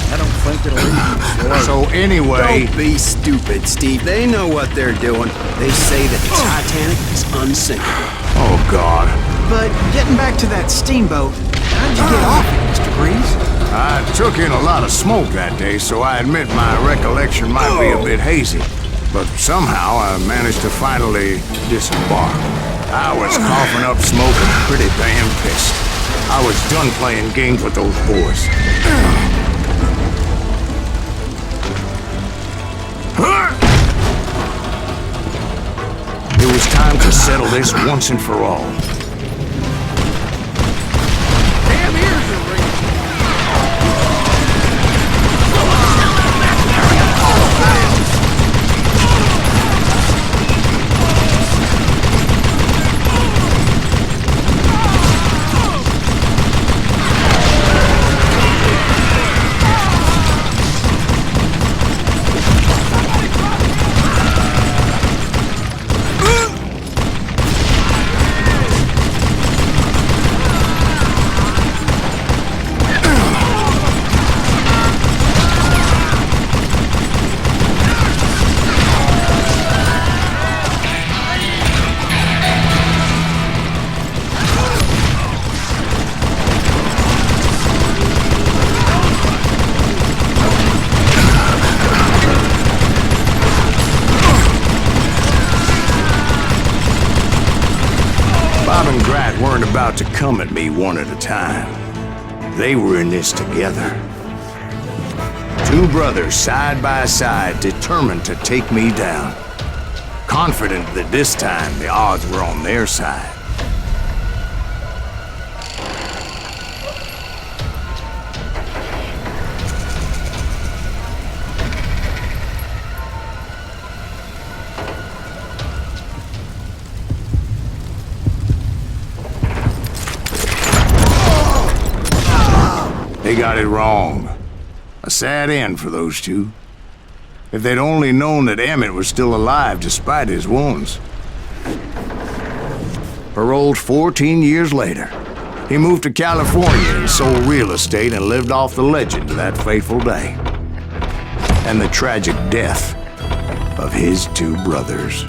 E: I don't think it'll even float.
B: So anyway...
H: Don't be stupid, Steve. They know what they're doing. They say that the Titanic is unsinkable.
B: Oh, God.
C: But getting back to that steamboat, how'd you get off it, Mr. Breeze?
B: I took in a lot of smoke that day, so I admit my recollection might be a bit hazy. But somehow I managed to finally disembark. I was coughing up smoke and pretty damn pissed. I was done playing games with those boys. It was time to settle this once and for all.
L: Damn ears are ringing.
B: About to come at me one at a time. They were in this together. Two brothers side by side, determined to take me down. Confident that this time the odds were on their side. They got it wrong. A sad end for those two. If they'd only known that Emmett was still alive despite his wounds. Paroled 14 years later, he moved to California and sold real estate and lived off the legend of that fateful day. And the tragic death of his two brothers.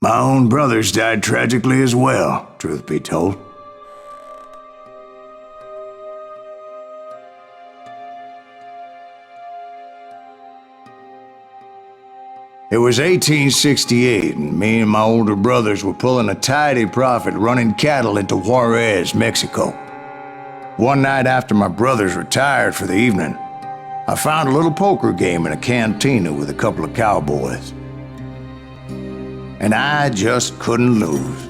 B: My own brothers died tragically as well, truth be told. It was 1868, and me and my older brothers were pulling a tidy profit running cattle into Juarez, Mexico. One night after my brothers retired for the evening, I found a little poker game in a cantina with a couple of cowboys. And I just couldn't lose.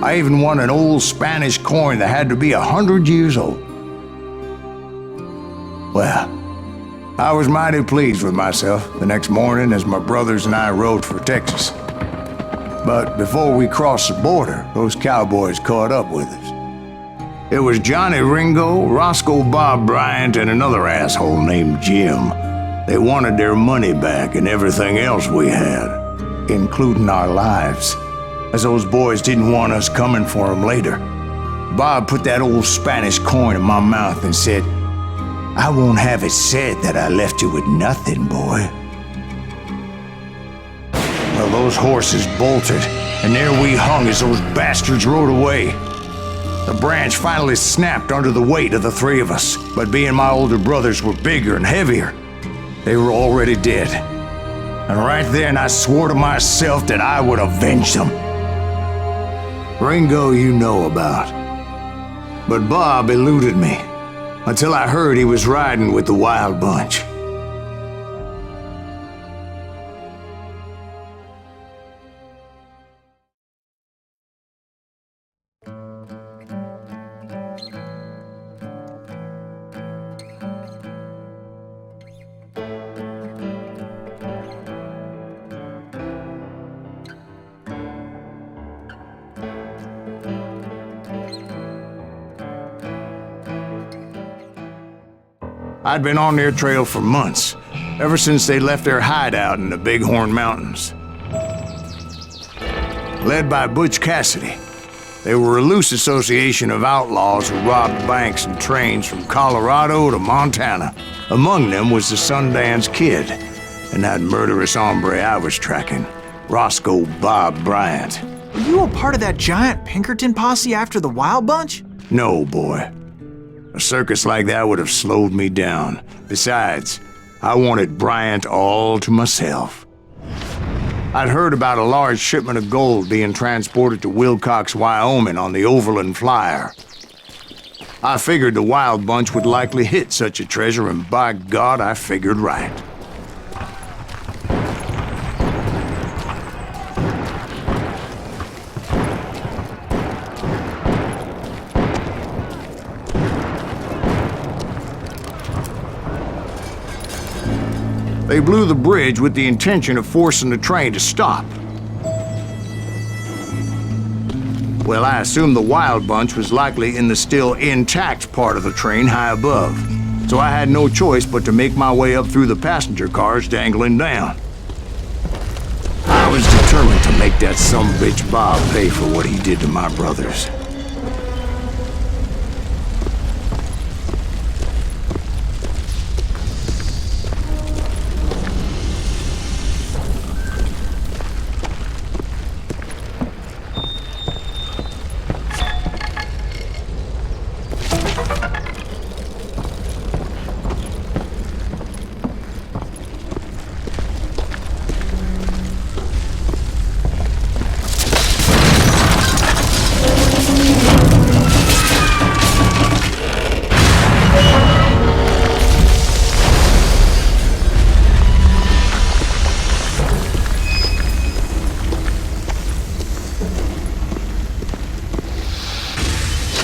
B: I even won an old Spanish coin that had to be 100 years old. Well, I was mighty pleased with myself the next morning as my brothers and I rode for Texas. But before we crossed the border, those cowboys caught up with us. It was Johnny Ringo, Roscoe Bob Bryant, and another asshole named Jim. They wanted their money back and everything else we had, including our lives, as those boys didn't want us coming for them later. Bob put that old Spanish coin in my mouth and said, "I won't have it said that I left you with nothing, boy." Well, those horses bolted, and there we hung as those bastards rode away. The branch finally snapped under the weight of the three of us, but being my older brothers were bigger and heavier, they were already dead. And right then I swore to myself that I would avenge them. Ringo you know about. But Bob eluded me, until I heard he was riding with the Wild Bunch. I'd been on their trail for months, ever since they left their hideout in the Bighorn Mountains. Led by Butch Cassidy, they were a loose association of outlaws who robbed banks and trains from Colorado to Montana. Among them was the Sundance Kid, and that murderous hombre I was tracking, Roscoe Bob Bryant.
C: Were you a part of that giant Pinkerton posse after the Wild Bunch?
B: No, boy. A circus like that would have slowed me down. Besides, I wanted Bryant all to myself. I'd heard about a large shipment of gold being transported to Wilcox, Wyoming on the Overland Flyer. I figured the Wild Bunch would likely hit such a treasure, and by God, I figured right. They blew the bridge with the intention of forcing the train to stop. Well, I assumed the Wild Bunch was likely in the still intact part of the train high above, so I had no choice but to make my way up through the passenger cars dangling down. I was determined to make that sumbitch Bob pay for what he did to my brothers.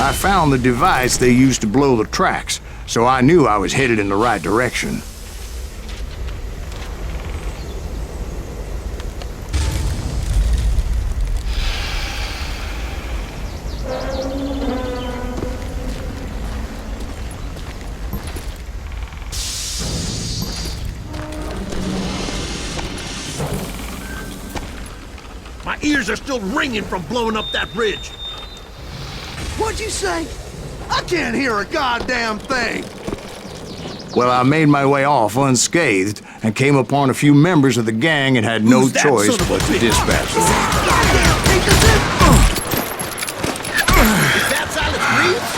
B: I found the device they used to blow the tracks, so I knew I was headed in the right direction.
L: My ears are still ringing from blowing up that bridge.
G: What'd you say? I can't hear a goddamn thing!
B: Well, I made my way off unscathed and came upon a few members of the gang and had no choice but to dispatch them.
G: Goddamn Pinkerton!
L: Is that Silas Reeves?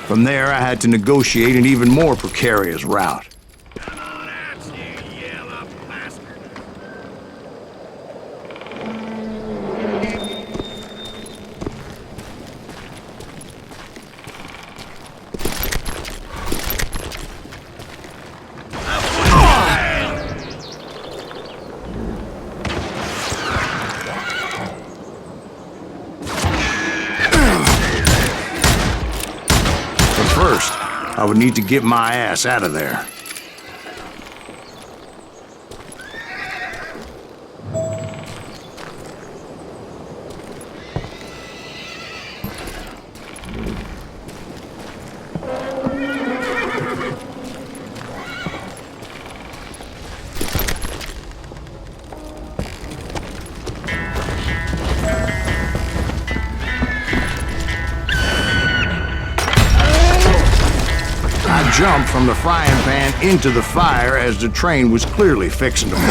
B: From there, I had to negotiate an even more precarious route. First, I would need to get my ass out of there. I jumped from the frying pan into the fire as the train was clearly fixing to fall.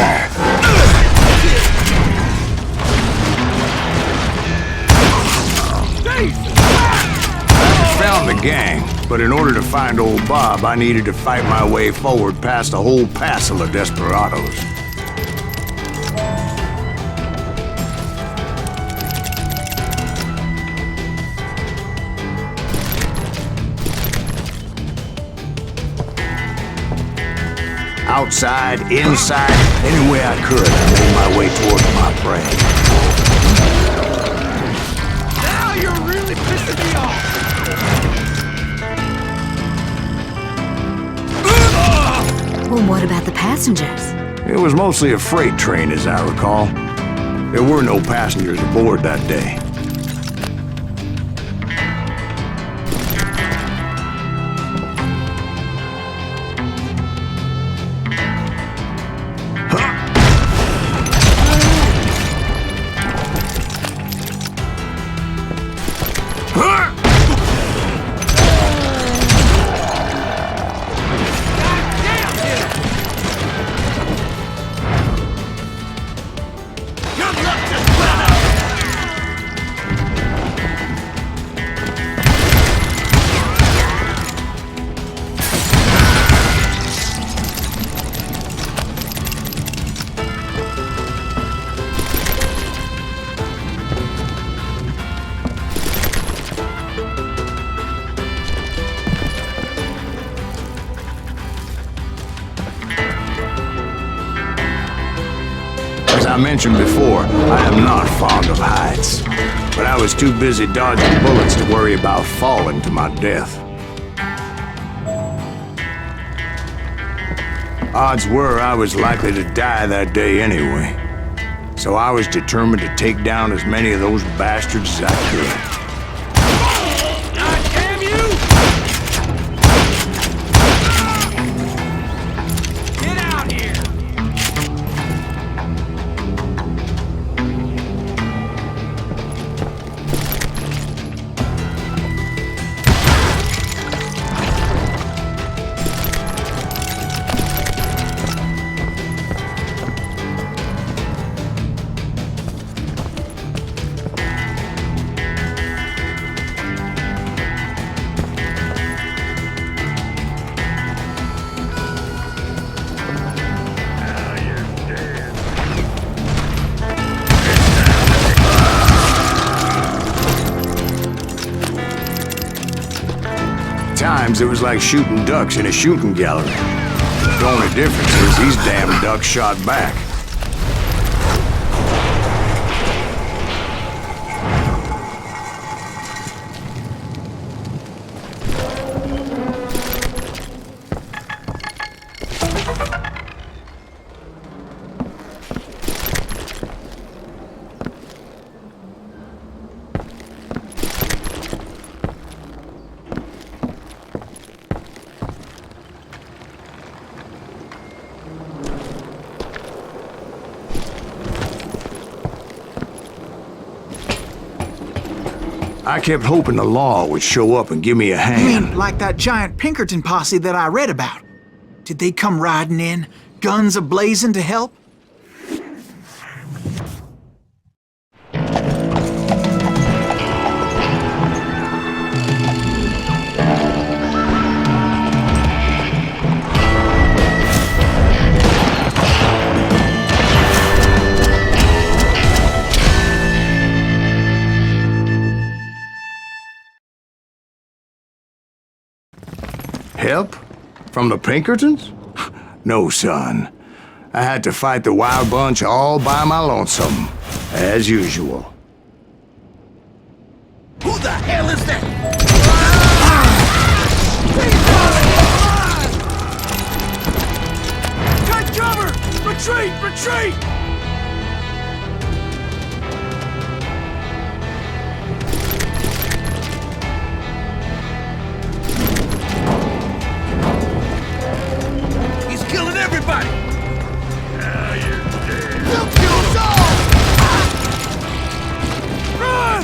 B: I found the gang, but in order to find old Bob, I needed to fight my way forward past a whole passel of desperados. Outside, inside, any way I could, I made my way towards my prey.
G: Now you're really pissing me off!
D: Well, what about the passengers?
B: It was mostly a freight train, as I recall. There were no passengers aboard that day. As I mentioned before, I am not fond of heights, but I was too busy dodging bullets to worry about falling to my death. Odds were I was likely to die that day anyway, so I was determined to take down as many of those bastards as I could. Times it was like shooting ducks in a shooting gallery. The only difference is these damn ducks shot back. I kept hoping the law would show up and give me a hand.
C: You mean like that giant Pinkerton posse that I read about? Did they come riding in, guns a-blazing to help?
B: Help? From the Pinkertons? No, son. I had to fight the wild bunch all by my lonesome, as usual.
L: Who the hell is that?
F: Retreat! Retreat!
G: He's killing everybody!
F: Now you're dead.
G: He'll kill us all!
F: Run!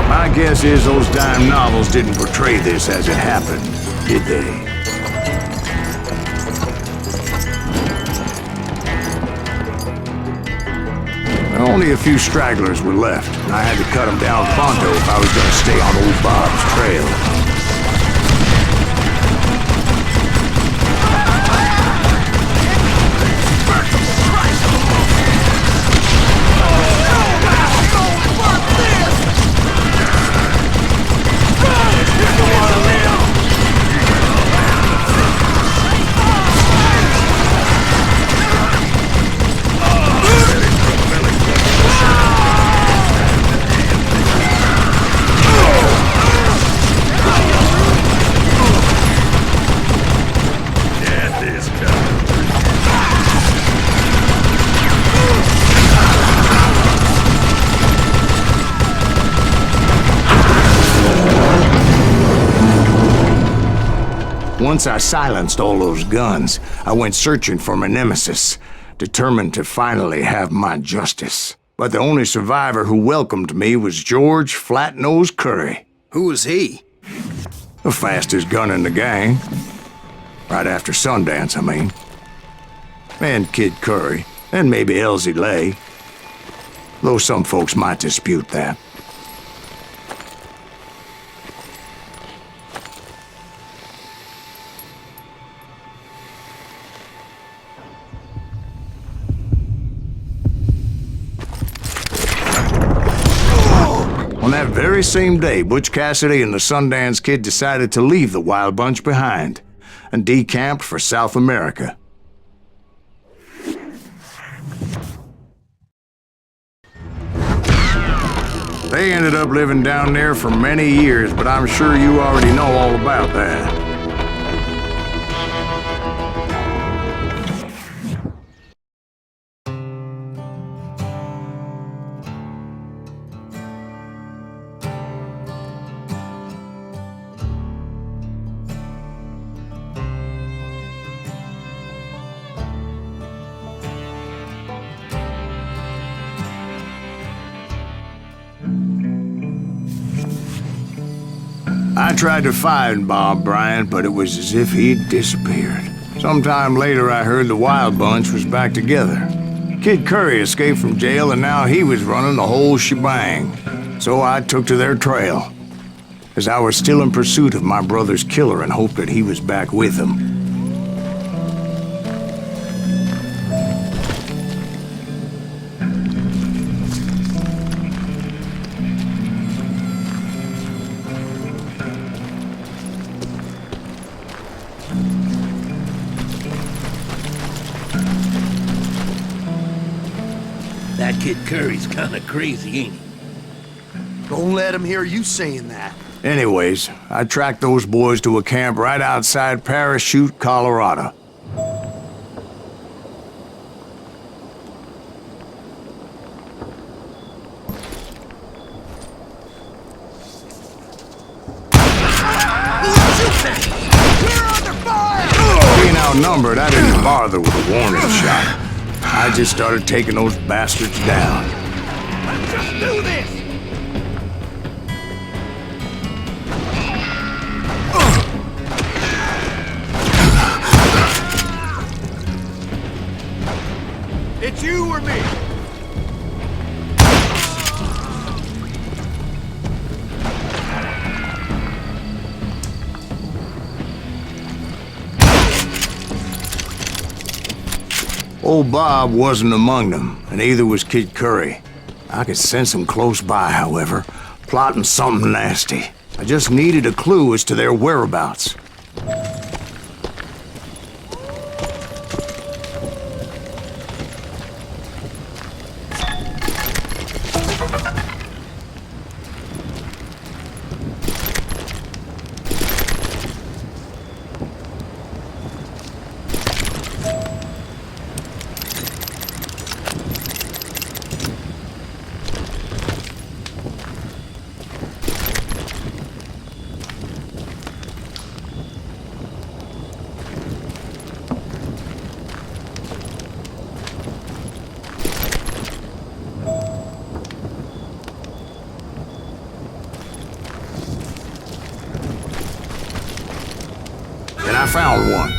B: My guess is those dime novels didn't portray this as it happened, did they? Only a few stragglers were left, and I had to cut them down pronto if I was going to stay on old Bob's trail. Once I silenced all those guns, I went searching for my nemesis, determined to finally have my justice. But the only survivor who welcomed me was George Flat-Nosed Curry.
H: Who was he?
B: The fastest gun in the gang. Right after Sundance, I mean. And Kid Curry, and maybe Elsie Lay. Though some folks might dispute that. On that very same day, Butch Cassidy and the Sundance Kid decided to leave the Wild Bunch behind and decamped for South America. They ended up living down there for many years, but I'm sure you already know all about that. I tried to find Bob Bryant, but it was as if he'd disappeared. Sometime later, I heard the Wild Bunch was back together. Kid Curry escaped from jail, and now he was running the whole shebang. So I took to their trail, as I was still in pursuit of my brother's killer and hoped that he was back with him.
L: That Kid Curry's kinda crazy, ain't he?
G: Don't let him hear you saying that.
B: Anyways, I tracked those boys to a camp right outside Parachute, Colorado. Being outnumbered, I didn't bother with a warning shot. I just started taking those bastards down.
F: Let's just do this! It's you or me!
B: Old Bob wasn't among them, and neither was Kid Curry. I could sense him close by, however, plotting something nasty. I just needed a clue as to their whereabouts. And I found one.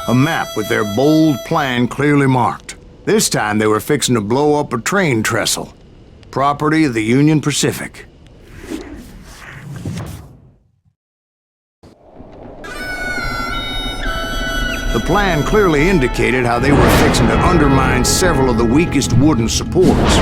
B: A map with their bold plan clearly marked. This time they were fixing to blow up a train trestle. Property of the Union Pacific. The plan clearly indicated how they were fixing to undermine several of the weakest wooden supports.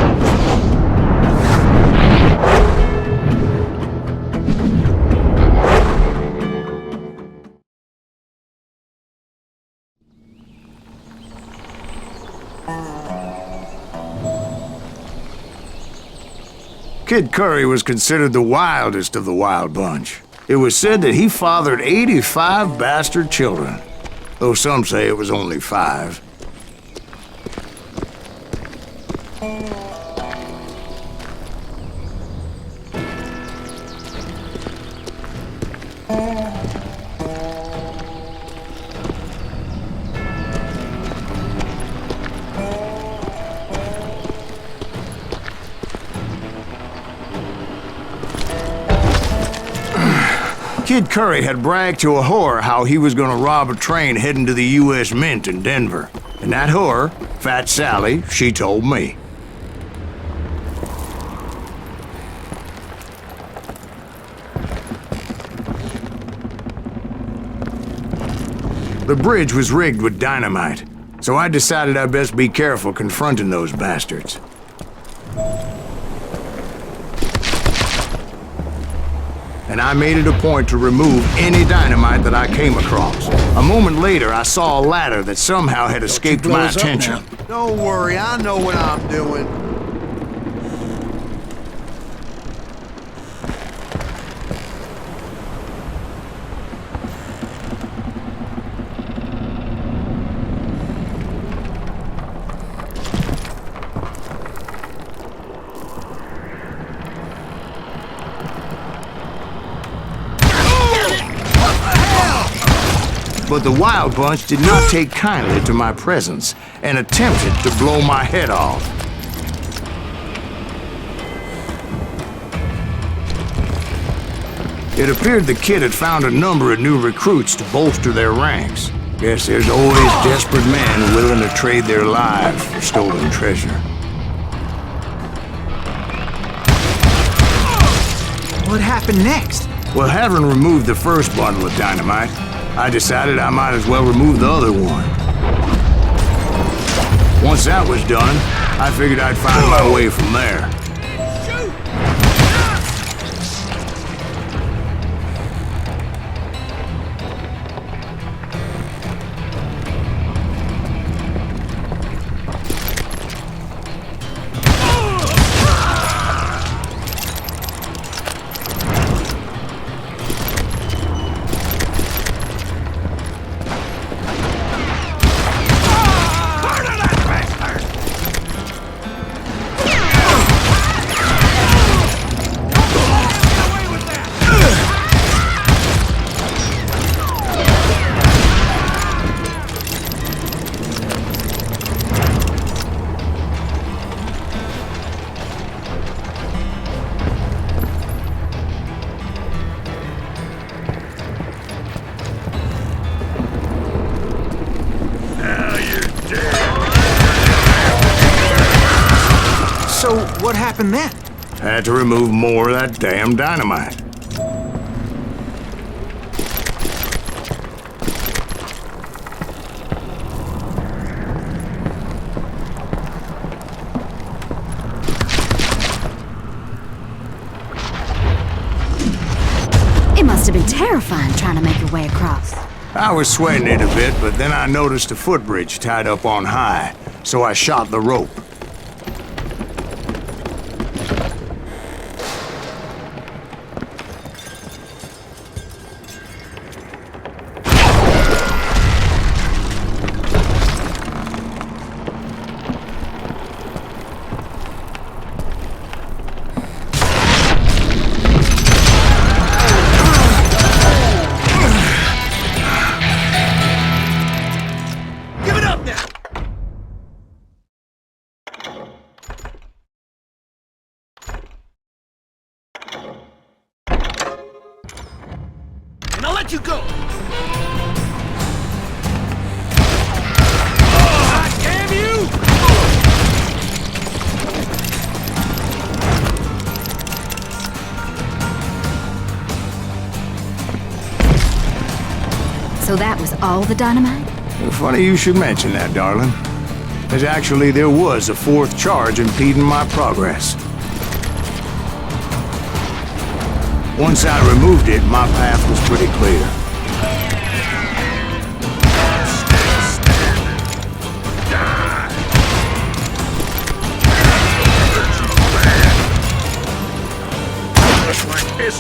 B: Kid Curry was considered the wildest of the Wild Bunch. It was said that he fathered 85 bastard children, though some say it was only 5. Kid Curry had bragged to a whore how he was gonna rob a train heading to the U.S. Mint in Denver. And that whore, Fat Sally, she told me. The bridge was rigged with dynamite, so I decided I'd best be careful confronting those bastards. And I made it a point to remove any dynamite that I came across. A moment later, I saw a ladder that somehow had escaped my attention.
G: Don't worry, I know what I'm doing.
B: But the Wild Bunch did not take kindly to my presence and attempted to blow my head off. It appeared the kid had found a number of new recruits to bolster their ranks. Guess there's always desperate men willing to trade their lives for stolen treasure.
C: What happened next?
B: Well, having removed the first bundle of dynamite, I decided I might as well remove the other one. Once that was done, I figured I'd find my way from there.
C: So, what happened then?
B: Had to remove more of that damn dynamite.
D: It must have been terrifying trying to make your way across.
B: I was sweating it a bit, but then I noticed a footbridge tied up on high, so I shot the rope.
L: And I'll let you go.
F: Damn you!
D: So that was all the dynamite?
B: Funny you should mention that, darling. As actually there was a fourth charge impeding my progress. Once I removed it, my path was pretty clear.
F: Just like this.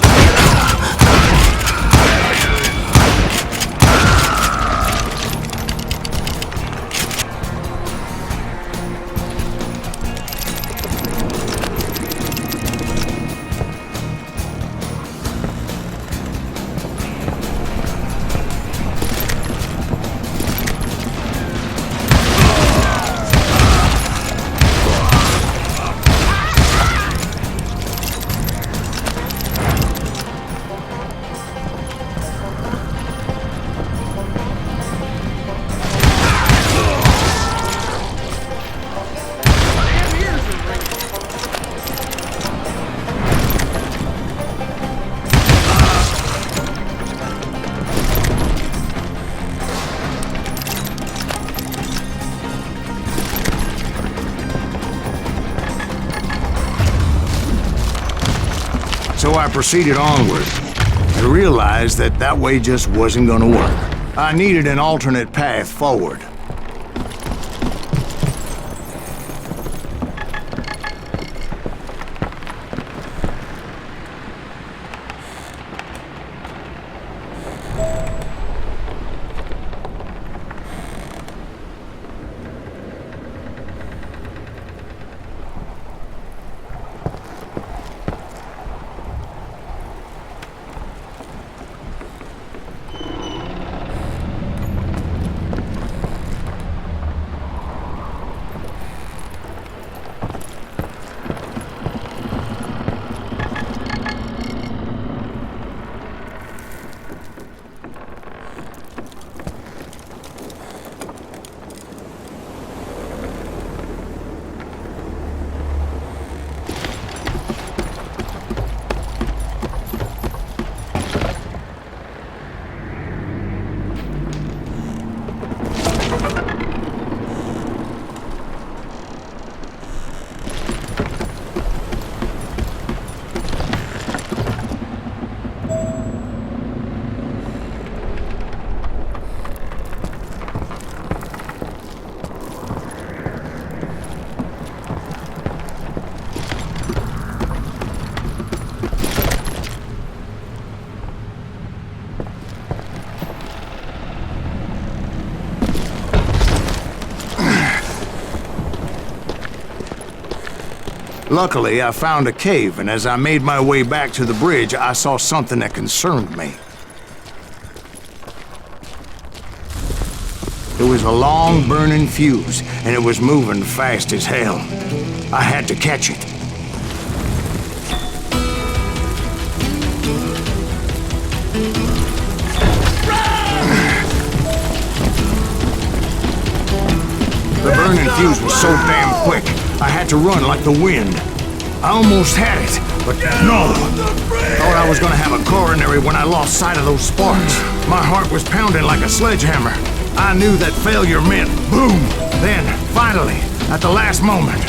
B: So I proceeded onward. I realized that that way just wasn't gonna work. I needed an alternate path forward. Luckily, I found a cave, and as I made my way back to the bridge, I saw something that concerned me. It was a long burning fuse, and it was moving fast as hell. I had to catch it. The burning fuse was so damn quick, I had to run like the wind. I almost had it, but no. Thought I was gonna have a coronary when I lost sight of those sparks. My heart was pounding like a sledgehammer. I knew that failure meant boom. Then, finally, at the last moment.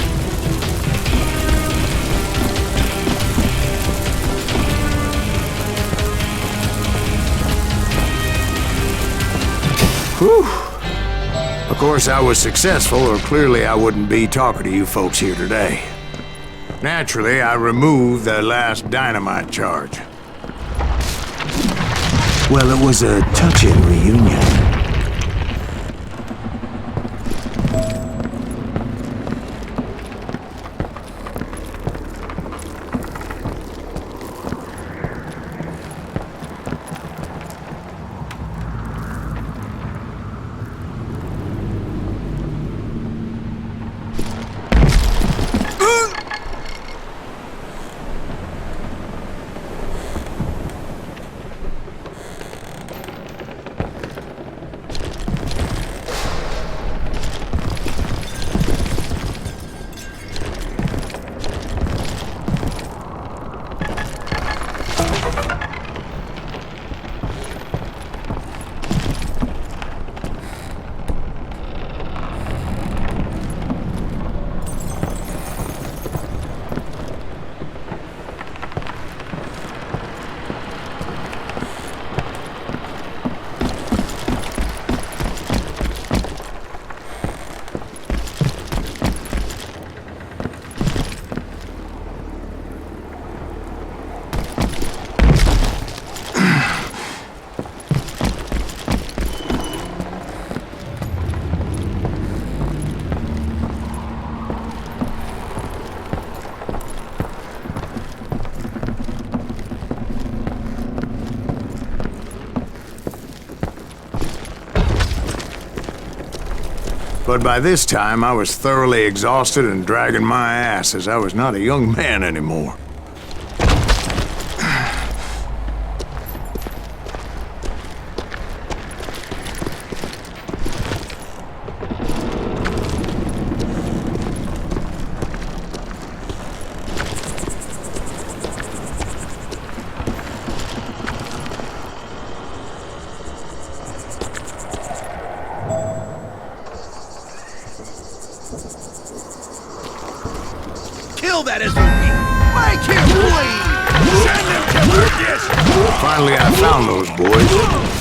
B: Whew. Of course, I was successful, or clearly I wouldn't be talking to you folks here today. Naturally, I removed the last dynamite charge.
J: Well, it was a touching reunion.
B: But by this time, I was thoroughly exhausted and dragging my ass, as I was not a young man anymore.
G: Kill that SOB! Make him bleed! Send him to perdition!
B: Finally, I found those boys.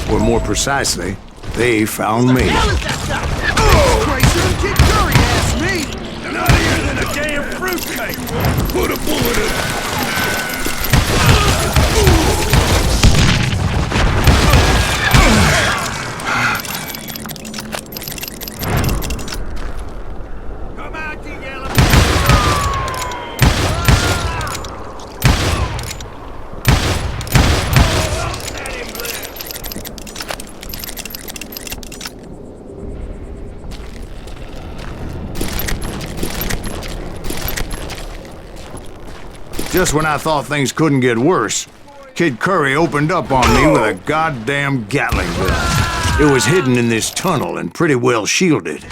B: Or more precisely, they found me.
G: Crazy Kid Curry asked me!
F: They're not here than a damn fruitcake! Put a bullet in it! Come out, you yellow!
B: Just when I thought things couldn't get worse, Kid Curry opened up on me with a goddamn Gatling gun. It was hidden in this tunnel and pretty well shielded.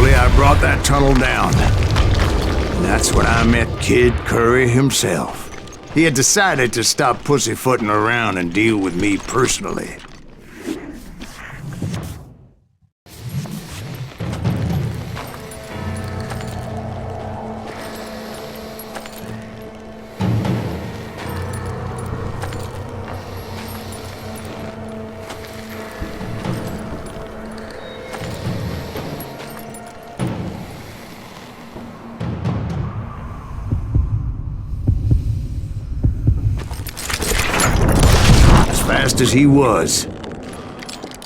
B: Eventually, I brought that tunnel down. And that's when I met Kid Curry himself. He had decided to stop pussyfooting around and deal with me personally. Fast as he was,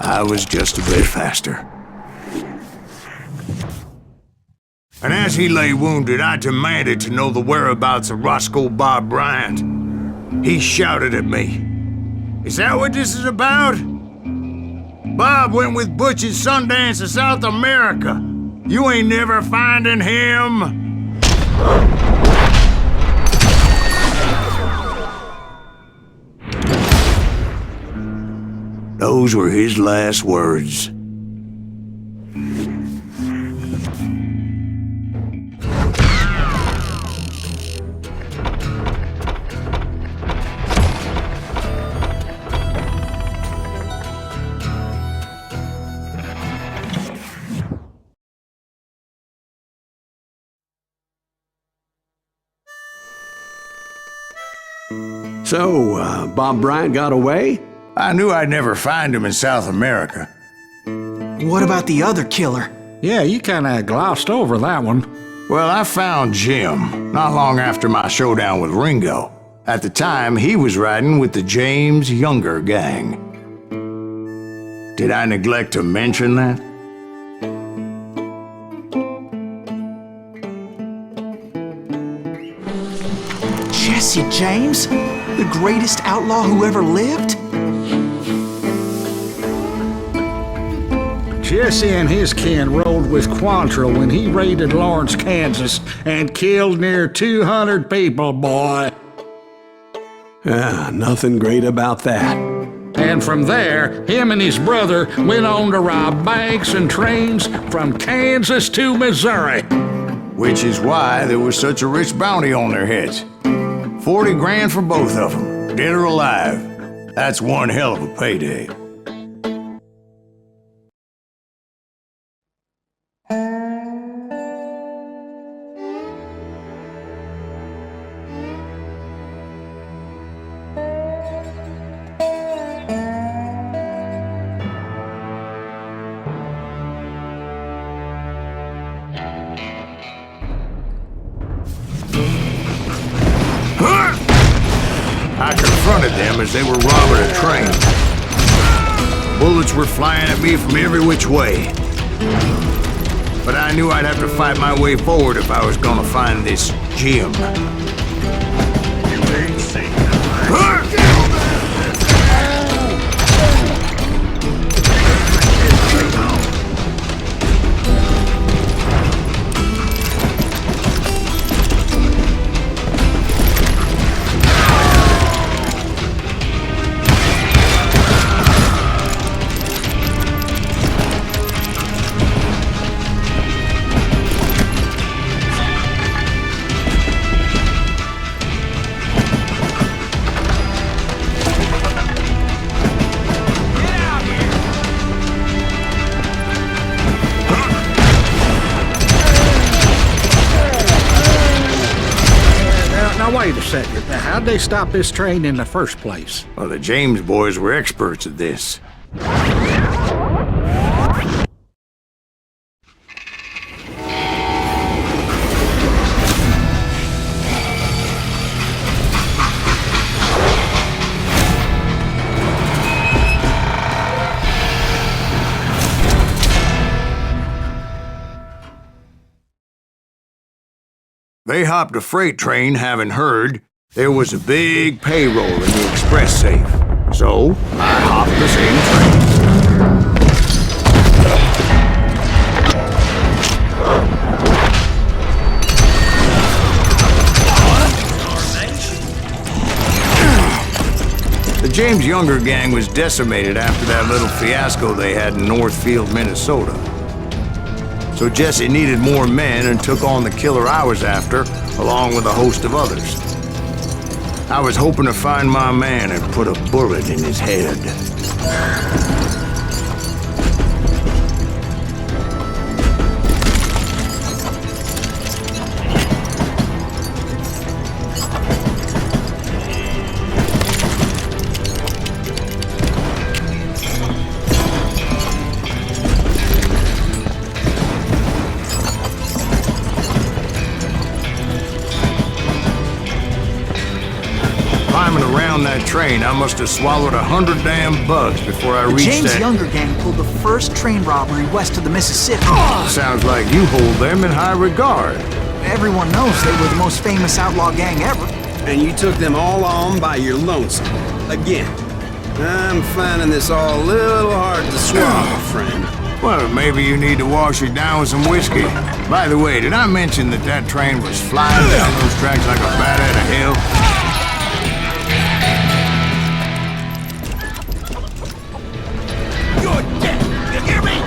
B: I was just a bit faster. And as he lay wounded, I demanded to know the whereabouts of Roscoe Bob Bryant. He shouted at me, "Is that what this is about? Bob went with Butch and Sundance to South America. You ain't never finding him." Those were his last words.
A: So, Bob Bryant got away?
B: I knew I'd never find him in South America.
C: What about the other killer?
E: Yeah, you kinda glossed over that one.
B: Well, I found Jim not long after my showdown with Ringo. At the time, he was riding with the James Younger gang. Did I neglect to mention that?
C: Jesse James? The greatest outlaw who ever lived?
E: Jesse and his kin rode with Quantrill when he raided Lawrence, Kansas, and killed near 200 people, boy.
A: Nothing great about that.
E: And from there, him and his brother went on to rob banks and trains from Kansas to Missouri.
B: Which is why there was such a rich bounty on their heads. 40 grand for both of them, dead or alive. That's one hell of a payday. I confronted them as they were robbing a train. Bullets were flying at me from every which way. But I knew I'd have to fight my way forward if I was gonna find this Jim. You ain't seen
E: Wait a second. How'd they stop this train in the first place?
B: Well, the James boys were experts at this. They hopped a freight train having heard there was a big payroll in the express safe. So, I hopped the same train. The James Younger gang was decimated after that little fiasco they had in Northfield, Minnesota. So Jesse needed more men and took on the killer I was after, along with a host of others. I was hoping to find my man and put a bullet in his head. Climbing around that train, I must have swallowed 100 damn bugs before I reached
C: James
B: that...
C: Younger gang pulled the first train robbery west of the Mississippi.
B: Sounds like you hold them in high regard.
C: Everyone knows they were the most famous outlaw gang ever.
H: And you took them all on by your lonesome. Again. I'm finding this all a little hard to swallow, friend.
B: Well, maybe you need to wash it down with some whiskey. By the way, did I mention that that train was flying down those tracks like a bat out of hell?
L: You're dead! You hear me?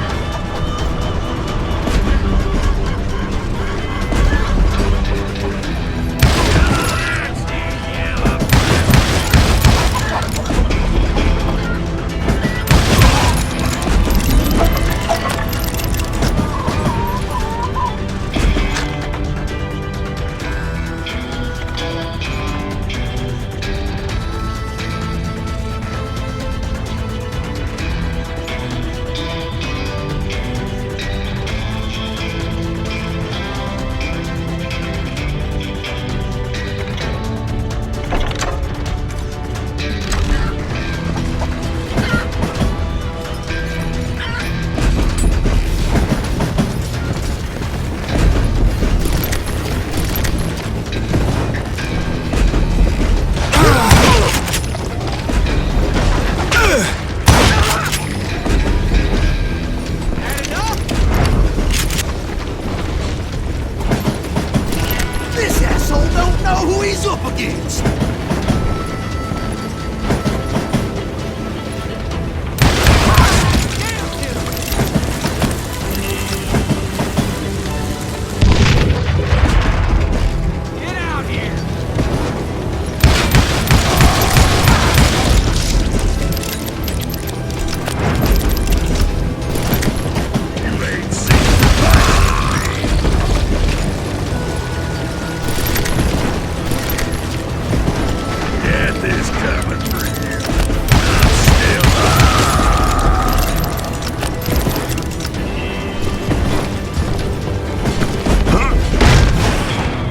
G: This asshole don't know who he's up against!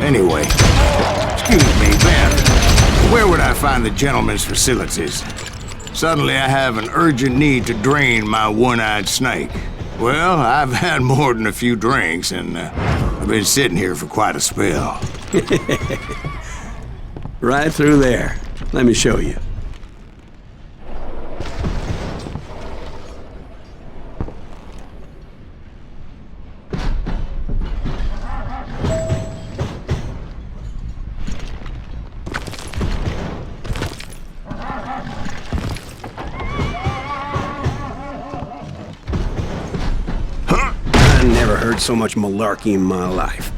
B: Anyway, excuse me, Ben. Where would I find the gentleman's facilities? Suddenly I have an urgent need to drain my one-eyed snake. Well, I've had more than a few drinks, and I've been sitting here for quite a spell.
A: Right through there. Let me show you.
H: I never heard so much malarkey in my life.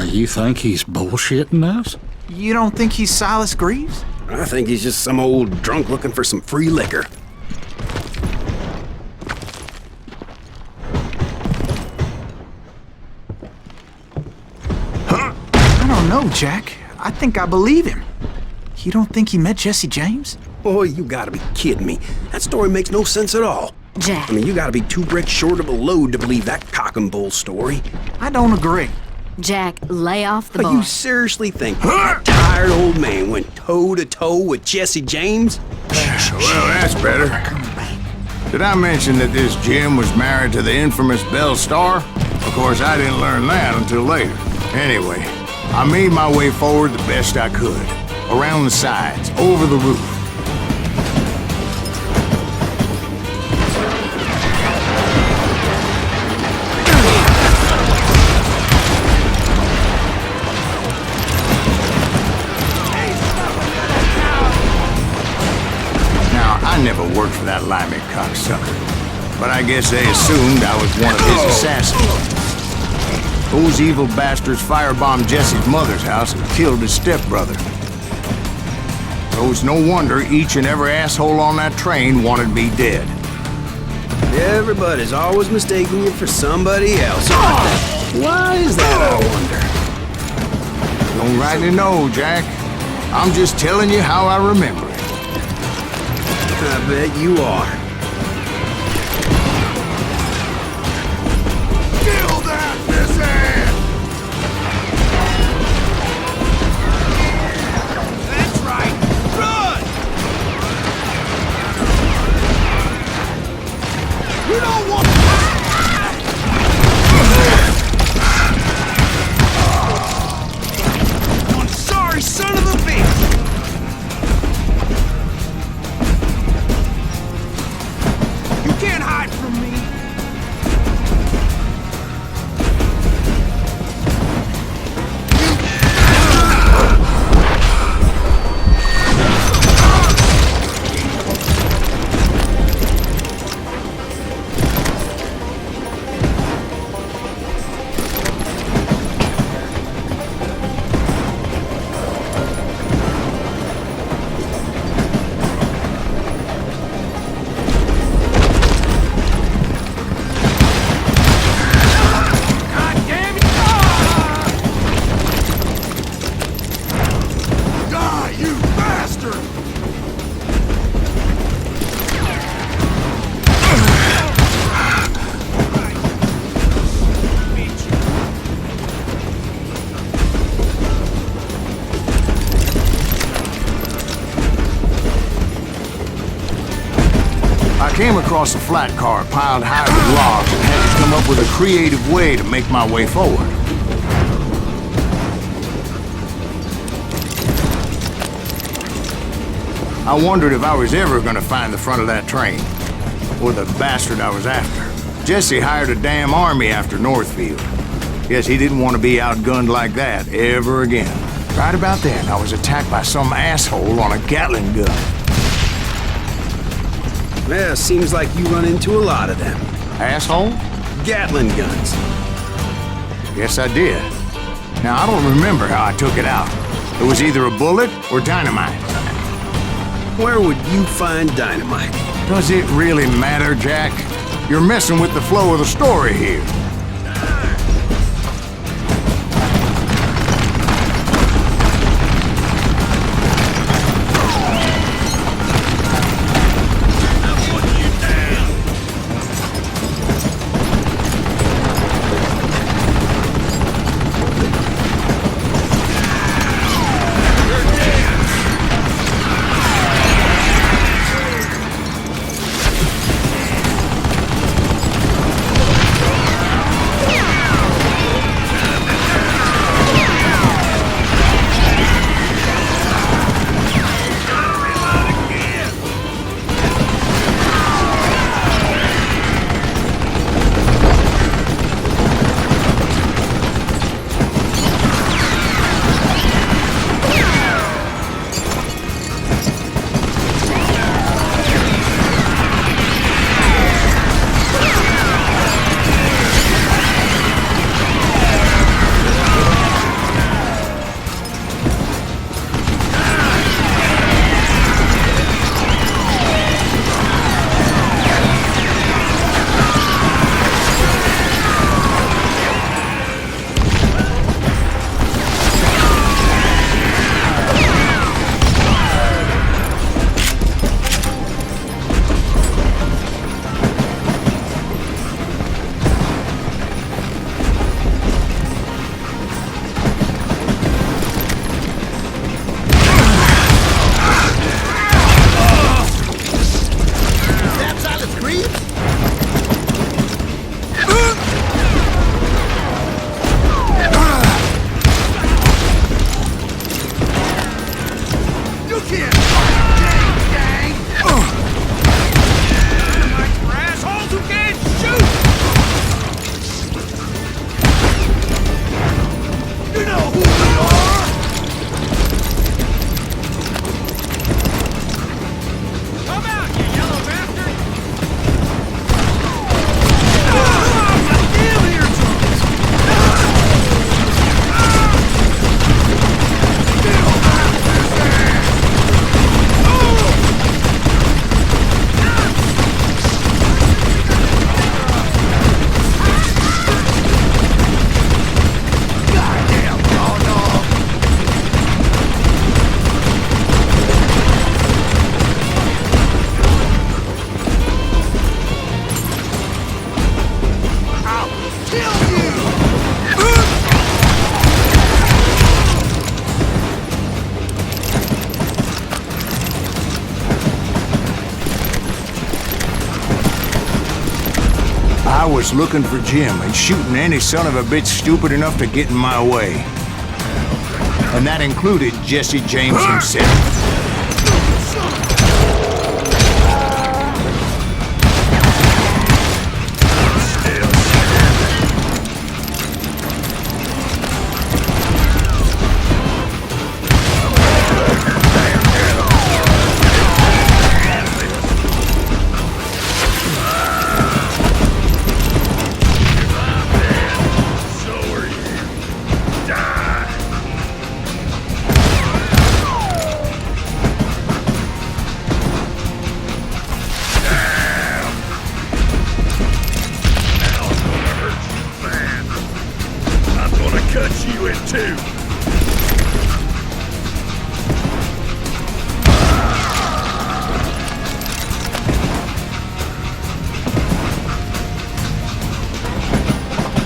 E: You think he's bullshitting us?
C: You don't think he's Silas Greaves?
H: I think he's just some old drunk looking for some free liquor.
C: I don't know, Jack. I think I believe him. You don't think he met Jesse James?
H: Boy, you gotta be kidding me. That story makes no sense at all.
D: Jack.
H: I mean, you gotta be 2 bricks short of a load to believe that cock and bull story.
C: I don't agree.
D: Jack, lay off the
H: But
D: boy.
H: you seriously think that tired old man went toe-to-toe with Jesse James?
B: Well, that's better. Did I mention that this Jim was married to the infamous Belle Starr? Of course, I didn't learn that until later. Anyway, I made my way forward the best I could. Around the sides, over the roof. I never worked for that limey cocksucker, but I guess they assumed I was one of his assassins. Those evil bastards firebombed Jesse's mother's house and killed his stepbrother. So it's no wonder each and every asshole on that train wanted me dead.
H: Everybody's always mistaking you for somebody else. Why is that, I wonder?
B: Don't rightly know, Jack. I'm just telling you how I remember it.
H: I bet you are.
G: Kill that missile! That's right! Run! You don't want... One sorry son of a bitch! You can't hide from me!
B: I came across a flat car piled high with logs and had to come up with a creative way to make my way forward. I wondered if I was ever gonna find the front of that train, or the bastard I was after. Jesse hired a damn army after Northfield. Guess he didn't want to be outgunned like that ever again. Right about then, I was attacked by some asshole on a Gatling gun.
H: Well, seems like you run into a lot of them.
B: Asshole?
H: Gatling guns.
B: Yes, I did. Now, I don't remember how I took it out. It was either a bullet or dynamite.
H: Where would you find dynamite?
B: Does it really matter, Jack? You're messing with the flow of the story here. I was looking for Jim and shooting any son of a bitch stupid enough to get in my way. And that included Jesse James himself.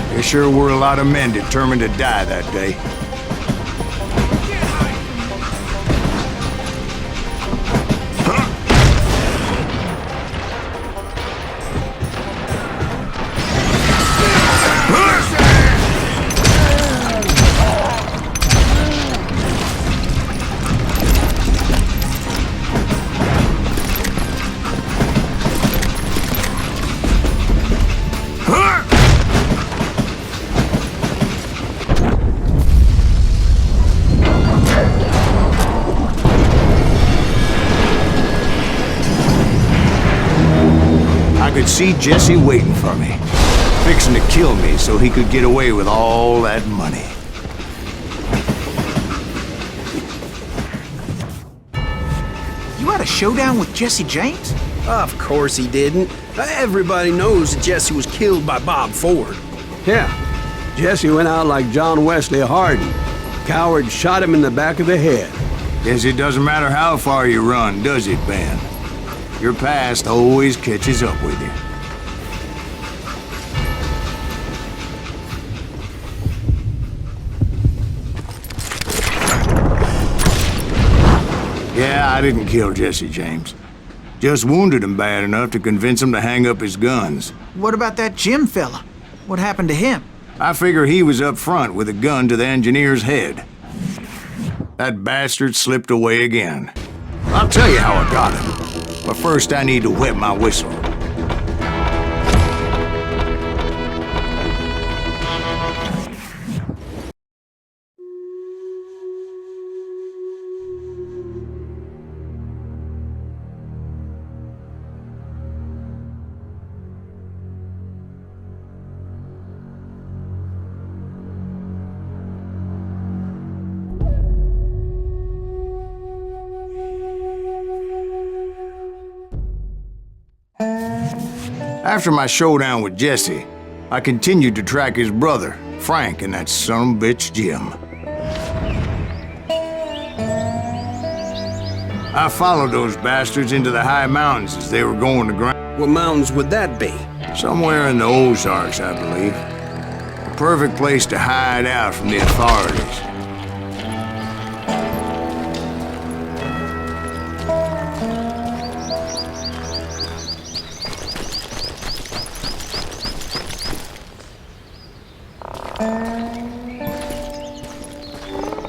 B: There sure were a lot of men determined to die that day. I could see Jesse waiting for me, fixing to kill me so he could get away with all that money.
C: You had a showdown with Jesse James?
H: Of course he didn't. Everybody knows that Jesse was killed by Bob Ford.
A: Yeah, Jesse went out like John Wesley Hardin. Coward shot him in the back of the head.
B: Guess it doesn't matter how far you run, does it, Ben? Your past always catches up with you. Yeah, I didn't kill Jesse James. Just wounded him bad enough to convince him to hang up his guns.
C: What about that Jim fella? What happened to him?
B: I figure he was up front with a gun to the engineer's head. That bastard slipped away again. I'll tell you how I got him. But first I need to wet my whistle. After my showdown with Jesse, I continued to track his brother, Frank, and that son of a bitch, Jim. I followed those bastards into the high mountains as they were going to ground.
H: What mountains would that be?
B: Somewhere in the Ozarks, I believe. The perfect place to hide out from the authorities.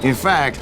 B: In fact,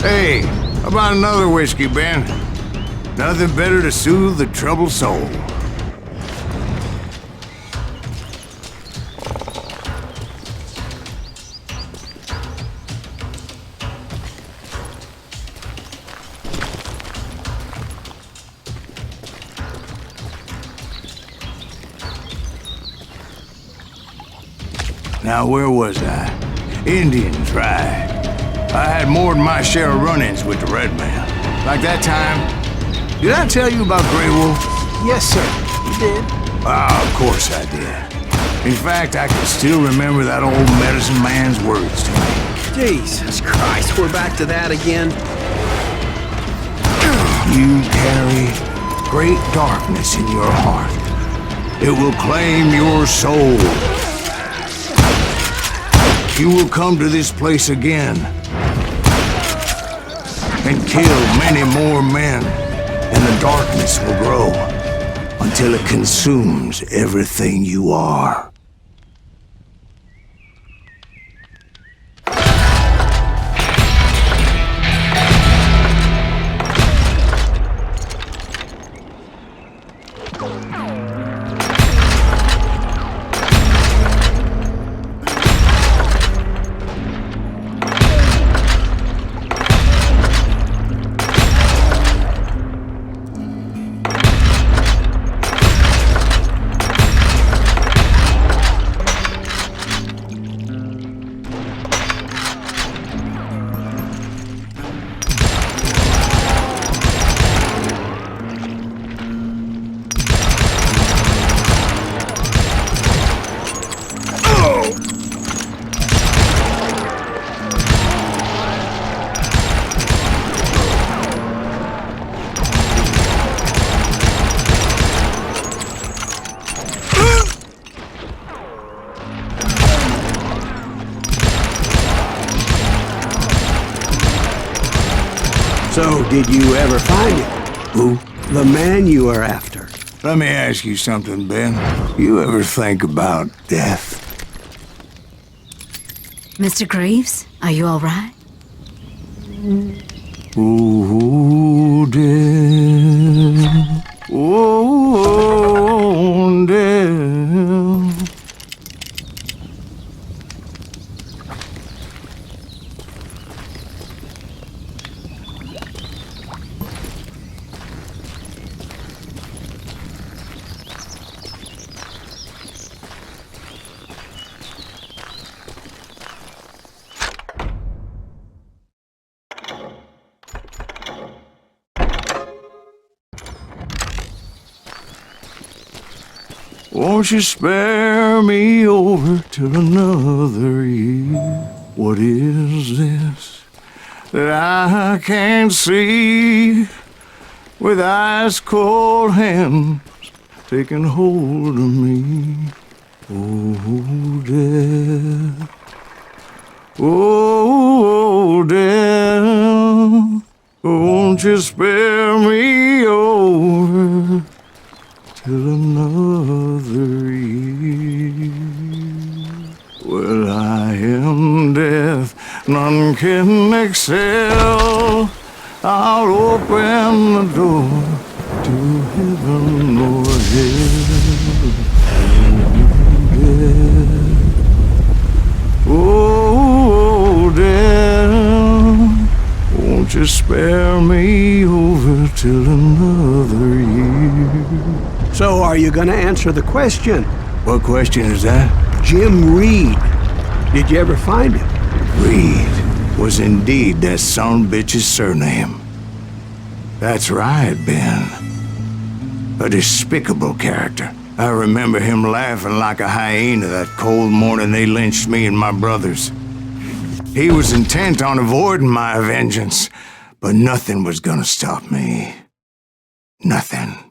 B: Hey, how about another whiskey, Ben? Nothing better to soothe the troubled soul. Now, where was I? Indians, right. I had more than my share of run-ins with the Red Man. Like that time. Did I tell you about Grey Wolf?
C: Yes, sir. You did.
B: Ah, of course I did. In fact, I can still remember that old medicine man's words to me.
H: Jesus Christ, we're back to that again.
B: You carry great darkness in your heart. It will claim your soul. You will come to this place again and kill many more men, and the darkness will grow until it consumes everything you are.
A: So, did you ever find him? Who? The man you are after.
B: Let me ask you something, Ben. You ever think about death?
D: Mr. Greaves, are you all right?
B: Oh, death. Oh, death. Won't you spare me over till another year? What is this that I can't see? With ice cold hands taking hold of me. Oh, death. Oh, death. Won't you spare me over till another year? Well, I am death, none can excel. I'll open the door to heaven or hell. Oh, death, won't you spare me over till another year?
A: So, are you gonna answer the question?
B: What question is that?
A: Jim Reed. Did you ever find him?
B: Reed was indeed that son-bitch's surname. That's right, Ben. A despicable character. I remember him laughing like a hyena that cold morning they lynched me and my brothers. He was intent on avoiding my vengeance, but nothing was gonna stop me. Nothing.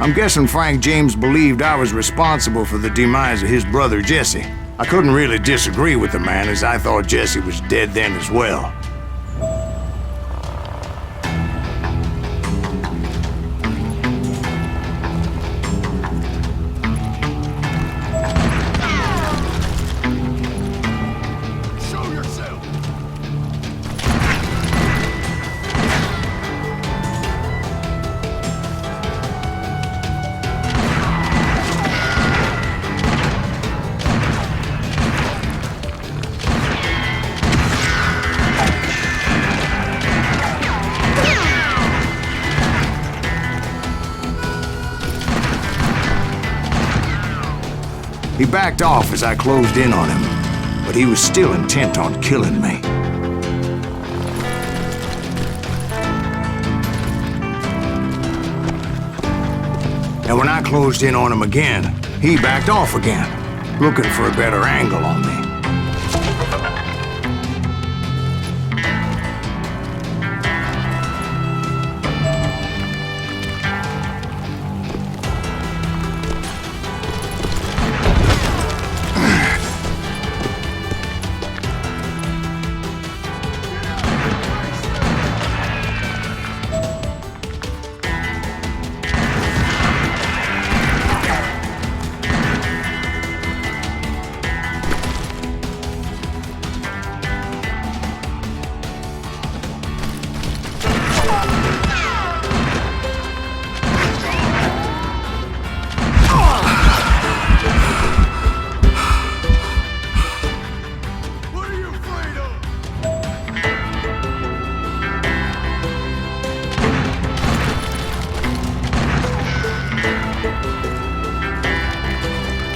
B: I'm guessing Frank James believed I was responsible for the demise of his brother Jesse. I couldn't really disagree with the man, as I thought Jesse was dead then as well. He backed off as I closed in on him, but he was still intent on killing me. And when I closed in on him again, he backed off again, looking for a better angle on me.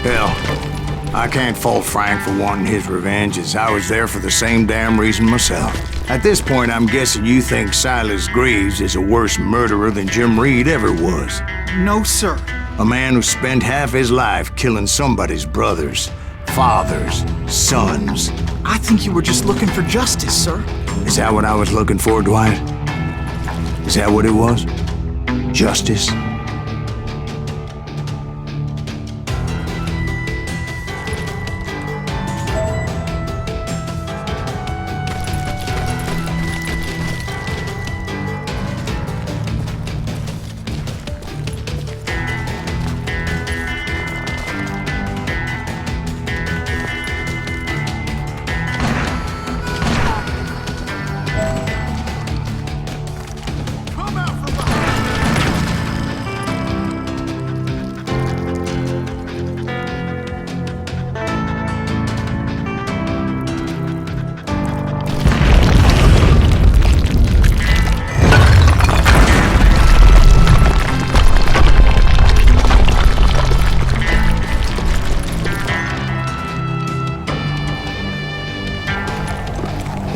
B: Hell, I can't fault Frank for wanting his revenge, as I was there for the same damn reason myself. At this point, I'm guessing you think Silas Greaves is a worse murderer than Jim Reed ever was.
C: No, sir.
B: A man who spent half his life killing somebody's brothers, fathers, sons.
C: I think you were just looking for justice, sir.
B: Is that what I was looking for, Dwight? Is that what it was? Justice?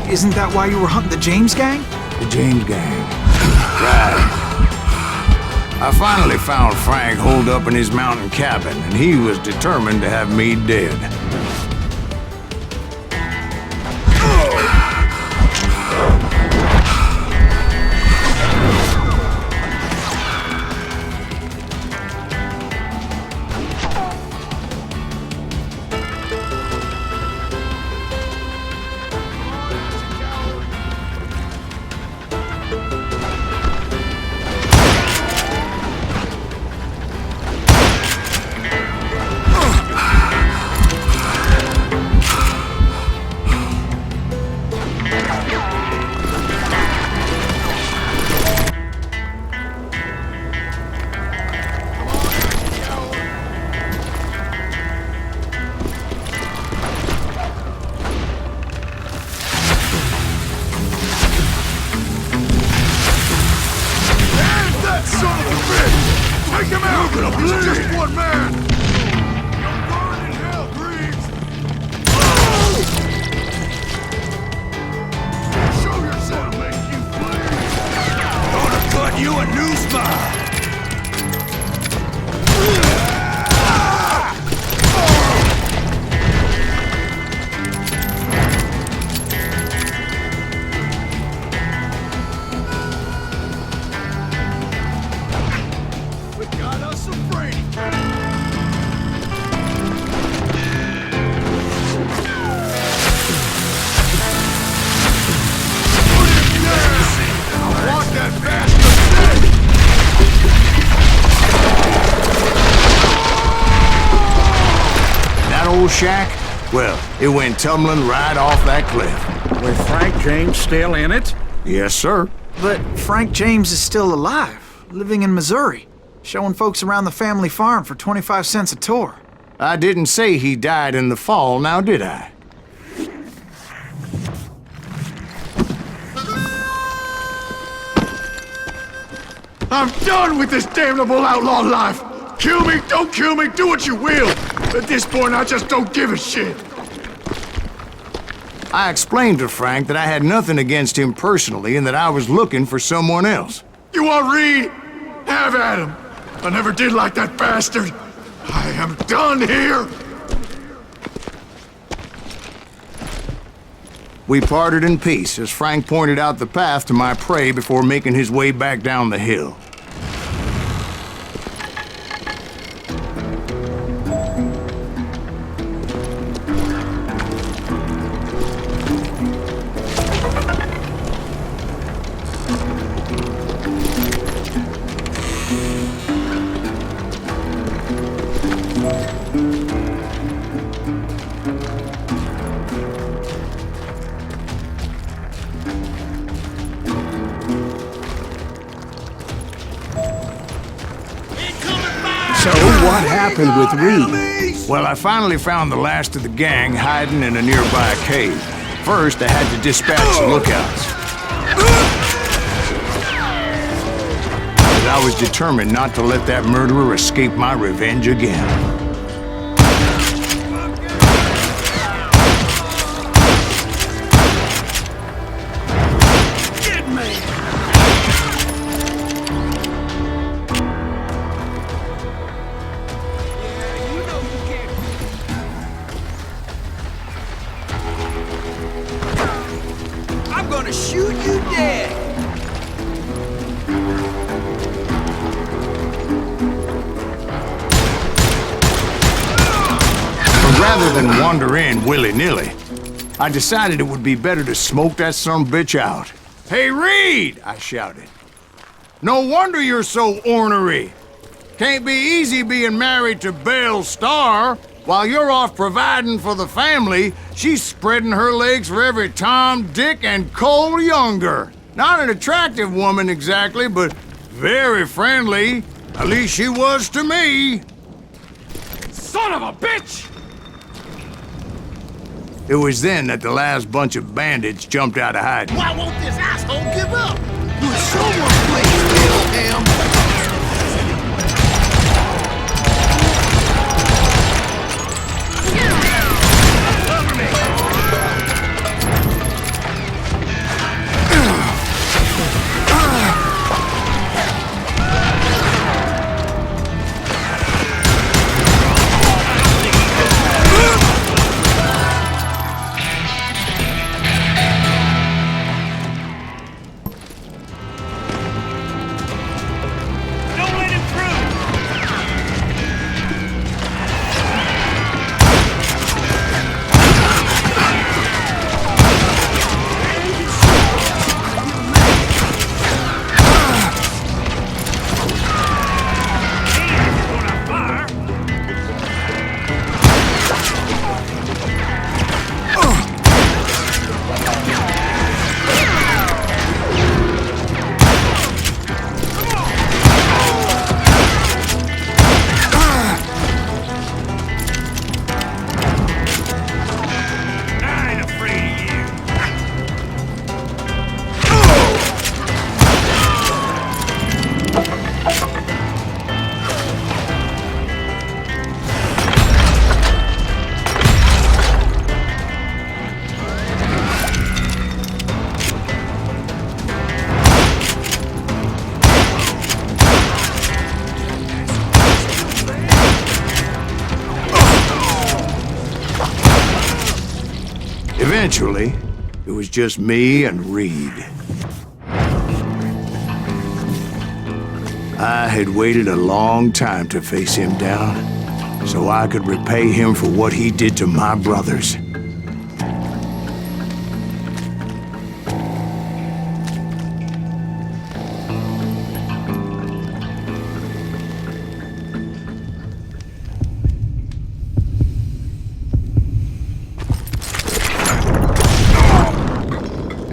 C: Isn't that why you were hunting the James gang?
B: The James gang. Right. I finally found Frank holed up in his mountain cabin, and he was determined to have me dead. that old shack, well, it went tumbling right off that cliff.
E: With Frank James still in it?
B: Yes, sir.
C: But Frank James is still alive, living in Missouri, showing folks around the family farm for 25 cents a tour.
B: I didn't say he died in the fall, now did I?
F: I'm done with this damnable outlaw life! Kill me, don't kill me, do what you will! At this point, I just don't give a shit!
B: I explained to Frank that I had nothing against him personally and that I was looking for someone else.
F: You want Reed? Have at him! I never did like that bastard! I am done here!
B: We parted in peace as Frank pointed out the path to my prey before making his way back down the hill.
A: So what happened with Reed?
B: Well, I finally found the last of the gang hiding in a nearby cave. First, I had to dispatch the lookouts. But I was determined not to let that murderer escape my revenge again.
G: I'm gonna shoot you dead!
B: But rather than wander in willy-nilly, I decided it would be better to smoke that sumbitch out. "Hey, Reed!" I shouted. "No wonder you're so ornery. Can't be easy being married to Belle Starr. While you're off providing for the family, she's spreading her legs for every Tom, Dick, and Cole Younger. Not an attractive woman exactly, but very friendly. At least she was to me."
F: Son of a bitch!
B: It was then that the last bunch of bandits jumped out of hiding.
L: Why won't this asshole give up?
G: Will someone please kill him?
B: Eventually, it was just me and Reed. I had waited a long time to face him down, so I could repay him for what he did to my brothers.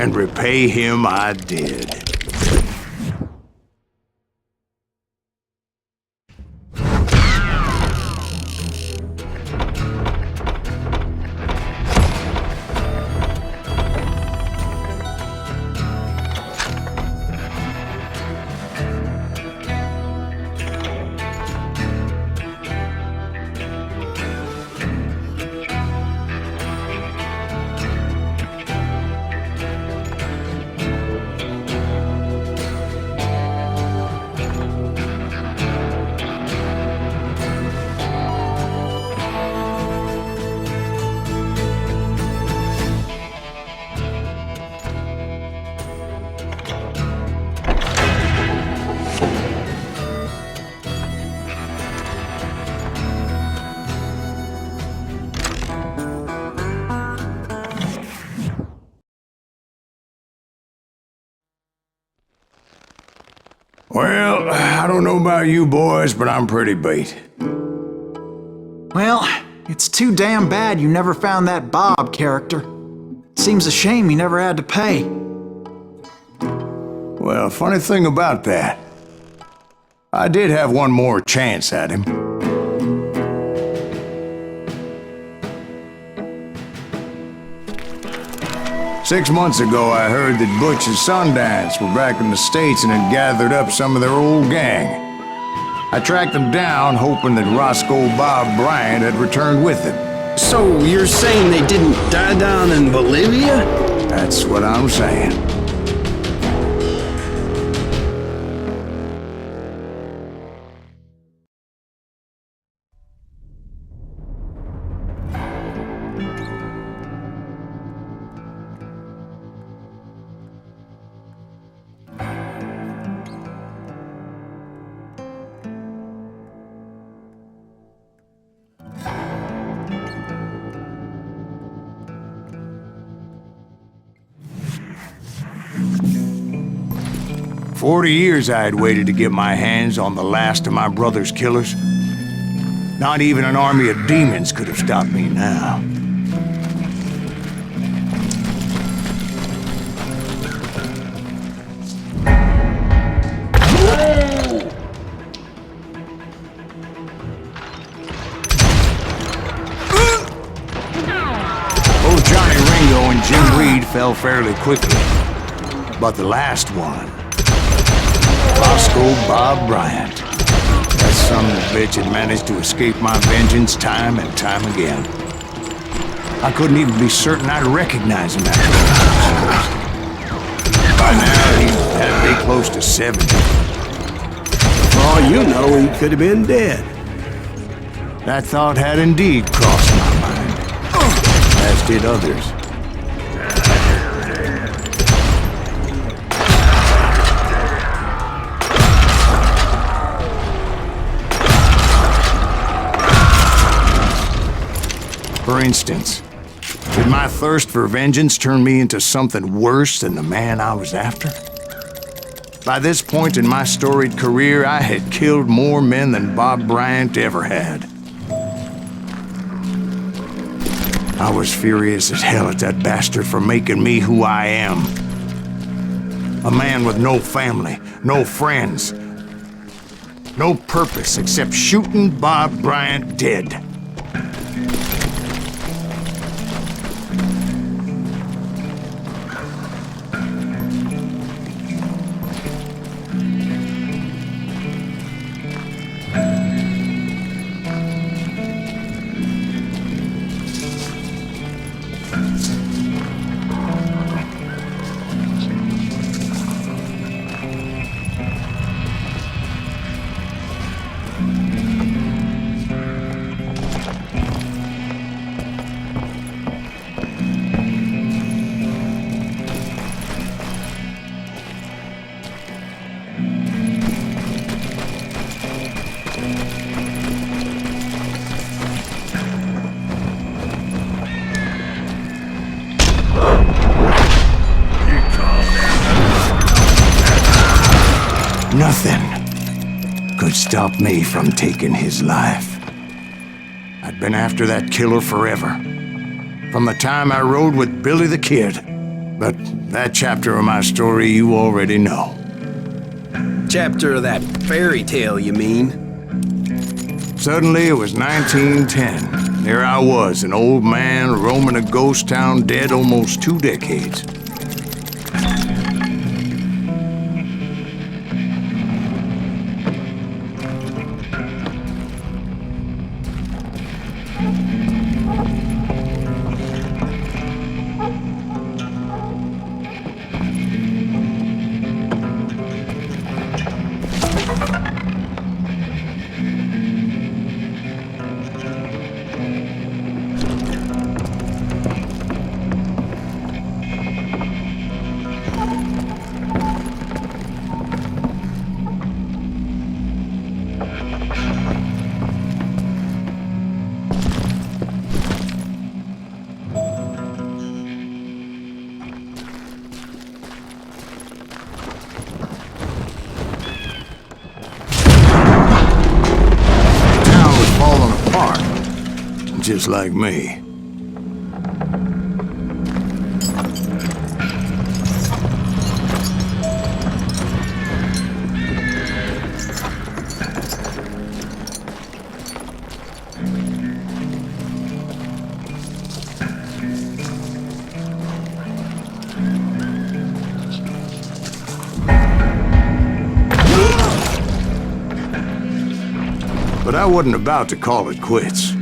B: and repay him I did. Well, I don't know about you boys, but I'm pretty beat.
C: Well, it's too damn bad you never found that Bob character. Seems a shame he never had to pay.
B: Well, funny thing about that, I did have one more chance at him. Six months ago, I heard that Butch and Sundance were back in the States and had gathered up some of their old gang. I tracked them down, hoping that Roscoe Bob Bryant had returned with them.
H: So you're saying they didn't die down in Bolivia?
B: That's what I'm saying. "40 years I had waited to get my hands on the last of my brother's killers. Not even an army of demons could have stopped me now. Both Johnny Ringo and Jim Reed fell fairly quickly, but the last one, Roscoe Bob Bryant. That son of a bitch had managed to escape my vengeance time and time again. I couldn't even be certain I'd recognize him after all. By now, he's had to be close to 70.
A: For all you know, he could have been dead.
B: That thought had indeed crossed my mind, as did others. For instance, did my thirst for vengeance turn me into something worse than the man I was after? By this point in my storied career, I had killed more men than Bob Bryant ever had. I was furious as hell at that bastard for making me who I am. A man with no family, no friends, no purpose except shooting Bob Bryant dead. Nothing could stop me from taking his life. I'd been after that killer forever. From the time I rode with Billy the Kid, But that chapter of my story you already know.
H: Chapter of that fairy tale, you mean?
B: Suddenly it was 1910. There I was, an old man roaming a ghost town dead almost 2 decades. Just like me. But I wasn't about to call it quits.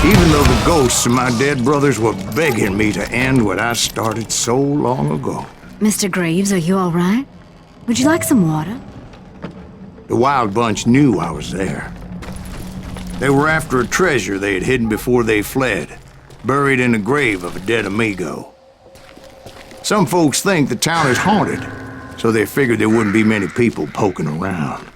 B: Even though the ghosts of my dead brothers were begging me to end what I started so long ago.
D: Mr. Graves, are you all right? Would you like some water?
B: The Wild Bunch knew I was there. They were after a treasure they had hidden before they fled, buried in the grave of a dead amigo. Some folks think the town is haunted, so they figured there wouldn't be many people poking around.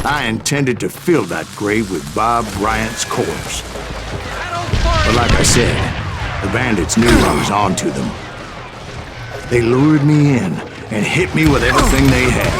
B: I intended to fill that grave with Bob Bryant's corpse. But like I said, the bandits knew I was onto them. They lured me in and hit me with everything they had.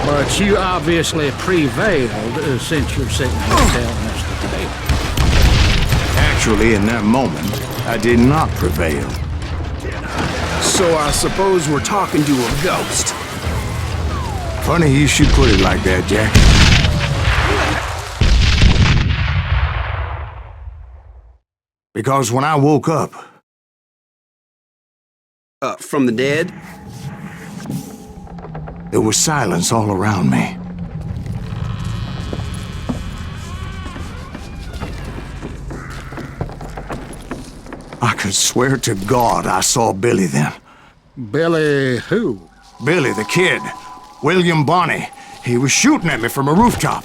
E: But you obviously prevailed since you're sitting here telling us today.
B: Actually, in that moment, I did not prevail.
H: So I suppose we're talking to a ghost.
B: Funny you should put it like that, Jack. Because when I woke up...
H: From the dead?
B: There was silence all around me. I could swear to God I saw Billy then.
E: Billy who?
B: Billy the kid. William Bonney. He was shooting at me from a rooftop.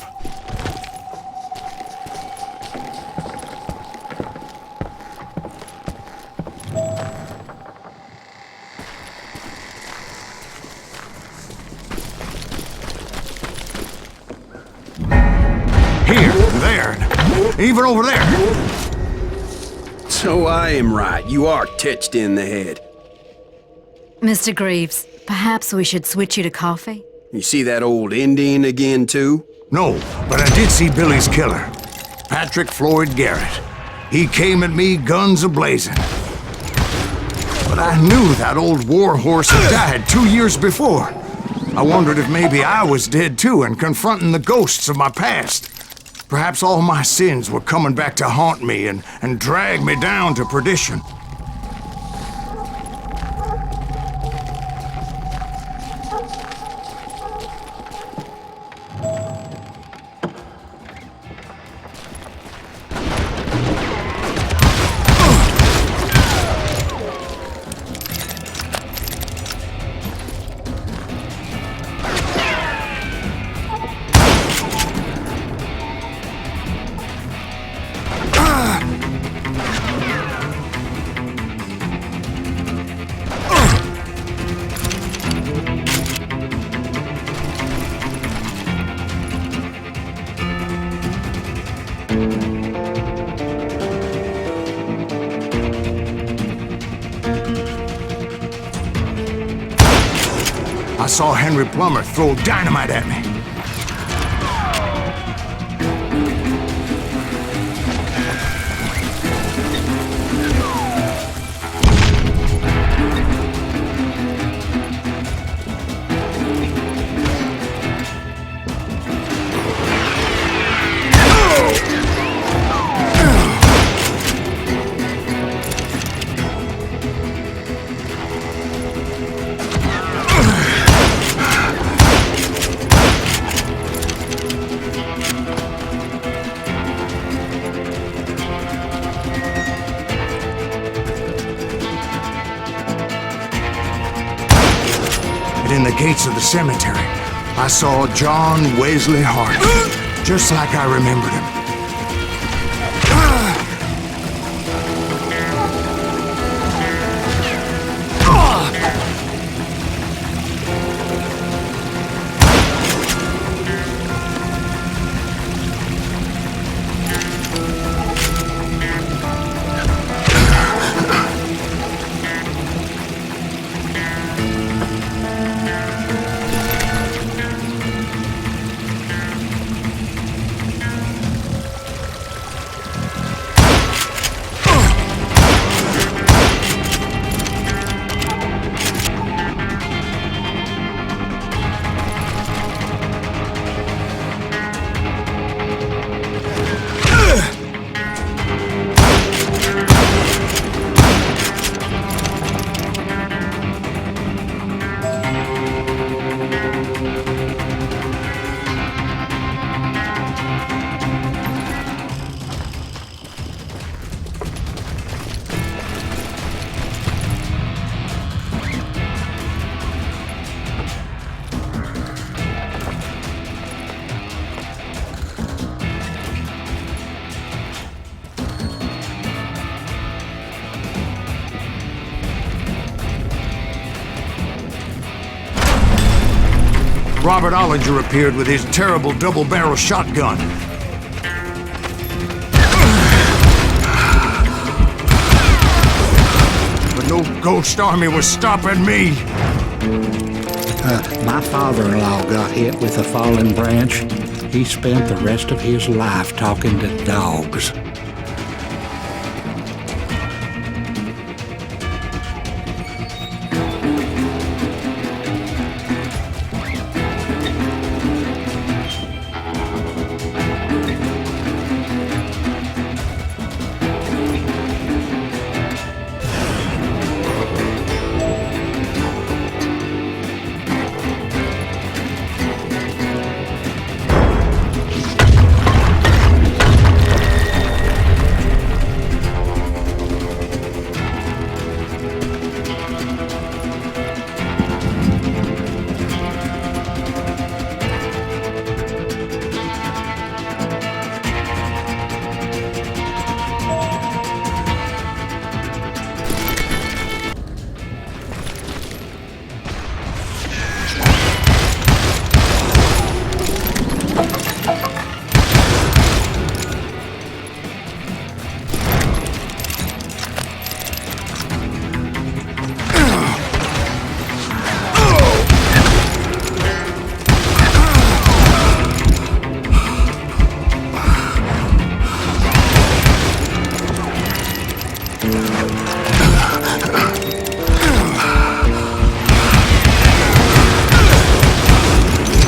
B: Here, there, and even over there.
H: So I am right. You are touched in the head.
D: Mr. Greaves, perhaps we should switch you to coffee?
H: You see that old Indian again, too?
B: No, but I did see Billy's killer, Patrick Floyd Garrett. He came at me guns a-blazing. But I knew that old war horse had died 2 years before. I wondered if maybe I was dead too and confronting the ghosts of my past. Perhaps all my sins were coming back to haunt me and drag me down to perdition. I saw Henry Plummer throw dynamite at me. In the gates of the cemetery, I saw John Wesley Hart, just like I remembered him. Robert Ollinger appeared with his terrible double-barrel shotgun. But no ghost army was stopping me.
E: My father-in-law got hit with a fallen branch. He spent the rest of his life talking to dogs.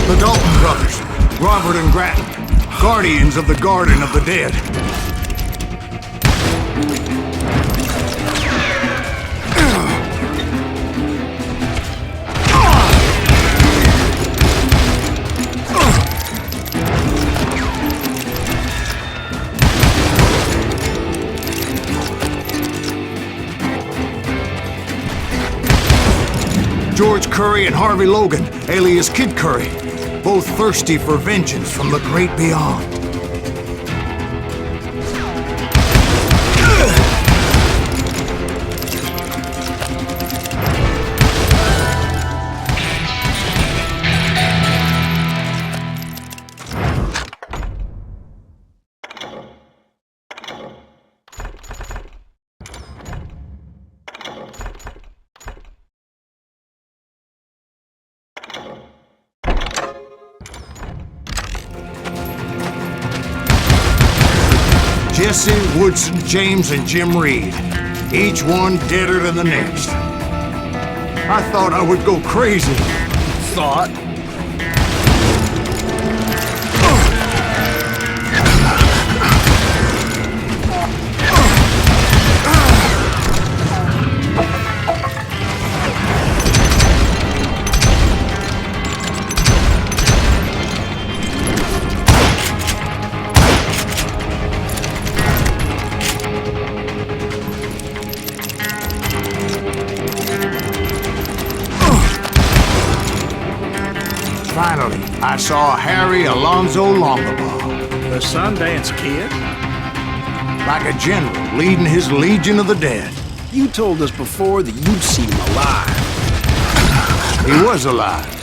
B: The Dalton brothers, Robert and Grattan, guardians of the Garden of the Dead. George Curry and Harvey Logan, alias Kid Curry, both thirsty for vengeance from the great beyond. Jesse, Woodson, James, and Jim Reed. Each one deader than the next. I thought I would go crazy.
L: Thought?
B: Finally, I saw Harry Alonzo Longabaugh.
E: The Sundance Kid?
B: Like a general leading his legion of the dead.
H: You told us before that you'd seen him alive.
B: He was alive.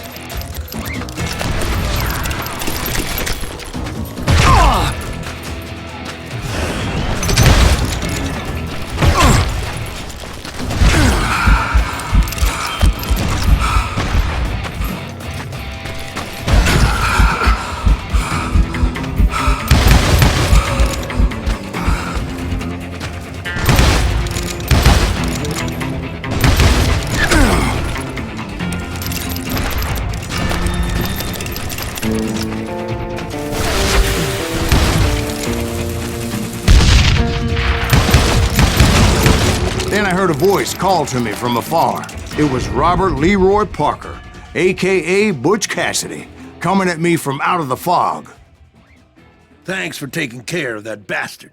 B: Then I heard a voice call to me from afar. It was Robert Leroy Parker, a.k.a. Butch Cassidy, coming at me from out of the fog.
L: Thanks for taking care of that bastard.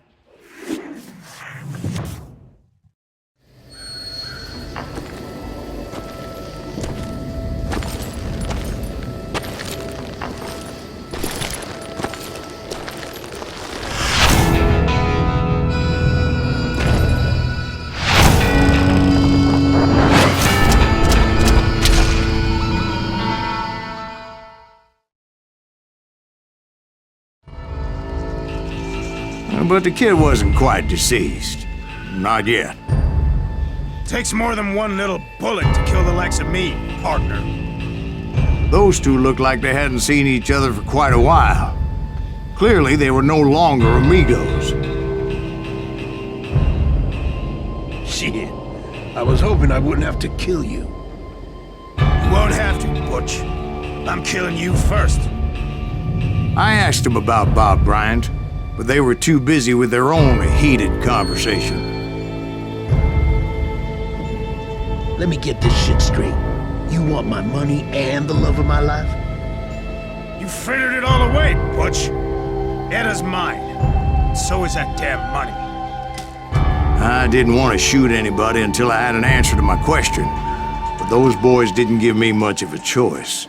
B: But the kid wasn't quite deceased. Not yet.
F: Takes more than one little bullet to kill the likes of me, partner.
B: Those two looked like they hadn't seen each other for quite a while. Clearly, they were no longer amigos.
L: Shit. I was hoping I wouldn't have to kill you.
F: You won't have to, Butch. I'm killing you first.
B: I asked them about Bob Bryant, but they were too busy with their own heated conversation.
L: Let me get this shit straight. You want my money and the love of my life?
F: You frittered it all away, Butch. Eda's mine. So is that damn money.
B: I didn't want to shoot anybody until I had an answer to my question, but those boys didn't give me much of a choice.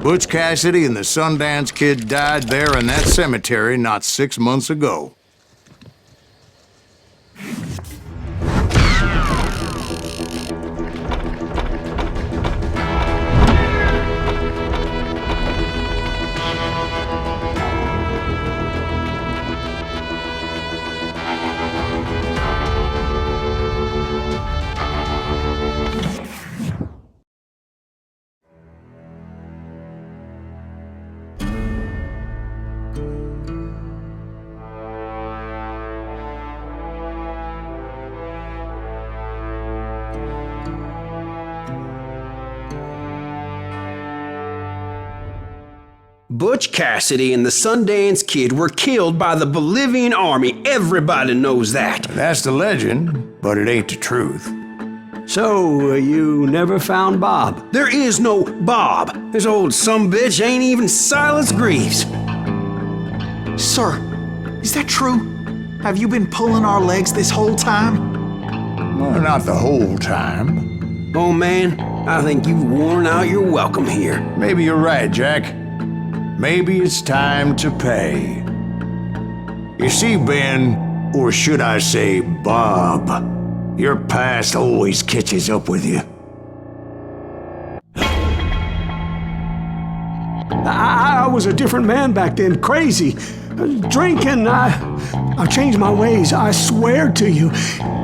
B: Butch Cassidy and the Sundance Kid died there in that cemetery not 6 months ago.
H: Butch Cassidy and the Sundance Kid were killed by the Bolivian army. Everybody knows that.
B: That's the legend, but it ain't the truth.
A: So, you never found Bob?
H: There is no Bob. This old sumbitch ain't even Silas Greaves.
C: Sir, is that true? Have you been pulling our legs this whole time?
B: Well, not the whole time.
H: Oh man, I think you've worn out your welcome here.
B: Maybe you're right, Jack. Maybe it's time to pay. You see, Ben, or should I say Bob, your past always catches up with you.
A: I was a different man back then, crazy. Drinking, I've changed my ways, I swear to you.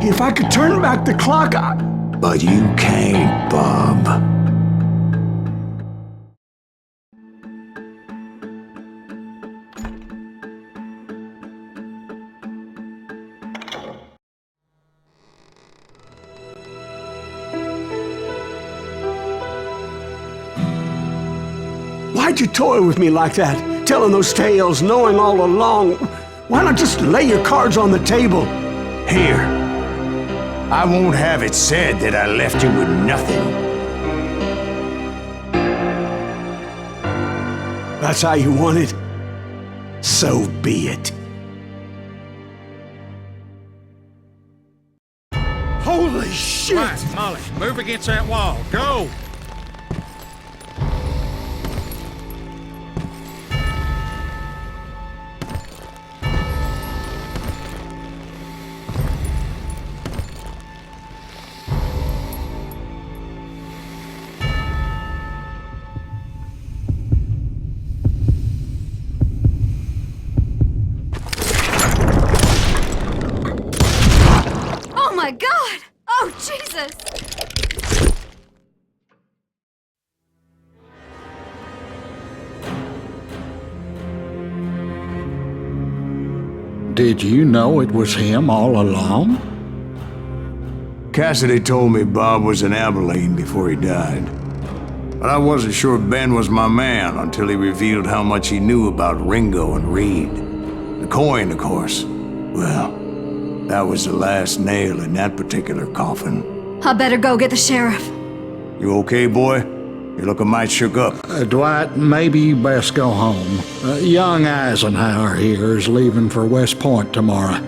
A: If I could turn back the clock,
B: But you can't, Bob.
A: Why'd you toy with me like that? Telling those tales, knowing all along. Why not just lay your cards on the table?
B: Here. I won't have it said that I left you with nothing.
A: That's how you want it? So be it. Holy shit!
E: Right, Molly, move against that wall. Go!
D: Oh my God! Oh, Jesus!
E: Did you know it was him all along?
B: Cassidy told me Bob was in Abilene before he died. But I wasn't sure Ben was my man until he revealed how much he knew about Ringo and Reed. The coin, of course. Well, that was the last nail in that particular coffin.
D: I better go get the sheriff.
B: You okay, boy? You're looking mighty shook up.
E: Dwight, maybe you best go home. Young Eisenhower here is leaving for West Point tomorrow.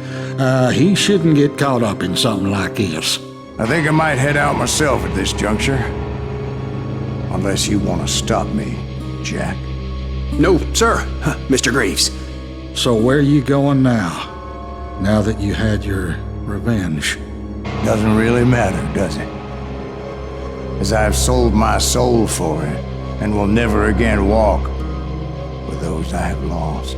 E: He shouldn't get caught up in something like this.
B: I think I might head out myself at this juncture. Unless you want to stop me, Jack.
H: No, sir, Mr. Greaves.
E: So where are you going now? Now that you had your revenge?
B: Doesn't really matter, does it? As I've sold my soul for it, and will never again walk with those I have lost.